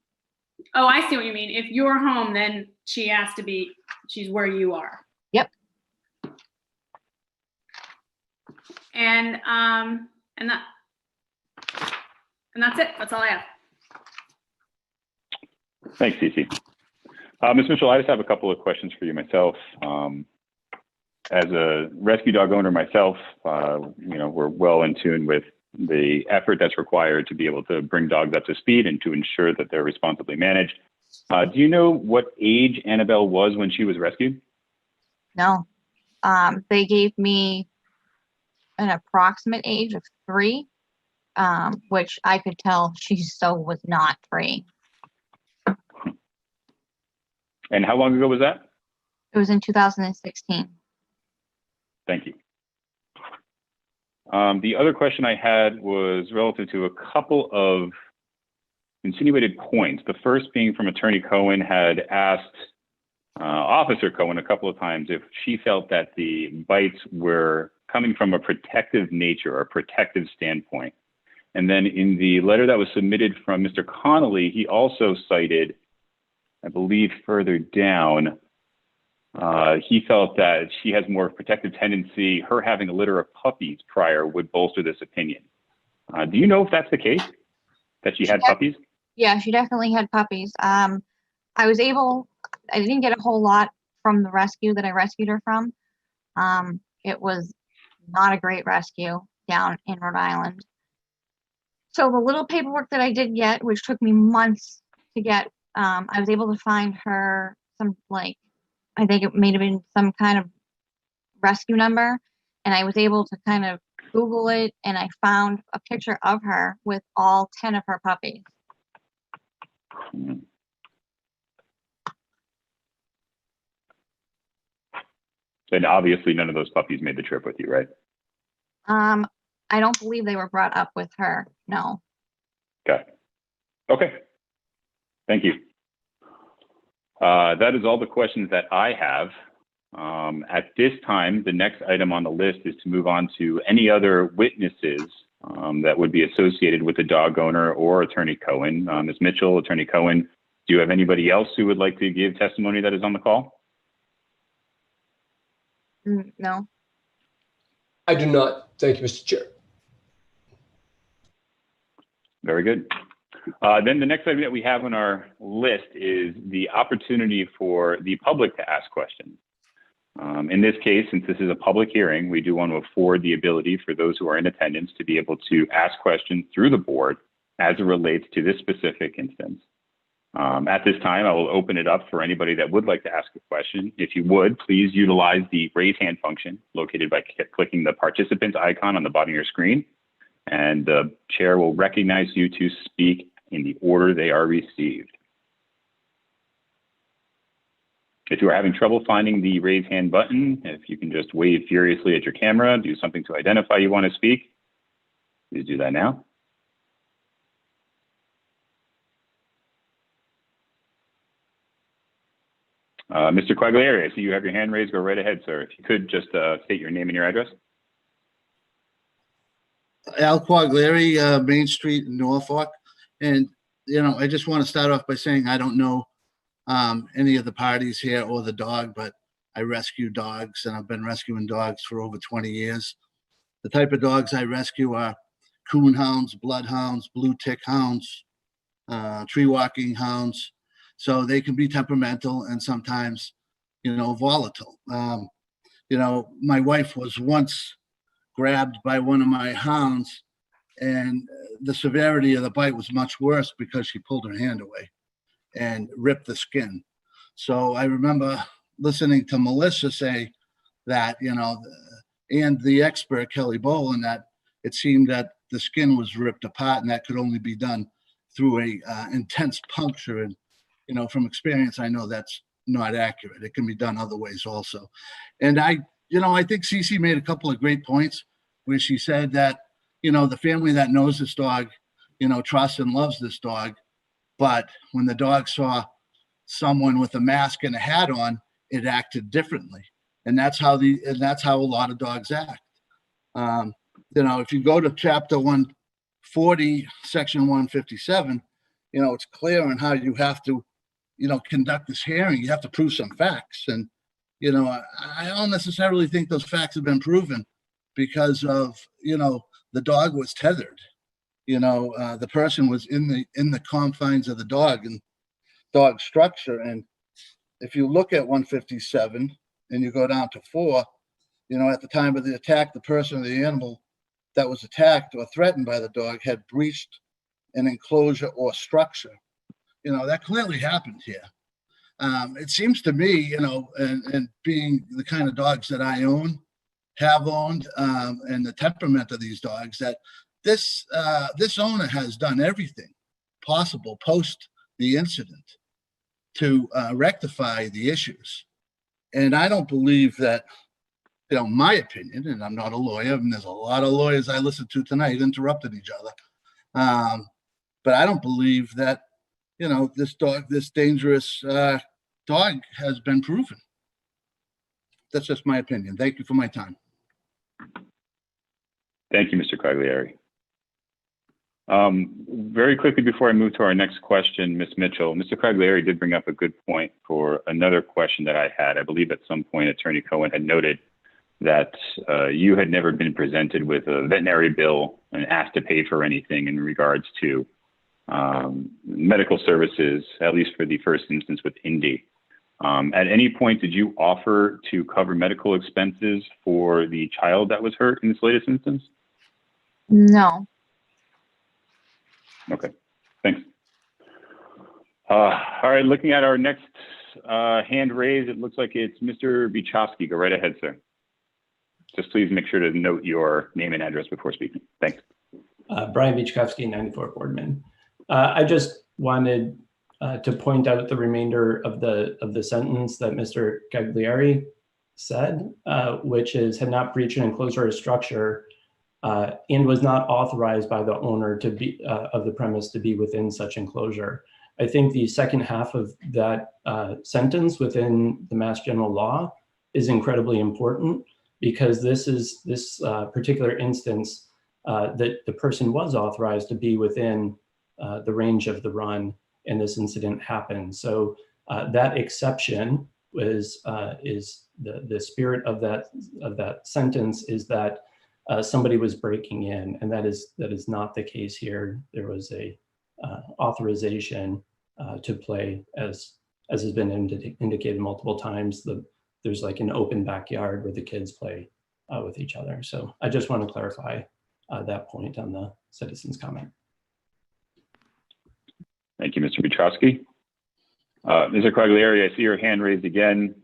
Oh, I see what you mean. If you're home, then she has to be, she's where you are. Yep. And that's it. That's all I have. Thanks, Cece. Ms. Mitchell, I just have a couple of questions for you myself. As a rescue dog owner myself, we're well in tune with the effort that's required to be able to bring dogs up to speed and to ensure that they're responsibly managed. Do you know what age Annabelle was when she was rescued? No. They gave me an approximate age of 3, which I could tell she still was not 3. And how long ago was that? It was in 2016. Thank you. The other question I had was relative to a couple of insinuated points. The first being from Attorney Cohen had asked Officer Cohen a couple of times if she felt that the bites were coming from a protective nature or a protective standpoint. And then in the letter that was submitted from Mr. Connolly, he also cited, I believe further down, he felt that she has more protective tendency. Her having a litter of puppies prior would bolster this opinion. Do you know if that's the case, that she had puppies? Yeah, she definitely had puppies. I didn't get a whole lot from the rescue that I rescued her from. It was not a great rescue down in Rhode Island. So the little paperwork that I did get, which took me months to get I was able to find her some, like, I think it may have been some kind of rescue number, and I was able to kind of Google it, and I found a picture of her with all 10 of her puppies. And obviously none of those puppies made the trip with you, right? I don't believe they were brought up with her. No. Okay. Thank you. That is all the questions that I have. At this time, the next item on the list is to move on to any other witnesses that would be associated with the dog owner or Attorney Cohen. Ms. Mitchell, Attorney Cohen, do you have anybody else who would like to give testimony that is on the call? No. I do not. Thank you, Mr. Chair. Very good. Then the next item that we have on our list is the opportunity for the public to ask questions. In this case, since this is a public hearing, we do want to afford the ability for those who are in attendance to be able to ask questions through the board as it relates to this specific instance. At this time, I will open it up for anybody that would like to ask a question. If you would, please utilize the raise hand function located by clicking the participants icon on the bottom of your screen, and the chair will recognize you to speak in the order they are received. If you are having trouble finding the raise hand button, if you can just wave furiously at your camera, do something to identify you want to speak, please do that now. Mr. Quaglieri, I see you have your hand raised. Go right ahead, sir. If you could just state your name and your address. Al Quaglieri, Main Street in Norfolk. And, you know, I just want to start off by saying I don't know any of the parties here or the dog, but I rescue dogs, and I've been rescuing dogs for over 20 years. The type of dogs I rescue are coon hounds, bloodhounds, blue tick hounds, tree walking hounds. So they can be temperamental and sometimes, you know, volatile. You know, my wife was once grabbed by one of my hounds, and the severity of the bite was much worse because she pulled her hand away and ripped the skin. So I remember listening to Melissa say that, you know, and the expert Kelly Boland, that it seemed that the skin was ripped apart, and that could only be done through a intense puncture. And, you know, from experience, I know that's not accurate. It can be done other ways also. And I think Cece made a couple of great points where she said that, you know, the family that knows this dog, you know, trusts and loves this dog. But when the dog saw someone with a mask and a hat on, it acted differently. And that's how a lot of dogs act. You know, if you go to chapter 140, section 157, you know, it's clear on how you have to, you know, conduct this hearing. You have to prove some facts. And, you know, I don't necessarily think those facts have been proven because of, you know, the dog was tethered. You know, the person was in the confines of the dog and dog structure. And if you look at 157 and you go down to 4, you know, at the time of the attack, the person or the animal that was attacked or threatened by the dog had breached an enclosure or structure. You know, that clearly happened here. It seems to me, you know, and being the kind of dogs that I have owned, and the temperament of these dogs, that this owner has done everything possible post the incident to rectify the issues. And I don't believe that, you know, my opinion, and I'm not a lawyer, and there's a lot of lawyers I listened to tonight interrupted each other. But I don't believe that, you know, this dangerous dog has been proven. That's just my opinion. Thank you for my time. Thank you, Mr. Quaglieri. Very quickly before I move to our next question, Ms. Mitchell, Mr. Quaglieri did bring up a good point for another question that I had. I believe at some point Attorney Cohen had noted that you had never been presented with a veterinary bill and asked to pay for anything in regards to medical services, at least for the first instance with Indy. At any point, did you offer to cover medical expenses for the child that was hurt in this latest instance? No. Okay, thanks. All right, looking at our next hand raised, it looks like it's Mr. Bichowski. Go right ahead, sir. Just please make sure to note your name and address before speaking. Thanks. Brian Bichkowski, 94 Boardman. I just wanted to point out the remainder of the sentence that Mr. Cagliari said, which is had not breached an enclosure or structure and was not authorized by the owner to be of the premise to be within such enclosure. I think the second half of that sentence within the Mass General Law is incredibly important, because this particular instance that the person was authorized to be within the range of the run, and this incident happened. So that exception is the spirit of that sentence is that somebody was breaking in, and that is not the case here. There was a authorization to play, as has been indicated multiple times. There's like an open backyard where the kids play with each other. So I just want to clarify that point on the citizen's comment. Thank you, Mr. Bichowski. Mr. Quagliari, I see your hand raised again.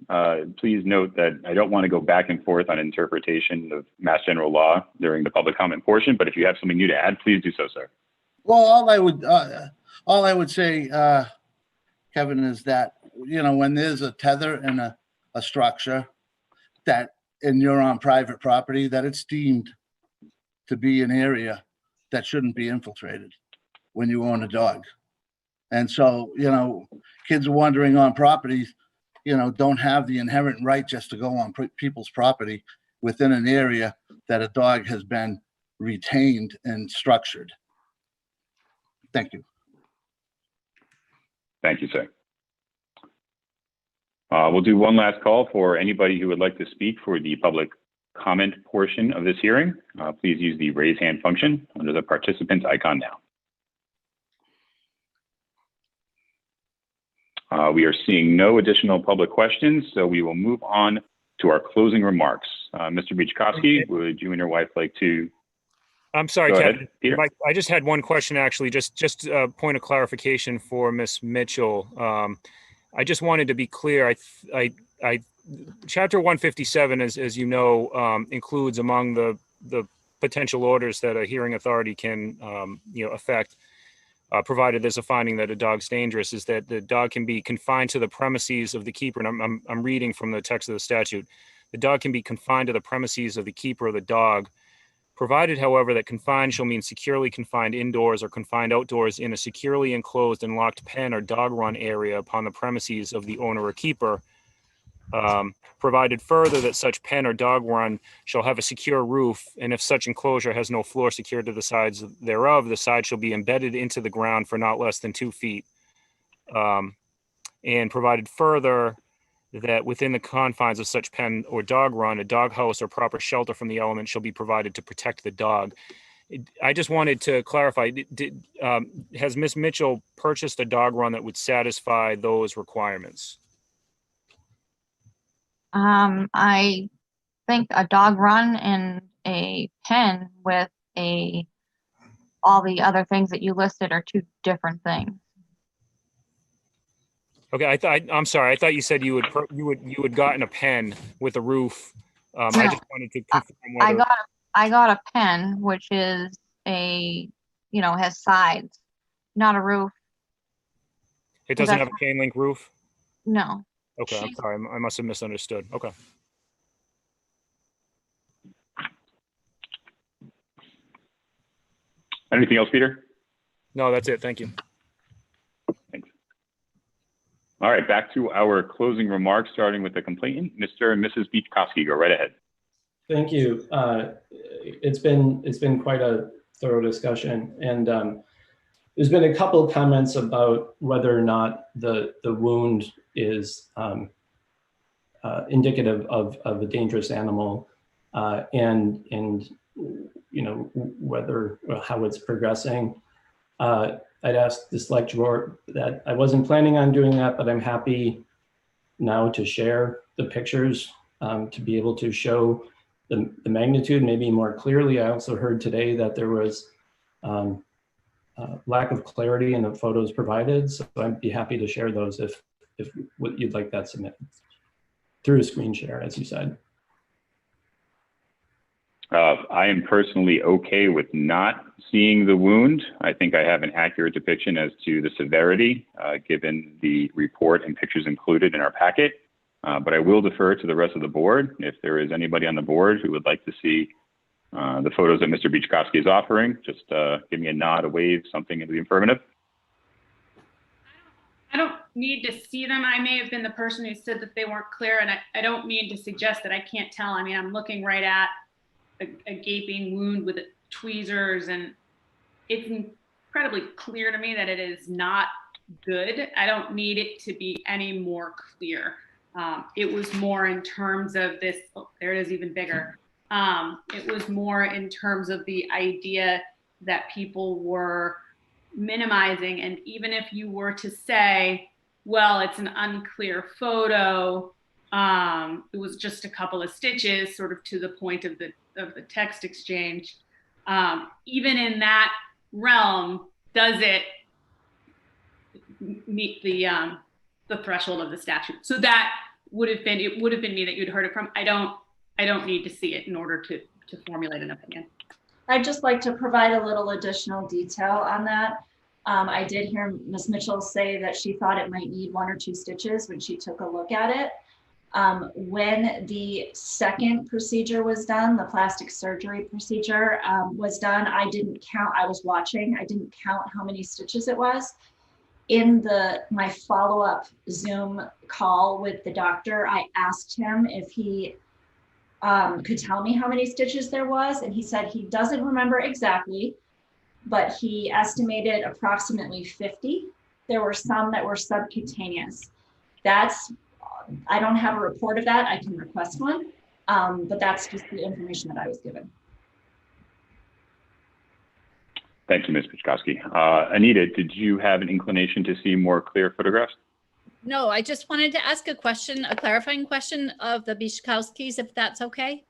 Please note that I don't want to go back and forth on interpretation of Mass General Law during the public comment portion, but if you have something new to add, please do so, sir. Well, all I would say, Kevin, is that, you know, when there's a tether and a structure that, and you're on private property, that it's deemed to be an area that shouldn't be infiltrated when you own a dog. And so, you know, kids wandering on properties, you know, don't have the inherent right just to go on people's property within an area that a dog has been retained and structured. Thank you. Thank you, sir. We'll do one last call for anybody who would like to speak for the public comment portion of this hearing. Please use the raise hand function under the participants icon now. We are seeing no additional public questions, so we will move on to our closing remarks. Mr. Bichkowski, would you and your wife like to? I'm sorry, Go Kevin. ahead, Peter. I just had one question, actually, just a point of clarification for Ms. Mitchell. I just wanted to be clear. Chapter 157, as you know, includes among the potential orders that a hearing authority can affect, provided there's a finding that a dog's dangerous, is that the dog can be confined to the premises of the keeper. And I'm reading from the text of the statute. The dog can be confined to the premises of the keeper of the dog, provided, however, that confined shall mean securely confined indoors or confined outdoors in a securely enclosed and locked pen or dog run area upon the premises of the owner or keeper. Provided further that such pen or dog run shall have a secure roof, and if such enclosure has no floor secured to the sides thereof, the side shall be embedded into the ground for not less than 2 feet. And provided further that within the confines of such pen or dog run, a dog house or proper shelter from the elements shall be provided to protect the dog. I just wanted to clarify, has Ms. Mitchell purchased a dog run that would satisfy those requirements? I think a dog run and a pen with all the other things that you listed are two different things. Okay, I'm sorry. I thought you said you had gotten a pen with a roof. No, I just wanted to confirm whether I got a pen, which is has sides, not a roof. it doesn't have a chain link roof. No. Okay, I'm sorry. I must have misunderstood. Okay. Anything else, Peter? No, that's it. Thank you. Thanks. All right, back to our closing remarks, starting with the complainant, Mr. and Mrs. Bichkowski. Go right ahead. Thank you. It's been quite a thorough discussion, and there's been a couple of comments about whether or not the wound is indicative of a dangerous animal, and whether how it's progressing. I'd asked the select board that I wasn't planning on doing that, but I'm happy now to share the pictures to be able to show the magnitude maybe more clearly. I also heard today that there was lack of clarity in the photos provided. So I'd be happy to share those if what you'd like that submitted through a screen share, as you said. I am personally okay with not seeing the wound. I think I have an accurate depiction as to the severity, given the report and pictures included in our packet. But I will defer to the rest of the board. If there is anybody on the board who would like to see the photos that Mr. Bichkowski is offering, just give me a nod, a wave, something in the affirmative. I don't need to see them. I may have been the person who said that they weren't clear, and I don't mean to suggest that I can't tell. I mean, I'm looking right at a gaping wound with tweezers, and it's incredibly clear to me that it is not good. I don't need it to be any more clear. It was more in terms of this, oh, there it is, even bigger. It was more in terms of the idea that people were minimizing. And even if you were to say, well, it's an unclear photo, it was just a couple of stitches, sort of to the point of the text exchange. Even in that realm, does it meet the threshold of the statute? So that would have been, it would have been me that you'd heard it from. I don't need to see it in order to formulate an opinion. I'd just like to provide a little additional detail on that. I did hear Ms. Mitchell say that she thought it might need 1 or 2 stitches when she took a look at it. When the second procedure was done, the plastic surgery procedure was done, I didn't count, I was watching, I didn't count how many stitches it was. In my follow-up Zoom call with the doctor, I asked him if he could tell me how many stitches there was, and he said he doesn't remember exactly, but he estimated approximately 50. There were some that were subcutaneous. I don't have a report of that. I can request one, but that's just the information that I was given. Thank you, Ms. Bichkowski. Anita, did you have an inclination to see more clear photographs? No, I just wanted to ask a question, a clarifying question of the Bichkowskis, if that's okay.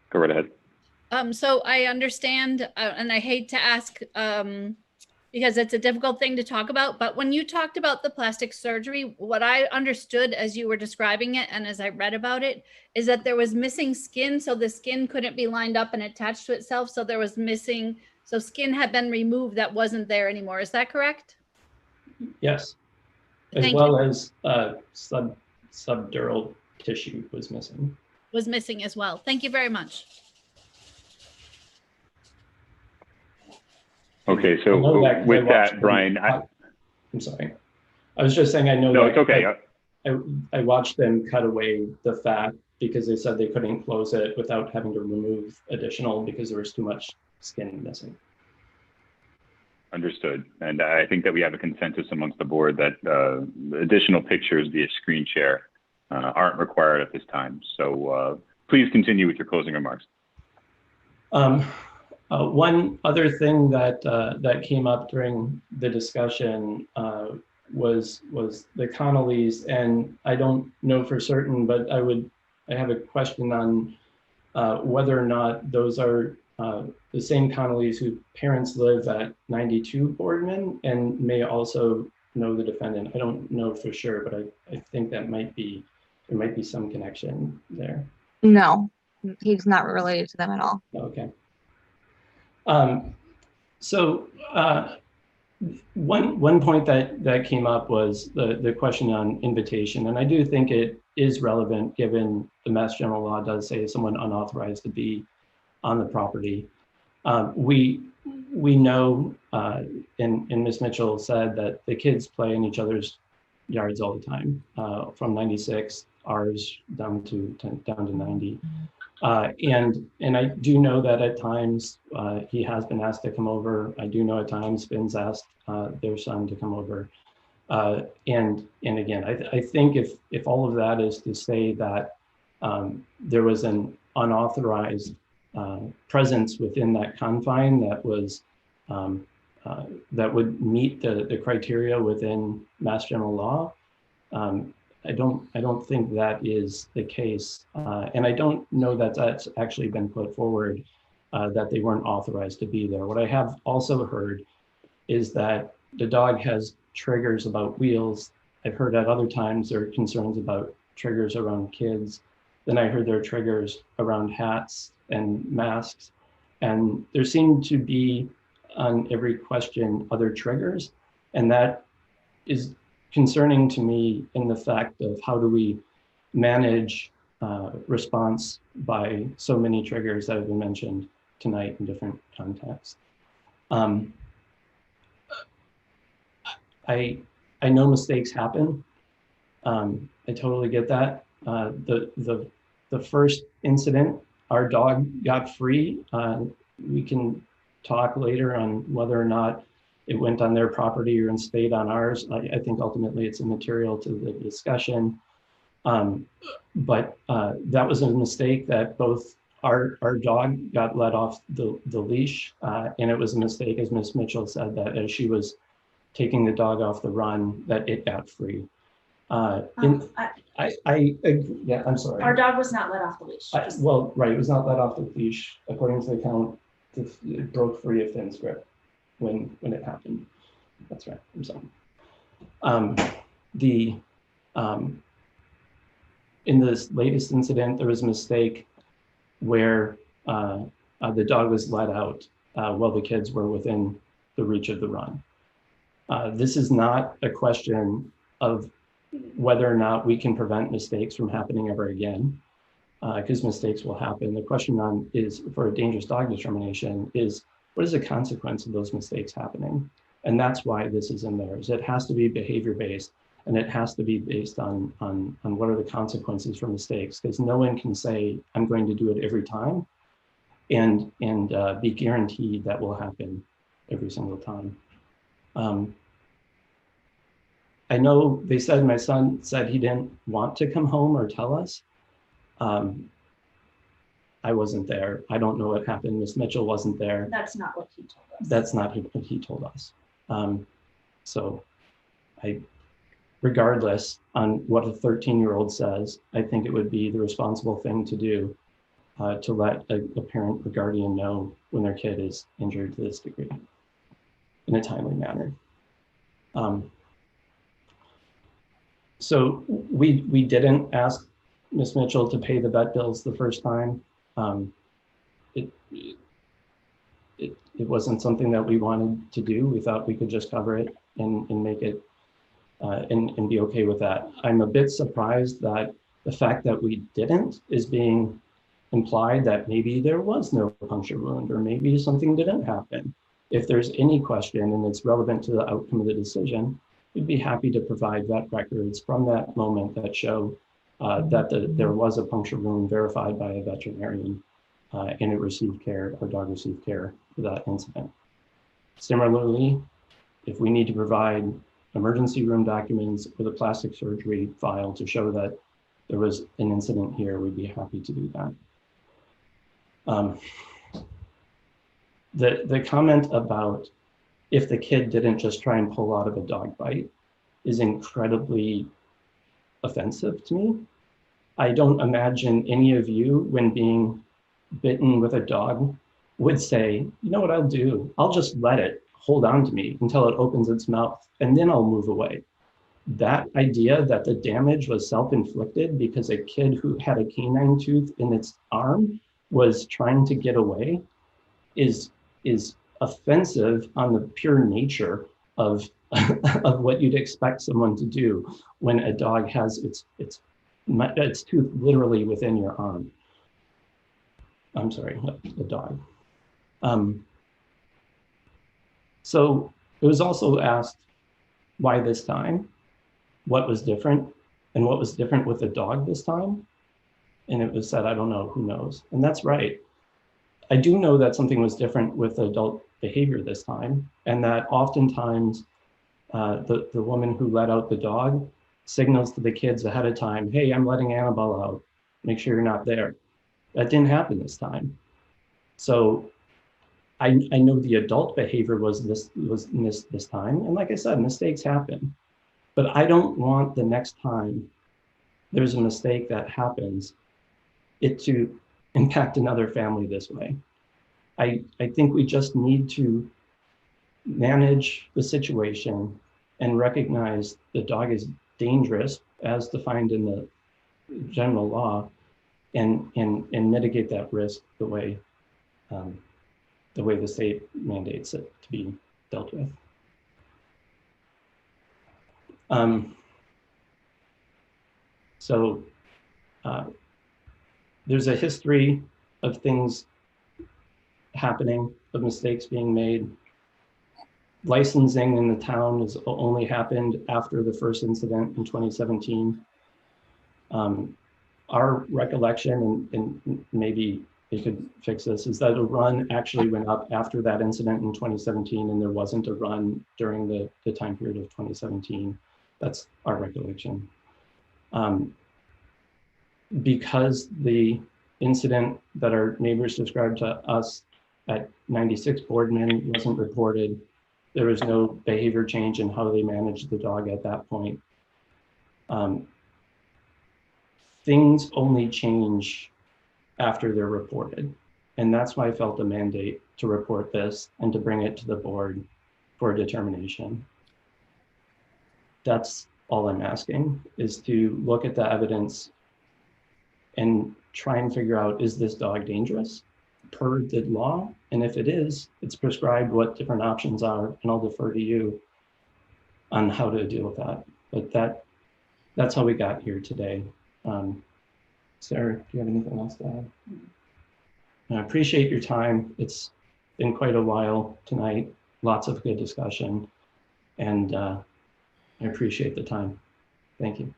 Go right ahead. So I understand, and I hate to ask because it's a difficult thing to talk about, but when you talked about the plastic surgery, what I understood as you were describing it and as I read about it is that there was missing skin, so the skin couldn't be lined up and attached to itself, so there was missing, so skin had been removed that wasn't there anymore. Is that correct? Yes. As well as subdural tissue was missing. Was missing as well. Thank you very much. Okay, so with that, Brian, I'm sorry. I was just saying, I know no, that it's okay. I watched them cut away the fat because they said they couldn't close it without having to remove additional because there was too much skin missing. Understood. And I think that we have a consensus amongst the board that additional pictures via screen share aren't required at this time. So please continue with your closing remarks. One other thing that came up during the discussion was the Connollys, and I don't know for certain, but I have a question on whether or not those are the same Connollys whose parents live at 92 Boardman and may also know the defendant. I don't know for sure, but I think that there might be some connection there. No, he's not related to them at all. Okay. So one point that came up was the question on invitation, and I do think it is relevant given the Mass General Law does say someone unauthorized to be on the property. We know, and Ms. Mitchell said that the kids play in each other's yards all the time, from 96, ours down to 90. And I do know that at times he has been asked to come over. I do know at times Finn's asked their son to come over. And again, I think if all of that is to say that there was an unauthorized presence within that confine that was that would meet the criteria within Mass General Law, I don't think that is the case, and I don't know that that's actually been put forward that they weren't authorized to be there. What I have also heard is that the dog has triggers about wheels. I've heard at other times there are concerns about triggers around kids. Then I heard there are triggers around hats and masks. And there seem to be on every question other triggers. And that is concerning to me in the fact of how do we manage response by so many triggers that have been mentioned tonight in different contexts. I know mistakes happen. I totally get that. The first incident, our dog got free. We can talk later on whether or not it went on their property or stayed on ours. I think ultimately it's immaterial to the discussion. But that was a mistake that both our dog got let off the leash, and it was a mistake, as Ms. Mitchell said, that as she was taking the dog off the run, that it got free. Yeah, I'm sorry. Our dog was not let off the leash. Well, right, it was not let off the leash. According to the account, it broke free of Finn's grip when it happened. That's right, I'm sorry. In this latest incident, there was a mistake where the dog was let out while the kids were within the reach of the run. This is not a question of whether or not we can prevent mistakes from happening ever again, because mistakes will happen. The question is for a dangerous dog determination is, what is the consequence of those mistakes happening? And that's why this is in there. Is it has to be behavior-based, and it has to be based on what are the consequences for mistakes, because no one can say, I'm going to do it every time and be guaranteed that will happen every single time. I know they said my son said he didn't want to come home or tell us. I wasn't there. I don't know what happened. Miss Mitchell wasn't there. That's not what he told us. That's not what he told us. So regardless on what a 13-year-old says, I think it would be the responsible thing to do to let a parent or guardian know when their kid is injured to this degree in a timely manner. So we didn't ask Ms. Mitchell to pay the vet bills the first time. It wasn't something that we wanted to do. We thought we could just cover it and make it and be okay with that. I'm a bit surprised that the fact that we didn't is being implied that maybe there was no puncture wound or maybe something didn't happen. If there's any question and it's relevant to the outcome of the decision, we'd be happy to provide vet records from that moment that show that there was a puncture wound verified by a veterinarian and it received care, our dog received care for that incident. Similarly, if we need to provide emergency room documents or the plastic surgery file to show that there was an incident here, we'd be happy to do that. The comment about if the kid didn't just try and pull out of a dog bite is incredibly offensive to me. I don't imagine any of you, when being bitten with a dog, would say, you know what I'll do? I'll just let it hold on to me until it opens its mouth and then I'll move away. That idea that the damage was self-inflicted because a kid who had a canine tooth in its arm was trying to get away is offensive on the pure nature of what you'd expect someone to do when a dog has its tooth literally within your arm. I'm sorry, a dog. So it was also asked, why this time? What was different? And what was different with the dog this time? And it was said, I don't know, who knows? And that's right. I do know that something was different with adult behavior this time, and that oftentimes the woman who let out the dog signals to the kids ahead of time, hey, I'm letting Annabelle out, make sure you're not there. That didn't happen this time. So I know the adult behavior was missed this time, and like I said, mistakes happen. But I don't want the next time there's a mistake that happens, it to impact another family this way. I think we just need to manage the situation and recognize the dog is dangerous as defined in the general law, and mitigate that risk the way the state mandates it to be dealt with. So there's a history of things happening, of mistakes being made. Licensing in the town has only happened after the first incident in 2017. Our recollection, and maybe they could fix this, is that a run actually went up after that incident in 2017, and there wasn't a run during the time period of 2017. That's our recollection. Because the incident that our neighbors described to us at 96 Boardman wasn't reported, there was no behavior change in how they managed the dog at that point. Things only change after they're reported. And that's why I felt a mandate to report this and to bring it to the board for a determination. That's all I'm asking, is to look at the evidence and try and figure out, is this dog dangerous per the law? And if it is, it's prescribed what different options are, and I'll defer to you on how to deal with that. But that's how we got here today. Sarah, do you have anything else to add? I appreciate your time. It's been quite a while tonight, lots of good discussion, and I appreciate the time. Thank you.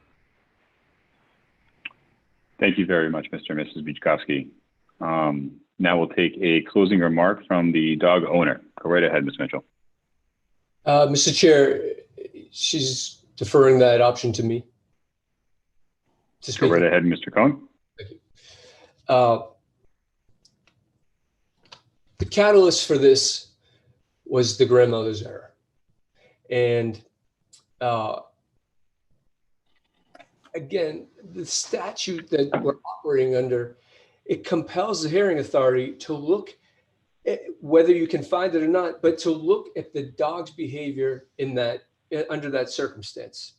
Thank you very much, Mr. and Mrs. Bichkowski. Now we'll take a closing remark from the dog owner. Go right ahead, Ms. Mitchell. Mr. Chair, she's deferring that option to me. Go right ahead, Mr. Cohen. Thank you. The catalyst for this was the grandmother's error. And again, the statute that we're operating under, it compels the hearing authority to look at whether you can find it or not, but to look at the dog's behavior in that, under that circumstance.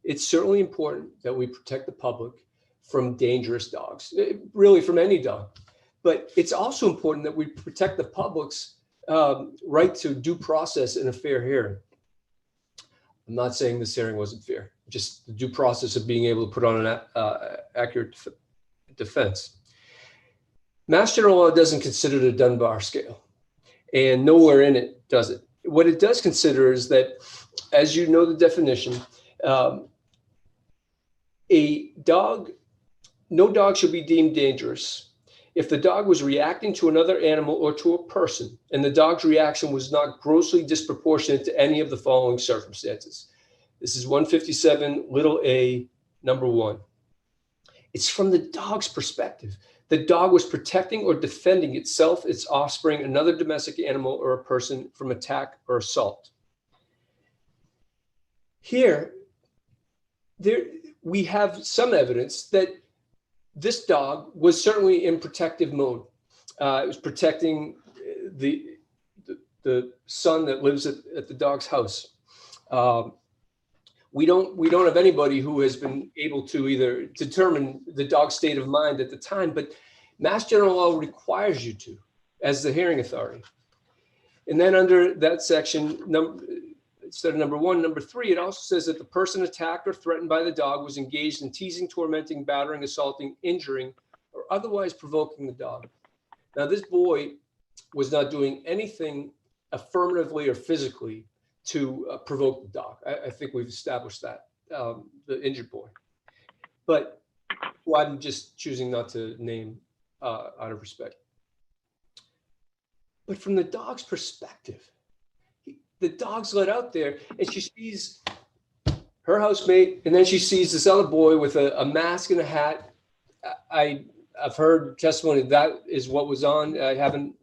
It's certainly important that we protect the public from dangerous dogs, really from any dog. But it's also important that we protect the public's right to due process in a fair hearing. I'm not saying this hearing wasn't fair, just the due process of being able to put on an accurate defense. Mass General Law doesn't consider the Dunbar scale, and nowhere in it does it. What it does consider is that, as you know the definition, no dog should be deemed dangerous if the dog was reacting to another animal or to a person, and the dog's reaction was not grossly disproportionate to any of the following circumstances. This is 157 little a number 1. It's from the dog's perspective. The dog was protecting or defending itself, its offspring, another domestic animal, or a person from attack or assault. Here, we have some evidence that this dog was certainly in protective mode. It was protecting the son that lives at the dog's house. We don't have anybody who has been able to either determine the dog's state of mind at the time, but Mass General Law requires you to, as the hearing authority. And then under that section, instead of number 1, number 3, it also says that the person attacked or threatened by the dog was engaged in teasing, tormenting, battering, assaulting, injuring, or otherwise provoking the dog. Now, this boy was not doing anything affirmatively or physically to provoke the dog. I think we've established that, the injured boy. But who I'm just choosing not to name out of respect. But from the dog's perspective, the dog's let out there and she sees her housemate, and then she sees this other boy with a mask and a hat. I've heard testimony that is what was on. I haven't,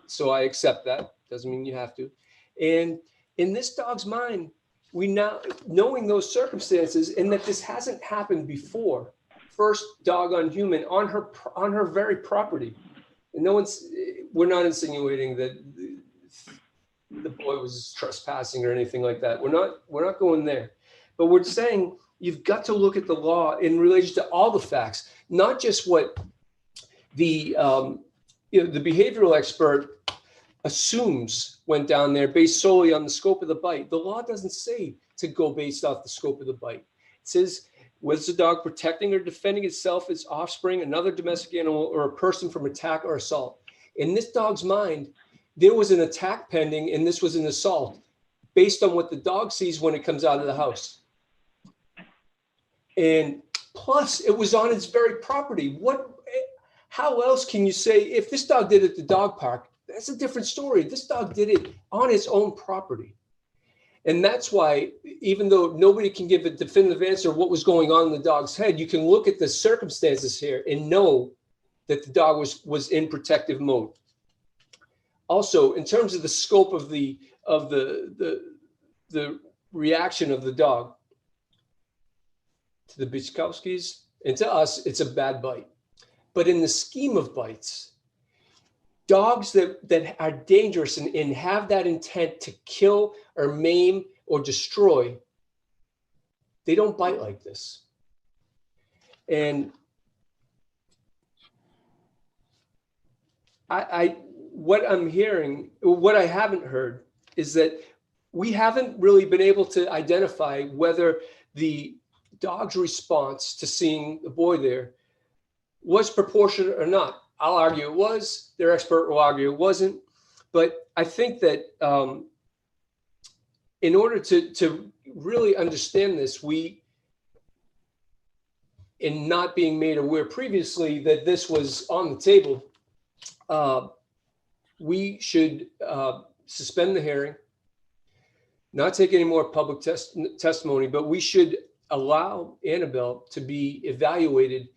so I accept that. Doesn't mean you have to. And in this dog's mind, we now, knowing those circumstances and that this hasn't happened before, first dog on human on her very property, and we're not insinuating that the boy was trespassing or anything like that. We're not going there, but we're saying you've got to look at the law in relation to all the facts, not just what the the behavioral expert assumes went down there based solely on the scope of the bite. The law doesn't say to go based off the scope of the bite. It says, was the dog protecting or defending itself, its offspring, another domestic animal, or a person from attack or assault? In this dog's mind, there was an attack pending and this was an assault based on what the dog sees when it comes out of the house. And plus, it was on its very property. How else can you say, if this dog did it at the dog park, that's a different story. This dog did it on his own property. And that's why, even though nobody can give a definitive answer of what was going on in the dog's head, you can look at the circumstances here and know that the dog was in protective mode. Also, in terms of the scope of the reaction of the dog, to the Bichkowskis and to us, it's a bad bite. But in the scheme of bites, dogs that are dangerous and have that intent to kill or maim or destroy, they don't bite like this. And what I'm hearing, what I haven't heard, is that we haven't really been able to identify whether the dog's response to seeing the boy there was proportionate or not. I'll argue it was. Their expert will argue it wasn't. But I think that in order to really understand this, in not being made aware previously that this was on the table, we should suspend the hearing, not take any more public testimony, but we should allow Annabelle to be evaluated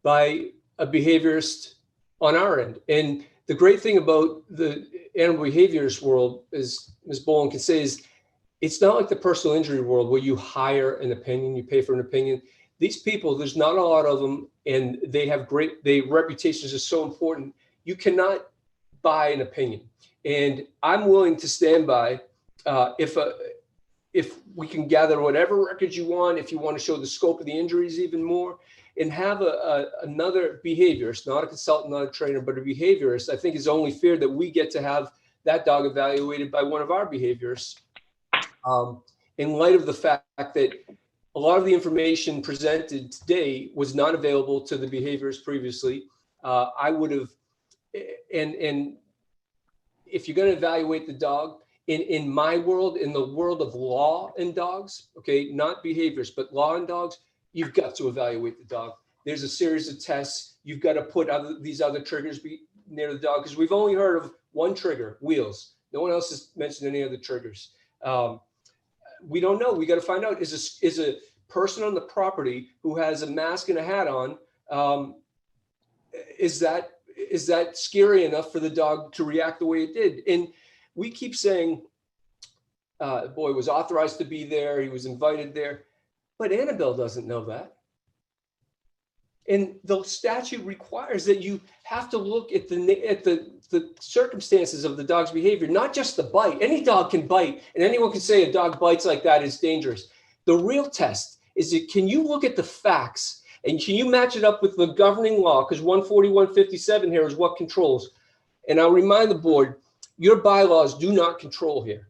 by a behaviorist on our end. And the great thing about the animal behaviorist world, as Ms. Boland can say, is it's not like the personal injury world where you hire an opinion, you pay for an opinion. These people, there's not a lot of them, and they have their reputations are so important. You cannot buy an opinion. And I'm willing to stand by if we can gather whatever records you want, if you want to show the scope of the injuries even more, and have another behaviorist, not a consultant, not a trainer, but a behaviorist. I think it's only fair that we get to have that dog evaluated by one of our behaviorists. In light of the fact that a lot of the information presented today was not available to the behaviorist previously, I would have, and if you're going to evaluate the dog, in my world, in the world of law and dogs, okay, not behaviors, but law and dogs, you've got to evaluate the dog. There's a series of tests. You've got to put these other triggers near the dog, because we've only heard of one trigger, wheels. No one else has mentioned any other triggers. We don't know. We got to find out, is a person on the property who has a mask and a hat on, is that scary enough for the dog to react the way it did? And we keep saying, the boy was authorized to be there. He was invited there. But Annabelle doesn't know that. And the statute requires that you have to look at the circumstances of the dog's behavior, not just the bite. Any dog can bite, and anyone can say a dog bites like that is dangerous. The real test is can you look at the facts and can you match it up with the governing law? Because 141.57 here is what controls. And I'll remind the board, your bylaws do not control here.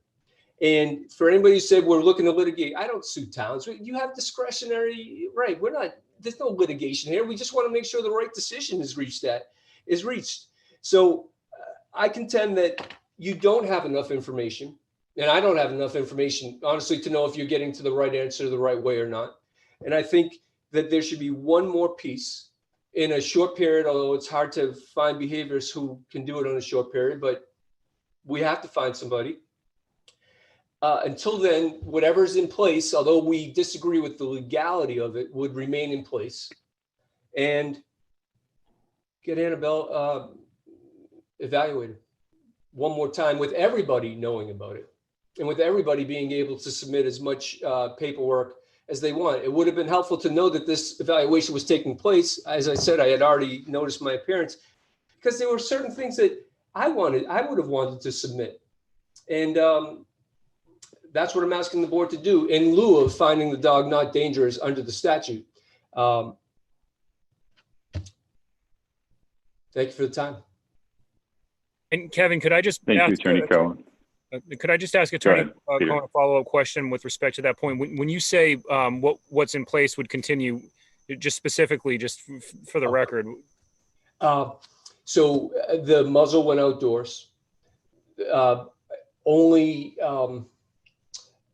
And for anybody who said we're looking to litigate, I don't sue towns. You have discretionary right. There's no litigation here. We just want to make sure the right decision is reached. So I contend that you don't have enough information, and I don't have enough information, honestly, to know if you're getting to the right answer the right way or not. And I think that there should be one more piece in a short period, although it's hard to find behaviorists who can do it on a short period, but we have to find somebody. Until then, whatever's in place, although we disagree with the legality of it, would remain in place. And get Annabelle evaluated one more time with everybody knowing about it and with everybody being able to submit as much paperwork as they want. It would have been helpful to know that this evaluation was taking place. As I said, I had already noticed my appearance because there were certain things that I would have wanted to submit. And that's what I'm asking the board to do in lieu of finding the dog not dangerous under the statute. Thank you for the time. And Kevin, could I just Thank you, ask Attorney Cohen. could I just ask Go Attorney ahead, Peter. Cohen a follow-up question with respect to that point? When you say what's in place would continue, just specifically, just for the record. So the muzzle went outdoors. Only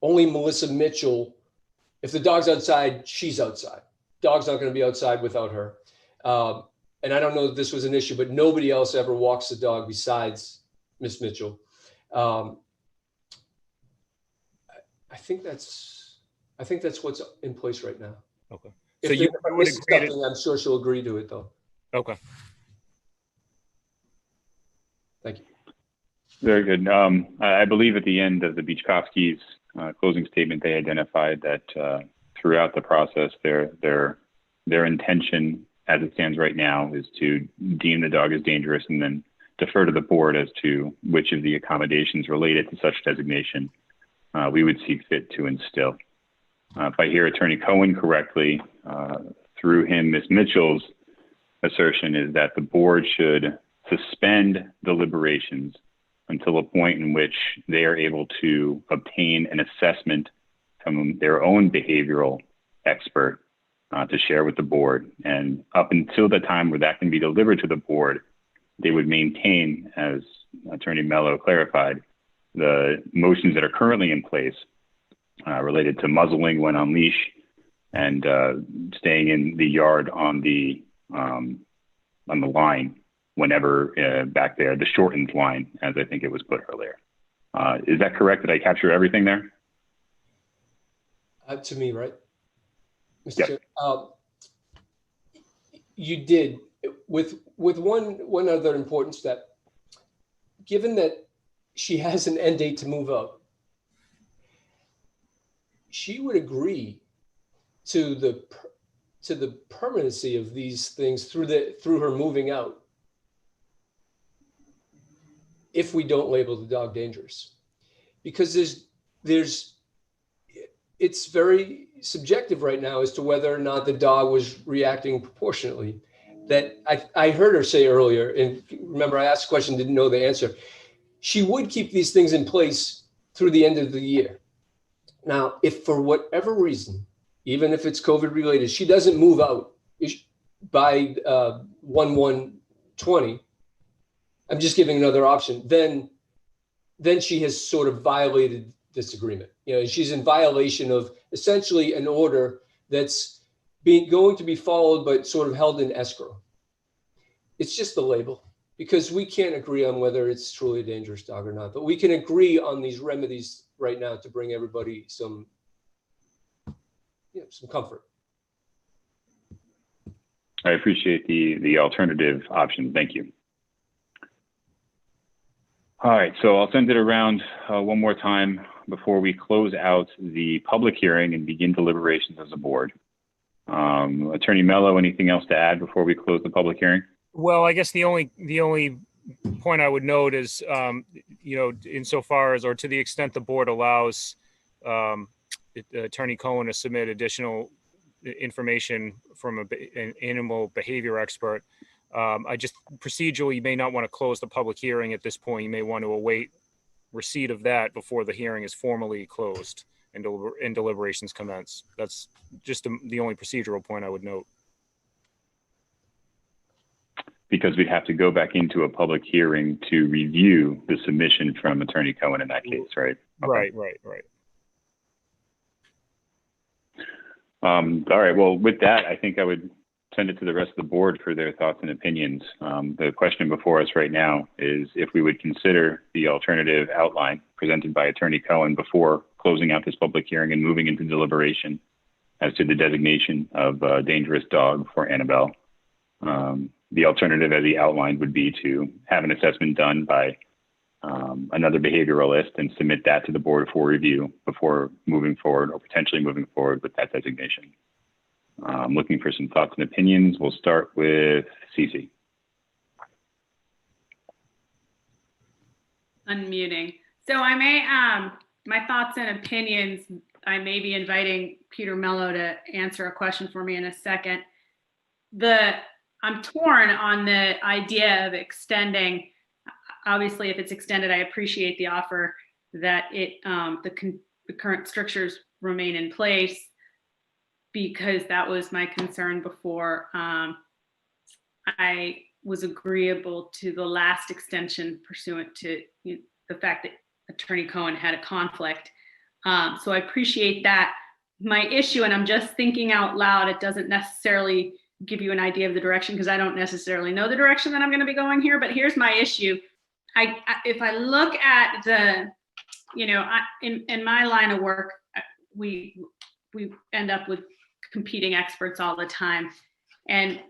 Melissa Mitchell, if the dog's outside, she's outside. Dog's not going to be outside without her. And I don't know if this was an issue, but nobody else ever walks the dog besides Miss Mitchell. I think that's what's in place right now. Okay. If So you I'm would missing agree to, something, I'm sure she'll agree to it, though. okay. Thank you. Very good. I believe at the end of the Bichkowskis' closing statement, they identified that throughout the process, their intention, as it stands right now, is to deem the dog as dangerous and then defer to the board as to which of the accommodations related to such designation we would see fit to instill. If I hear Attorney Cohen correctly, through him, Ms. Mitchell's assertion is that the board should suspend deliberations until a point in which they are able to obtain an assessment from their own behavioral expert to share with the board. And up until the time where that can be delivered to the board, they would maintain, as Attorney Mello clarified, the motions that are currently in place related to muzzling when on leash and staying in the yard on the line whenever back there, the shortened line, as I think it was put earlier. Is that correct? Did I capture everything there? To me, right? Mr. Yep. Chair, you did with one other important step. Given that she has an end date to move out, she would agree to the permanency of these things through her moving out if we don't label the dog dangerous, because it's very subjective right now as to whether or not the dog was reacting proportionately. That I heard her say earlier, and remember I asked a question, didn't know the answer. She would keep these things in place through the end of the year. Now, if for whatever reason, even if it's COVID related, she doesn't move out by 1/1/20, I'm just giving another option, then she has sort of violated this agreement. You know, she's in violation of essentially an order that's going to be followed, but sort of held in escrow. It's just the label, because we can't agree on whether it's truly a dangerous dog or not, but we can agree on these remedies right now to bring everybody some comfort. I appreciate the alternative option. Thank you. All right, so I'll send it around one more time before we close out the public hearing and begin deliberations as a board. Attorney Mello, anything else to add before we close the public hearing? Well, I guess the only point I would note is, insofar as, or to the extent the board allows Attorney Cohen to submit additional information from an animal behavior expert, I just procedurally, you may not want to close the public hearing at this point. You may want to await receipt of that before the hearing is formally closed and deliberations commence. That's just the only procedural point I would note. Because we'd have to go back into a public hearing to review the submission from Attorney Cohen in that case, right? Okay. Right. All right, well, with that, I think I would send it to the rest of the board for their thoughts and opinions. The question before us right now is if we would consider the alternative outline presented by Attorney Cohen before closing out this public hearing and moving into deliberation as to the designation of a dangerous dog for Annabelle. The alternative, as he outlined, would be to have an assessment done by another behavioralist and submit that to the board for review before moving forward or potentially moving forward with that designation. I'm looking for some thoughts and opinions. We'll start with Cece. Unmuting. So I may, my thoughts and opinions, I may be inviting Peter Mello to answer a question for me in a second. I'm torn on the idea of extending. Obviously, if it's extended, I appreciate the offer that the current strictures remain in place, because that was my concern before I was agreeable to the last extension pursuant to the fact that Attorney Cohen had a conflict. So I appreciate that. My issue, and I'm just thinking out loud, it doesn't necessarily give you an idea of the direction because I don't necessarily know the direction that I'm going to be going here, but here's my issue. If I look at the, in my line of work, we end up with competing experts all the time. And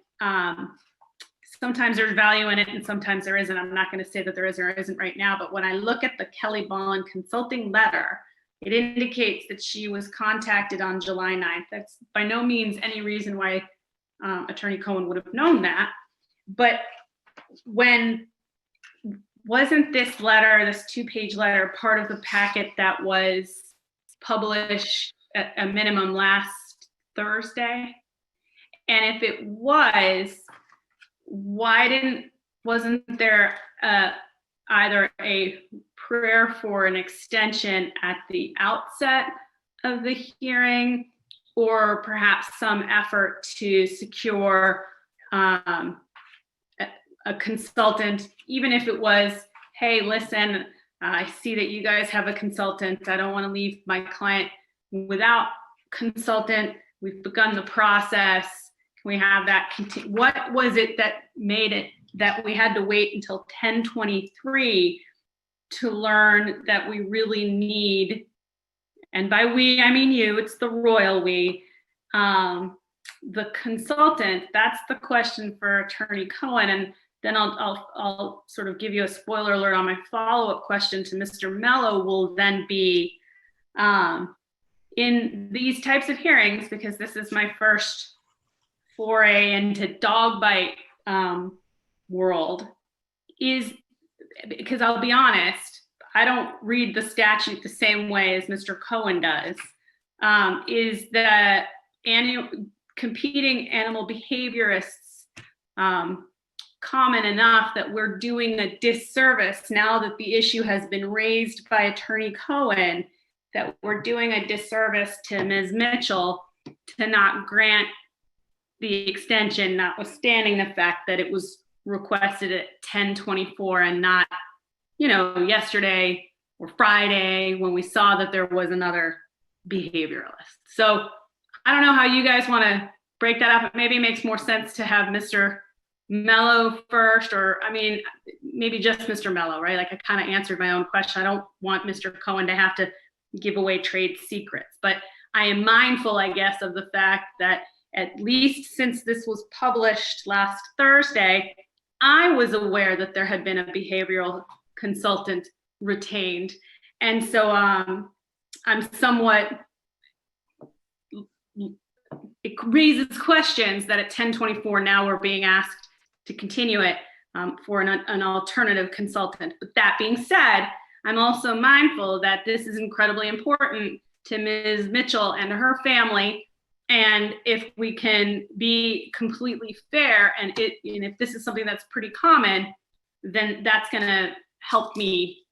sometimes there's value in it and sometimes there isn't. I'm not going to say that there is or isn't right now, but when I look at the Kelly Ballin consulting letter, it indicates that she was contacted on July 9th. That's by no means any reason why Attorney Cohen would have known that. But wasn't this letter, this 2-page letter, part of the packet that was published at a minimum last Thursday? And if it was, wasn't there either a prayer for an extension at the outset of the hearing, or perhaps some effort to secure a consultant, even if it was, hey, listen, I see that you guys have a consultant. I don't want to leave my client without consultant. We've begun the process. Can we have that continue? What was it that made it that we had to wait until 10/23 to learn that we really need, and by we, I mean you, it's the royal we, the consultant? That's the question for Attorney Cohen. And then I'll sort of give you a spoiler alert on my follow-up question to Mr. Mello will then be, in these types of hearings, because this is my first foray into dog bite world, is because I'll be honest, I don't read the statute the same way as Mr. Cohen does, is that competing animal behaviorists common enough that we're doing a disservice now that the issue has been raised by Attorney Cohen, that we're doing a disservice to Ms. Mitchell to not grant the extension, notwithstanding the fact that it was requested at 10/24 and not, yesterday or Friday when we saw that there was another behavioralist. So I don't know how you guys want to break that up. Maybe it makes more sense to have Mr. Mello first, or maybe just Mr. Mello, right? Like I kind of answered my own question. I don't want Mr. Cohen to have to give away trade secrets, but I am mindful, I guess, of the fact that at least since this was published last Thursday, I was aware that there had been a behavioral consultant retained. And so I'm somewhat, it raises questions that at 10/24 now we're being asked to continue it for an alternative consultant. But that being said, I'm also mindful that this is incredibly important to Ms. Mitchell and her family. And if we can be completely fair, and if this is something that's pretty common, then that's going to help me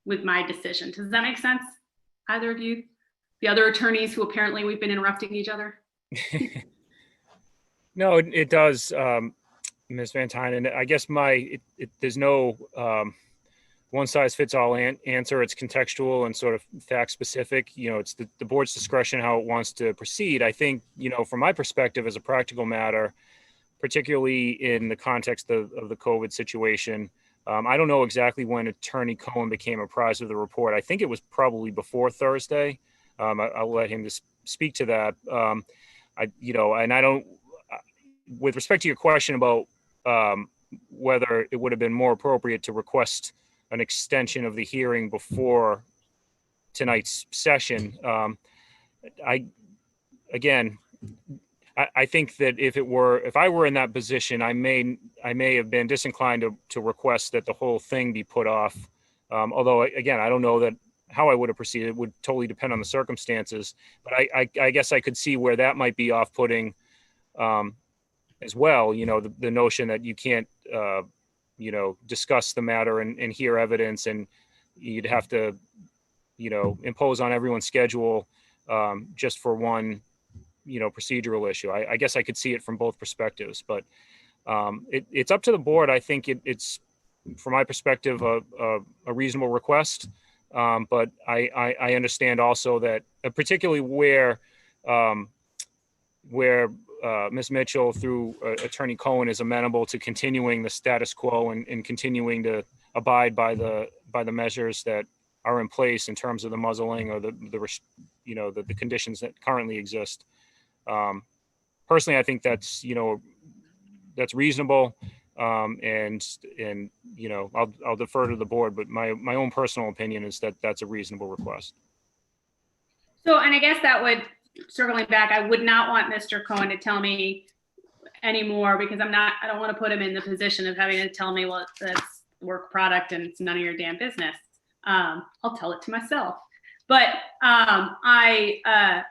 with my decision. Does that make sense? Either of you? The other attorneys who apparently we've been interrupting each other? No, it does, Ms. Van Tyne. And I guess there's no one size fits all answer. It's contextual and sort of fact specific. It's the board's discretion how it wants to proceed. I think, from my perspective as a practical matter, particularly in the context of the COVID situation, I don't know exactly when Attorney Cohen became apprised of the report. I think it was probably before Thursday. I'll let him just speak to that. And I don't, with respect to your question about whether it would have been more appropriate to request an extension of the hearing before tonight's session. I think that if I were in that position, I may have been disinclined to request that the whole thing be put off Although, again, I don't know that how I would have proceeded. It would totally depend on the circumstances. But I guess I could see where that might be off-putting as well. You know, the notion that you can't, you know, discuss the matter and hear evidence, and you'd have to, you know, impose on everyone's schedule just for one, you know, procedural issue. I guess I could see it from both perspectives, but it's up to the board. I think it's, from my perspective, a reasonable request. But I understand also that particularly where Ms. Mitchell through Attorney Cohen is amenable to continuing the status quo and continuing to abide by the measures that are in place in terms of the muzzling or the you know, the conditions that currently exist. Personally, I think that's, you know, that's reasonable. And you know, I'll defer to the board, but my own personal opinion is that that's a reasonable request. So, and I guess that would, circling back, I would not want Mr. Cohen to tell me anymore, because I don't want to put him in the position of having to tell me, well, that's work product and it's none of your damn business. I'll tell it to myself. But I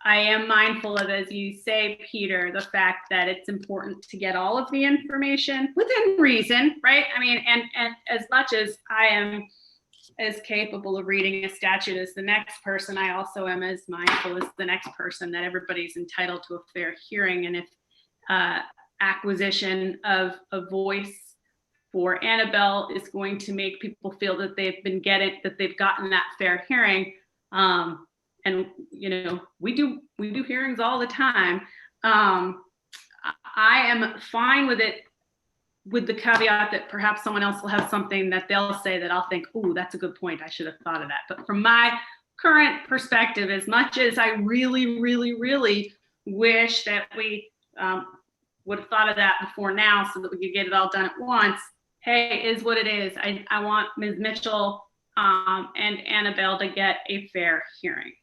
am mindful of, as you say, Peter, the fact that it's important to get all of the information within reason, right? I mean, and as much as I am as capable of reading a statute as the next person, I also am as mindful as the next person that everybody's entitled to a fair hearing. And if acquisition of a voice for Annabelle is going to make people feel that they've gotten that fair hearing, and you know, we do hearings all the time. I am fine with it, with the caveat that perhaps someone else will have something that they'll say that I'll think, oh, that's a good point, I should have thought of that. But from my current perspective, as much as I really, really, really wish that we would have thought of that before now so that we could get it all done at once, hey, is what it is. I want Ms. Mitchell and Annabelle to get a fair hearing.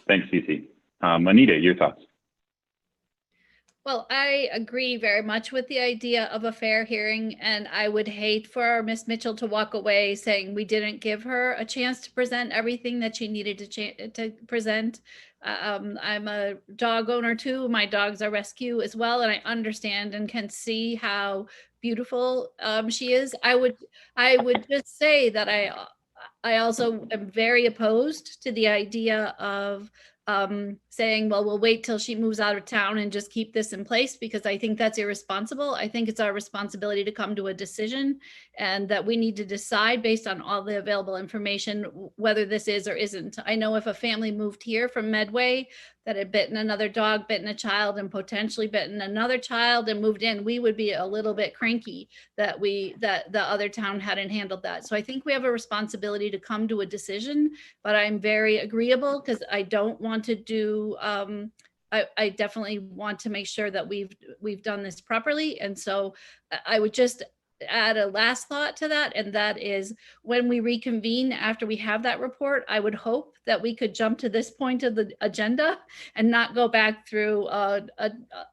Thanks, Cece. Anita, your thoughts? Well, I agree very much with the idea of a fair hearing, and I would hate for Miss Mitchell to walk away saying we didn't give her a chance to present everything that she needed to present. I'm a dog owner too. My dogs are rescue as well, and I understand and can see how beautiful she is. I would just say that I also am very opposed to the idea of saying, well, we'll wait till she moves out of town and just keep this in place, because I think that's irresponsible. I think it's our responsibility to come to a decision, and that we need to decide based on all the available information whether this is or isn't. I know if a family moved here from Medway that had bitten another dog, bitten a child, and potentially bitten another child and moved in, we would be a little bit cranky that the other town hadn't handled that. So I think we have a responsibility to come to a decision, but I'm very agreeable because I don't want to do, I definitely want to make sure that we've done this properly. And so I would just add a last thought to that, and that is when we reconvene after we have that report, I would hope that we could jump to this point of the agenda and not go back through a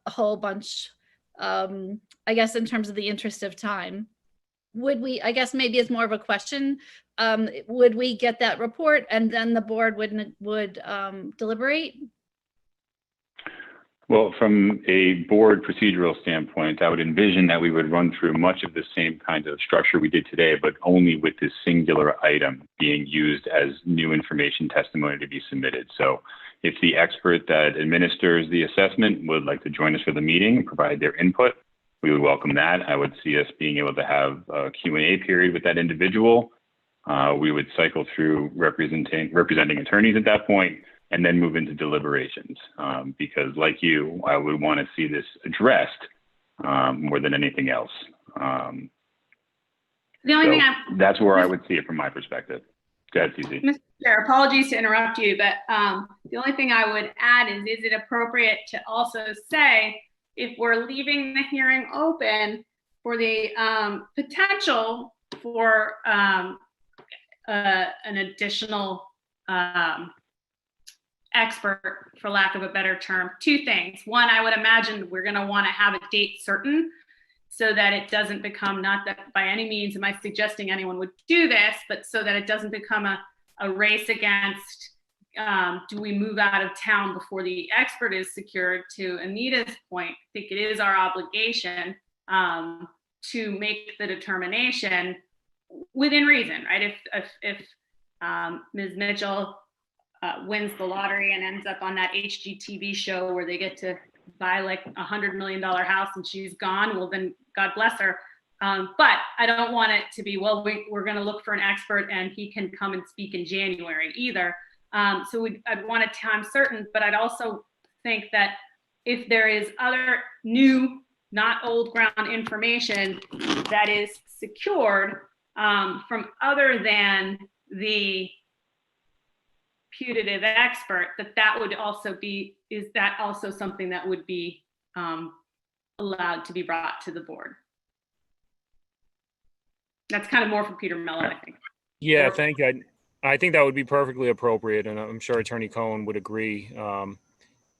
whole bunch, I guess, in terms of the interest of time. Would we, I guess maybe it's more of a question, would we get that report and then the board would deliberate? Well, from a board procedural standpoint, I would envision that we would run through much of the same kind of structure we did today, but only with this singular item being used as new information testimony to be submitted. So if the expert that administers the assessment would like to join us for the meeting and provide their input, we would welcome that. I would see us being able to have a Q&A period with that individual. We would cycle through representing attorneys at that point, and then move into deliberations. Because like you, I would want to see this addressed more than anything else. The only thing that's where I would see it from my perspective. Go ahead, Cece. Mr. Chair, apologies to interrupt you, but the only thing I would add is it appropriate to also say, if we're leaving the hearing open for the potential for an additional expert, for lack of a better term, two things. One, I would imagine we're going to want to have a date certain so that it doesn't become, not that by any means am I suggesting anyone would do this, but so that it doesn't become a race against, do we move out of town before the expert is secured? To Anita's point, I think it is our obligation to make the determination within reason, right? If Ms. Mitchell wins the lottery and ends up on that HGTV show where they get to buy like $100 million house and she's gone, well then God bless her. But I don't want it to be, well, we're going to look for an expert and he can come and speak in January either. So I'd want a time certain, but I'd also think that if there is other new, not old ground information that is secured from other than the putative expert, that would also be, is that also something that would be allowed to be brought to the board? That's kind of more for Peter Mello, I think. Yeah, thank you. I think that would be perfectly appropriate, and I'm sure Attorney Cohen would agree.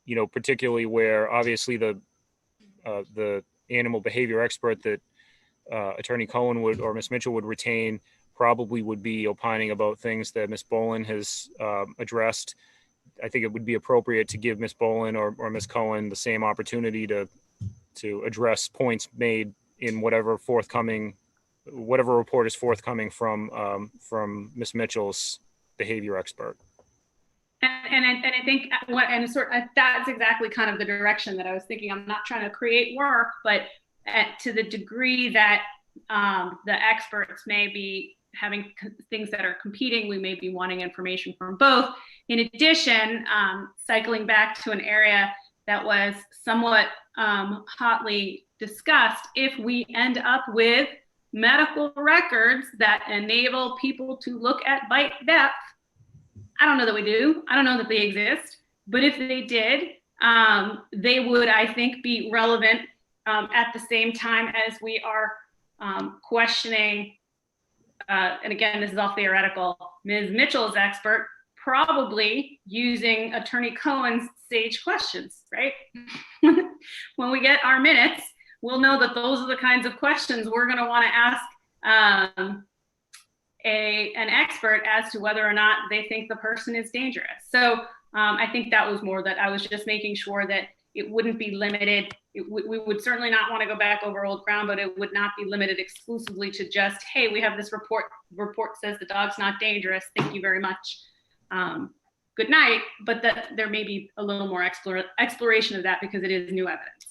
You know, particularly where obviously the animal behavior expert that Attorney Cohen would, or Ms. Mitchell would retain, probably would be opining about things that Ms. Bolin has addressed. I think it would be appropriate to give Ms. Bolin or Ms. Cohen the same opportunity to address points made in whatever report is forthcoming from Ms. Mitchell's behavior expert. And I think that's exactly kind of the direction that I was thinking. I'm not trying to create work, but to the degree that the experts may be having things that are competing, we may be wanting information from both. In addition, cycling back to an area that was somewhat hotly discussed, if we end up with medical records that enable people to look at bite depth, I don't know that we do. I don't know that they exist. But if they did, they would, I think, be relevant at the same time as we are questioning, and again, this is all theoretical, Ms. Mitchell's expert, probably using Attorney Cohen's sage questions, right? When we get our minutes, we'll know that those are the kinds of questions we're going to want to ask an expert as to whether or not they think the person is dangerous. So I think that was more that I was just making sure that it wouldn't be limited. We would certainly not want to go back over old ground, but it would not be limited exclusively to just, hey, we have this report says the dog's not dangerous. Thank you very much. Good night. But that there may be a little more exploration of that because it is new evidence.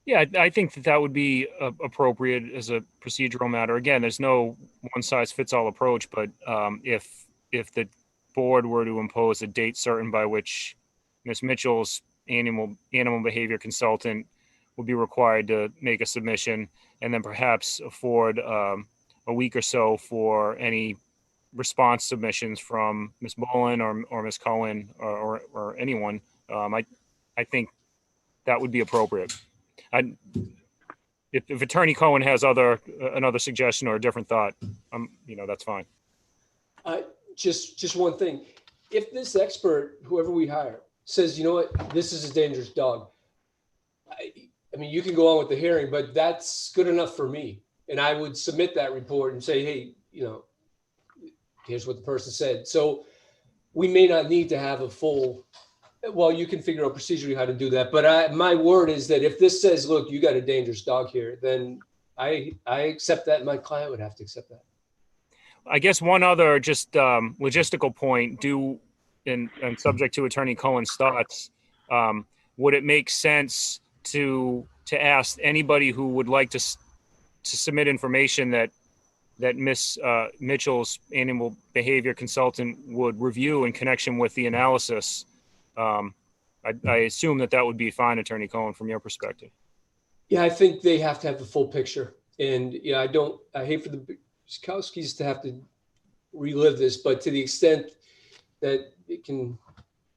Yeah, I think that would be appropriate as a procedural matter. Again, there's no one-size-fits-all approach, but if the board were to impose a date certain by which Ms. Mitchell's animal behavior consultant would be required to make a submission, and then perhaps afford a week or so for any response submissions from Ms. Bolin or Ms. Cohen or anyone, I think that would be appropriate. If Attorney Cohen has another suggestion or a different thought, that's fine. Just one thing. If this expert, whoever we hire, says, you know what, this is a dangerous dog, I mean, you can go on with the hearing, but that's good enough for me. And I would submit that report and say, hey, here's what the person said. So we may not need to have a full, well, you can figure out procedurally how to do that. But my word is that if this says, look, you got a dangerous dog here, then I accept that. My client would have to accept that. I guess one other just logistical point, and subject to Attorney Cohen's thoughts, would it make sense to ask anybody who would like to submit information that Ms. Mitchell's animal behavior consultant would review in connection with the analysis? I assume that would be fine, Attorney Cohen, from your perspective. Yeah, I think they have to have the full picture. And I hate for the Bukowskis to have to relive this, but to the extent that it can,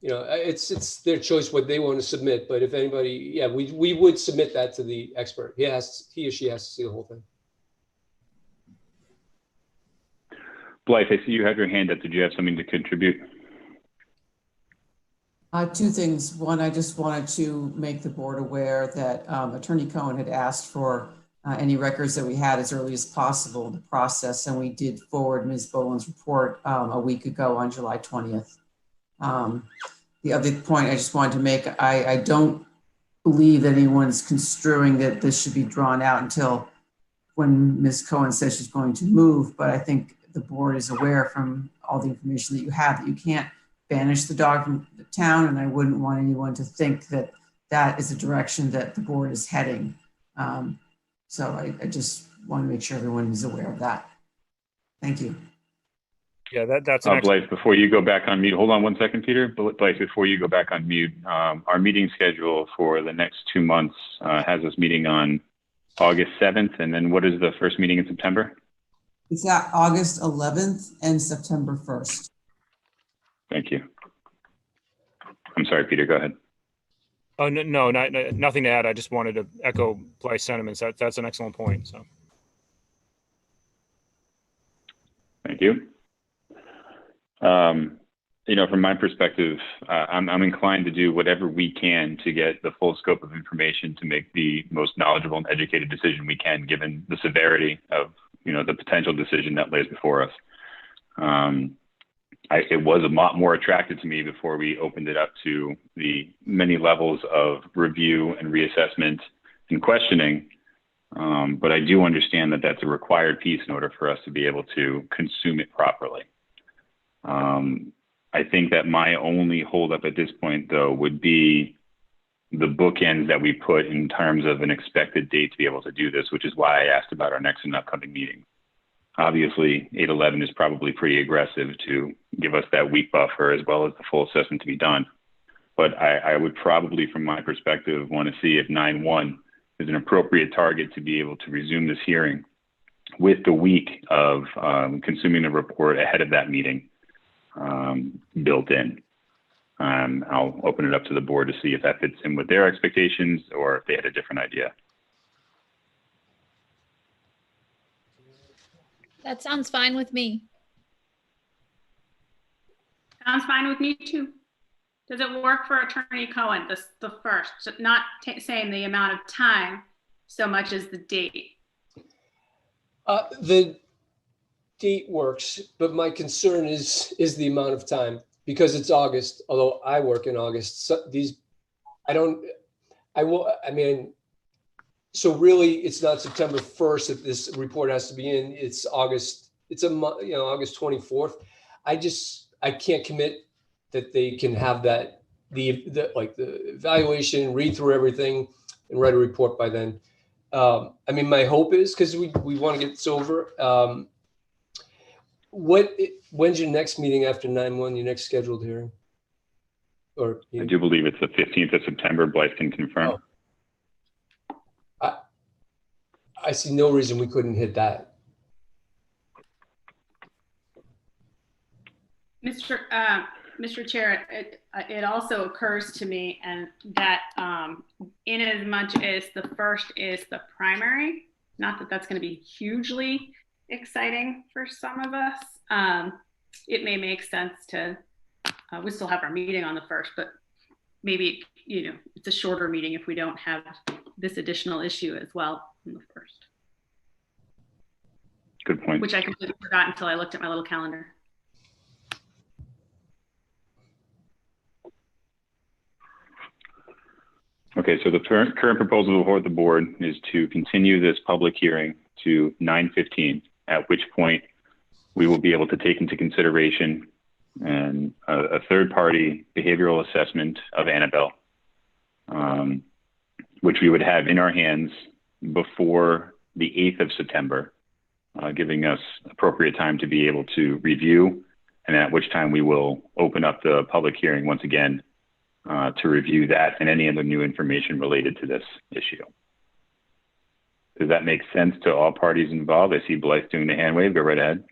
it's their choice what they want to submit. But if anybody, we would submit that to the expert. He or she has to see the whole thing. Blythe, I see you have your hand up. Did you have something to contribute? Two things. One, I just wanted to make the board aware that Attorney Cohen had asked for any records that we had as early as possible in the process, and we did forward Ms. Boland's report a week ago on July 20th. The other point I just wanted to make, I don't believe that anyone's construing that this should be drawn out until when Ms. Cohen says she's going to move, but I think the board is aware from all the information that you have that you can't banish the dog from the town, and I wouldn't want anyone to think that that is a direction that the board is heading. So I just want to make sure everyone is aware of that. Thank you. Yeah, that's an Blythe, before you go back on mute, hold on one second, Peter. Blythe, before you go back on mute, our meeting schedule for the next 2 months has us meeting on August 7th, and then what is the first meeting in September? It's at August 11th and September 1st. Thank you. I'm sorry, Peter, go ahead. Oh, no, nothing to add. I just wanted to echo Blythe's sentiments. That's an excellent point. So, thank you. You know, from my perspective, I'm inclined to do whatever we can to get the full scope of information to make the most knowledgeable and educated decision we can, given the severity of, you know, the potential decision that lays before us. It was a lot more attractive to me before we opened it up to the many levels of review and reassessment and questioning. But I do understand that that's a required piece in order for us to be able to consume it properly. I think that my only holdup at this point, though, would be the bookends that we put in terms of an expected date to be able to do this, which is why I asked about our next and upcoming meeting. Obviously, 8/11 is probably pretty aggressive to give us that week buffer as well as the full assessment to be done. But I would probably, from my perspective, want to see if 9/1 is an appropriate target to be able to resume this hearing with the week of consuming the report ahead of that meeting built in. I'll open it up to the board to see if that fits in with their expectations or if they had a different idea. That sounds fine with me. Sounds fine with me too. Does it work for Attorney Cohen, the first, not saying the amount of time so much as the date? The date works, but my concern is the amount of time, because it's August, although I work in August. So so really it's not September 1st that this report has to be in, it's August, it's August 24th. I can't commit that they can have that, the evaluation, read through everything and write a report by then. I mean, my hope is, because we want to get this over. When's your next meeting after 9/1, your next scheduled hearing? I do believe it's the 15th of September. Blythe can confirm. Oh. I see no reason we couldn't hit that. Mr. Chair, it also occurs to me and that in as much as the first is the primary, not that that's going to be hugely exciting for some of us, it may make sense to, we still have our meeting on the first, but maybe, it's a shorter meeting if we don't have this additional issue as well on the first. Good point. Which I completely forgot until I looked at my little calendar. Okay, so the current proposal before the board is to continue this public hearing to 9/15, at which point we will be able to take into consideration a third-party behavioral assessment of Annabelle, which we would have in our hands before the 8th of September, giving us appropriate time to be able to review, and at which time we will open up the public hearing once again to review that and any other new information related to this issue. Does that make sense to all parties involved? I see Blythe doing the hand wave. Go right ahead.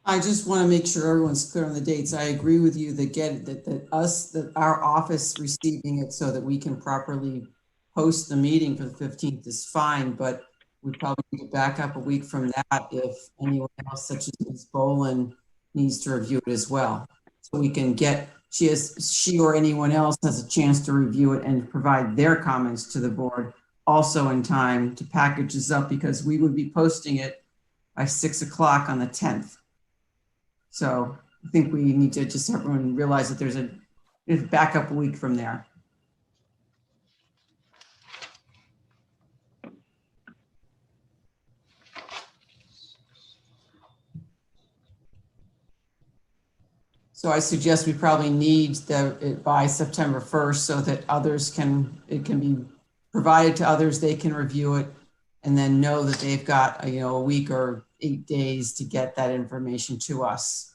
I just want to make sure everyone's clear on the dates. I agree with you that our office receiving it so that we can properly post the meeting for the 15th is fine, but we probably need to back up a week from that if anyone else, such as Ms. Boland, needs to review it as well. So we can get she or anyone else has a chance to review it and provide their comments to the board also in time to package this up, because we would be posting it by 6 o'clock on the 10th. So I think we need to just everyone realize that there's a backup week from there. So I suggest we probably need it by September 1st so that it can be provided to others, they can review it, and then know that they've got a week or 8 days to get that information to us.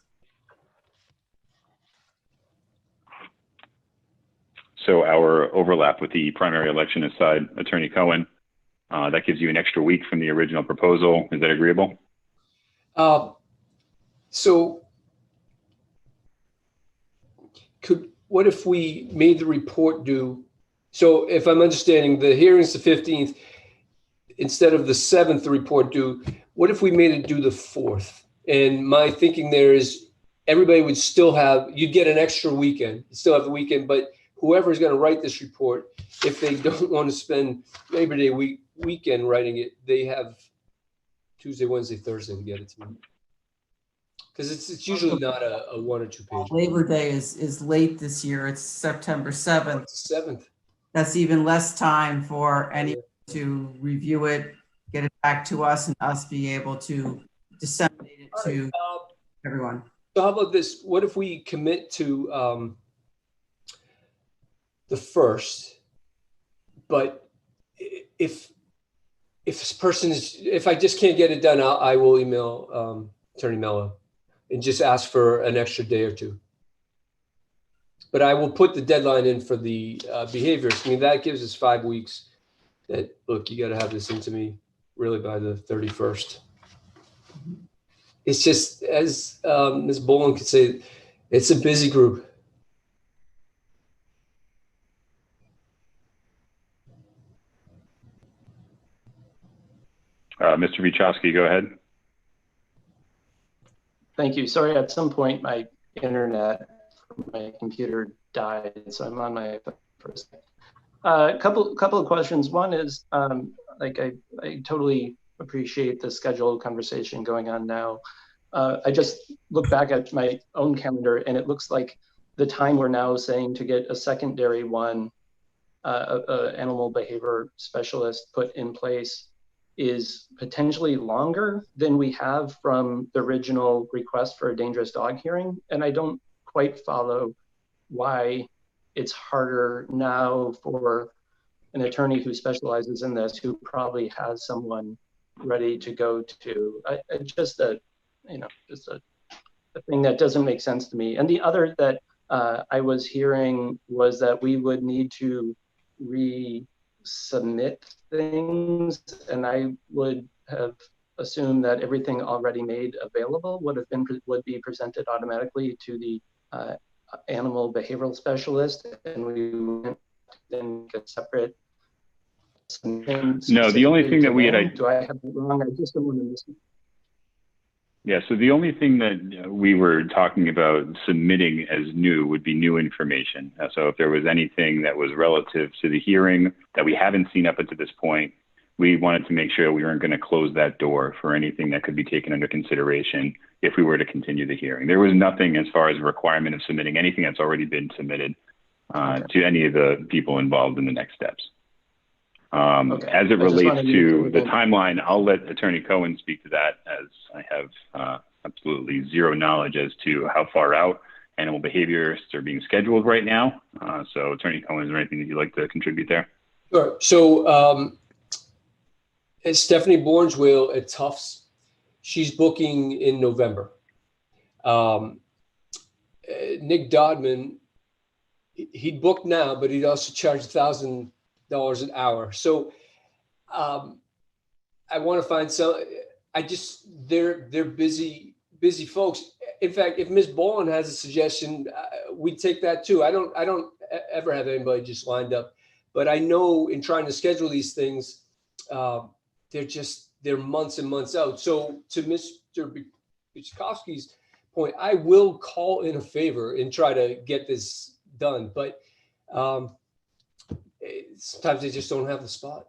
So our overlap with the primary election aside, Attorney Cohen, that gives you an extra week from the original proposal. Is that agreeable? So what if we made the report due? So if I'm understanding, the hearing's the 15th, instead of the 7th, the report due, what if we made it due the 4th? And my thinking there is everybody would still you'd get an extra weekend, still have the weekend, but whoever's going to write this report, if they don't want to spend Labor Day weekend writing it, they have Tuesday, Wednesday, Thursday to get it to me. Because it's usually not a 1 or 2 page. Labor Day is late this year. It's September 7th. It's the 7th. That's even less time for anyone to review it, get it back to us, and us be able to disseminate it to everyone. So how about this? What if we commit to the 1st, but if this person if I just can't get it done, I will email Attorney Mello and just ask for an extra day or 2. But I will put the deadline in for the behaviors. I mean, that gives us 5 weeks that, look, you got to have this into me really by the 31st. It's just, as Ms. Boland could say, it's a busy group. Mr. Wiechowski, go ahead. Thank you. Sorry, at some point my internet, my computer died, so I'm on my phone for a second. Couple of questions. One is, I totally appreciate the scheduled conversation going on now. I just look back at my own calendar, and it looks like the time we're now saying to get a secondary one, animal behavior specialist put in place, is potentially longer than we have from the original request for a dangerous dog hearing. And I don't quite follow why it's harder now for an attorney who specializes in this, who probably has someone ready to go to. Just a thing that doesn't make sense to me. And the other that I was hearing was that we would need to resubmit things, and I would have assumed that everything already made available would be presented automatically to the animal behavioral specialist, and we wouldn't then get separate submissions. No, the only thing that we had, do I have it wrong? I just don't want to miss it. Yeah, so the only thing that we were talking about submitting as new would be new information. So if there was anything that was relative to the hearing that we haven't seen up until this point, we wanted to make sure we weren't going to close that door for anything that could be taken under consideration if we were to continue the hearing. There was nothing as far as a requirement of submitting anything that's already been submitted to any of the people involved in the next steps. As it relates to the timeline, I'll let Attorney Cohen speak to that, as I have absolutely zero knowledge as to how far out animal behaviorists are being scheduled right now. So Attorney Cohen, is there anything that you'd like to contribute there? Sure. So Stephanie Bornswell at Tufts, she's booking in November. Nick Dodman, he'd book now, but he'd also charge $1,000 an hour. So I want to find some, they're busy folks. In fact, if Ms. Boland has a suggestion, we'd take that too. I don't ever have anybody just lined up, but I know in trying to schedule these things, they're months and months out. So to Mr. Bichkowski's point, I will call in a favor and try to get this done, but sometimes they just don't have the spot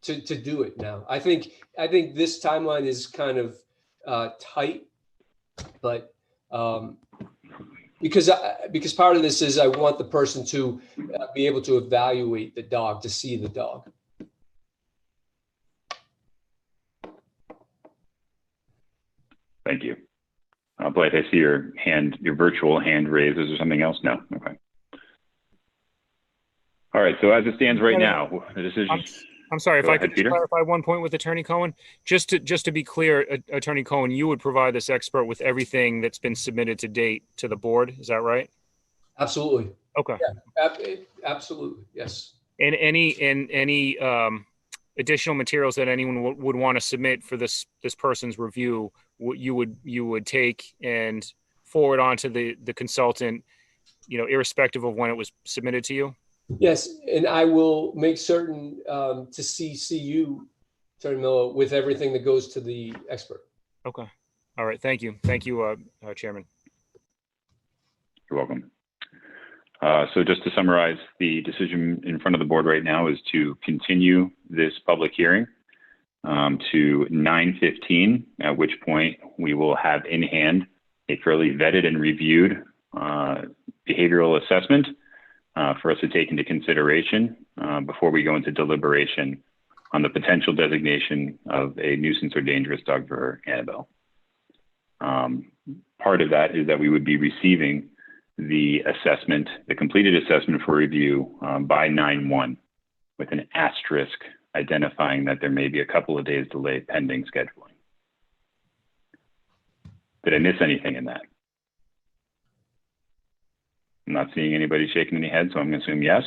to do it now. I think this timeline is kind of tight, but because part of this is I want the person to be able to evaluate the dog, to see the dog. Thank you. Blythe, I see your virtual hand raised. Is there something else? No. Okay. All right. So as it stands right now, the decision. I'm sorry, if Go I ahead, could just Peter. clarify one point with Attorney Cohen. Just to be clear, Attorney Cohen, you would provide this expert with everything that's been submitted to date to the board. Is that right? Absolutely. Okay. Yeah, absolutely. Yes. And any additional materials that anyone would want to submit for this person's review, you would take and forward on to the consultant, irrespective of when it was submitted to you? Yes, and I will make certain to CC you, Attorney Miller, with everything that goes to the expert. Okay. All right. Thank you. Thank you, Chairman. You're welcome. So just to summarize, the decision in front of the board right now is to continue this public hearing to 9:15, at which point we will have in hand a fairly vetted and reviewed behavioral assessment for us to take into consideration before we go into deliberation on the potential designation of a nuisance or dangerous dog for Annabelle. Part of that is that we would be receiving the assessment, the completed assessment for review by 9/1 with an asterisk identifying that there may be a couple of days delay pending scheduling. Did I miss anything in that? I'm not seeing anybody shaking any heads, so I'm going to assume yes.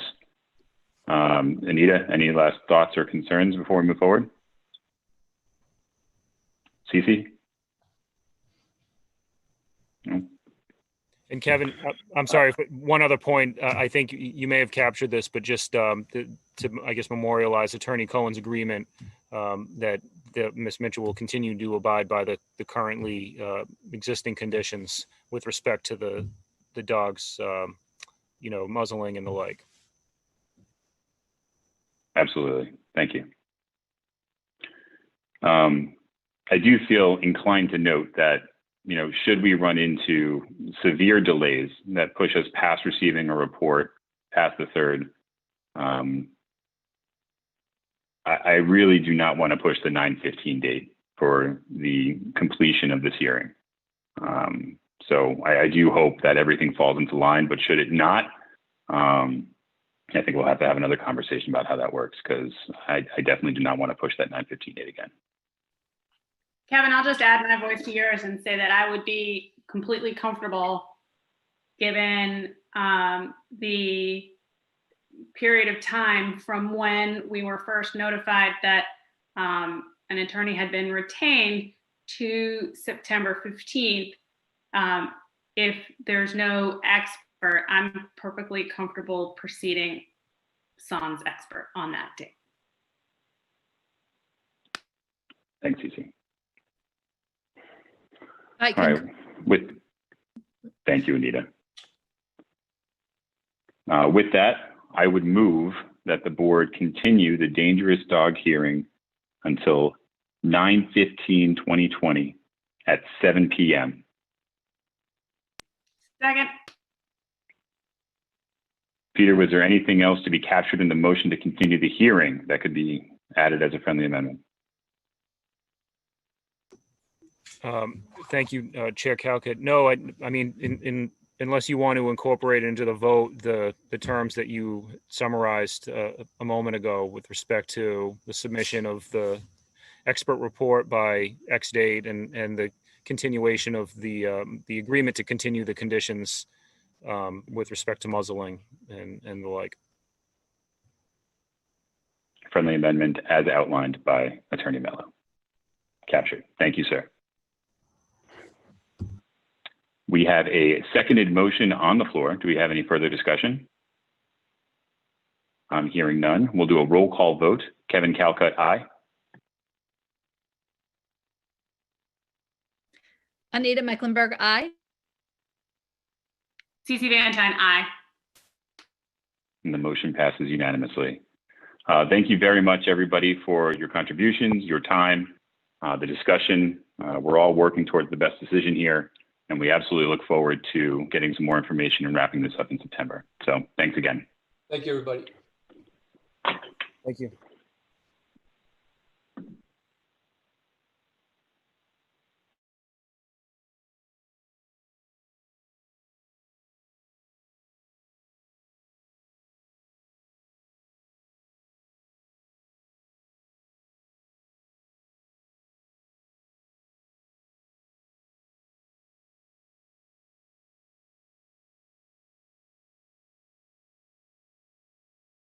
Anita, any last thoughts or concerns before we move forward? Cece? No? And Kevin, I'm sorry, but one other point, I think you may have captured this, but just to I guess, memorialize Attorney Cohen's agreement that Ms. Mitchell will continue to abide by the currently existing conditions with respect to the dog's, muzzling and the like. Absolutely. Thank you. I do feel inclined to note that, should we run into severe delays that push us past receiving a report past the 3rd, I really do not want to push the 9/15 date for the completion of this hearing. So I do hope that everything falls into line, but should it not, I think we'll have to have another conversation about how that works, because I definitely do not want to push that 9/15 date again. Kevin, I'll just add my voice to yours and say that I would be completely comfortable, given the period of time from when we were first notified that an attorney had been retained to September 15th. If there's no expert, I'm perfectly comfortable proceeding sans expert on that date. Thanks, Cece. I All can. right. Thank you, Anita. With that, I would move that the board continue the dangerous dog hearing until 9/15/2020 at 7 p.m. Second. Peter, was there anything else to be captured in the motion to continue the hearing that could be added as a friendly amendment? Thank you, Chair Calcutt. No, I mean, unless you want to incorporate into the vote the terms that you summarized a moment ago with respect to the submission of the expert report by X date and the continuation of the agreement to continue the conditions with respect to muzzling and the like. Friendly amendment as outlined by Attorney Mello. Captured. Thank you, sir. We have a seconded motion on the floor. Do we have any further discussion? I'm hearing none. We'll do a roll call vote. Kevin Calcutt, aye. Anita Mecklenburg, aye. CC Van Tine, aye. And the motion passes unanimously. Thank you very much, everybody, for your contributions, your time, the discussion. We're all working towards the best decision here, and we absolutely look forward to getting some more information and wrapping this up in September. So thanks again. Thank you, everybody. Thank you.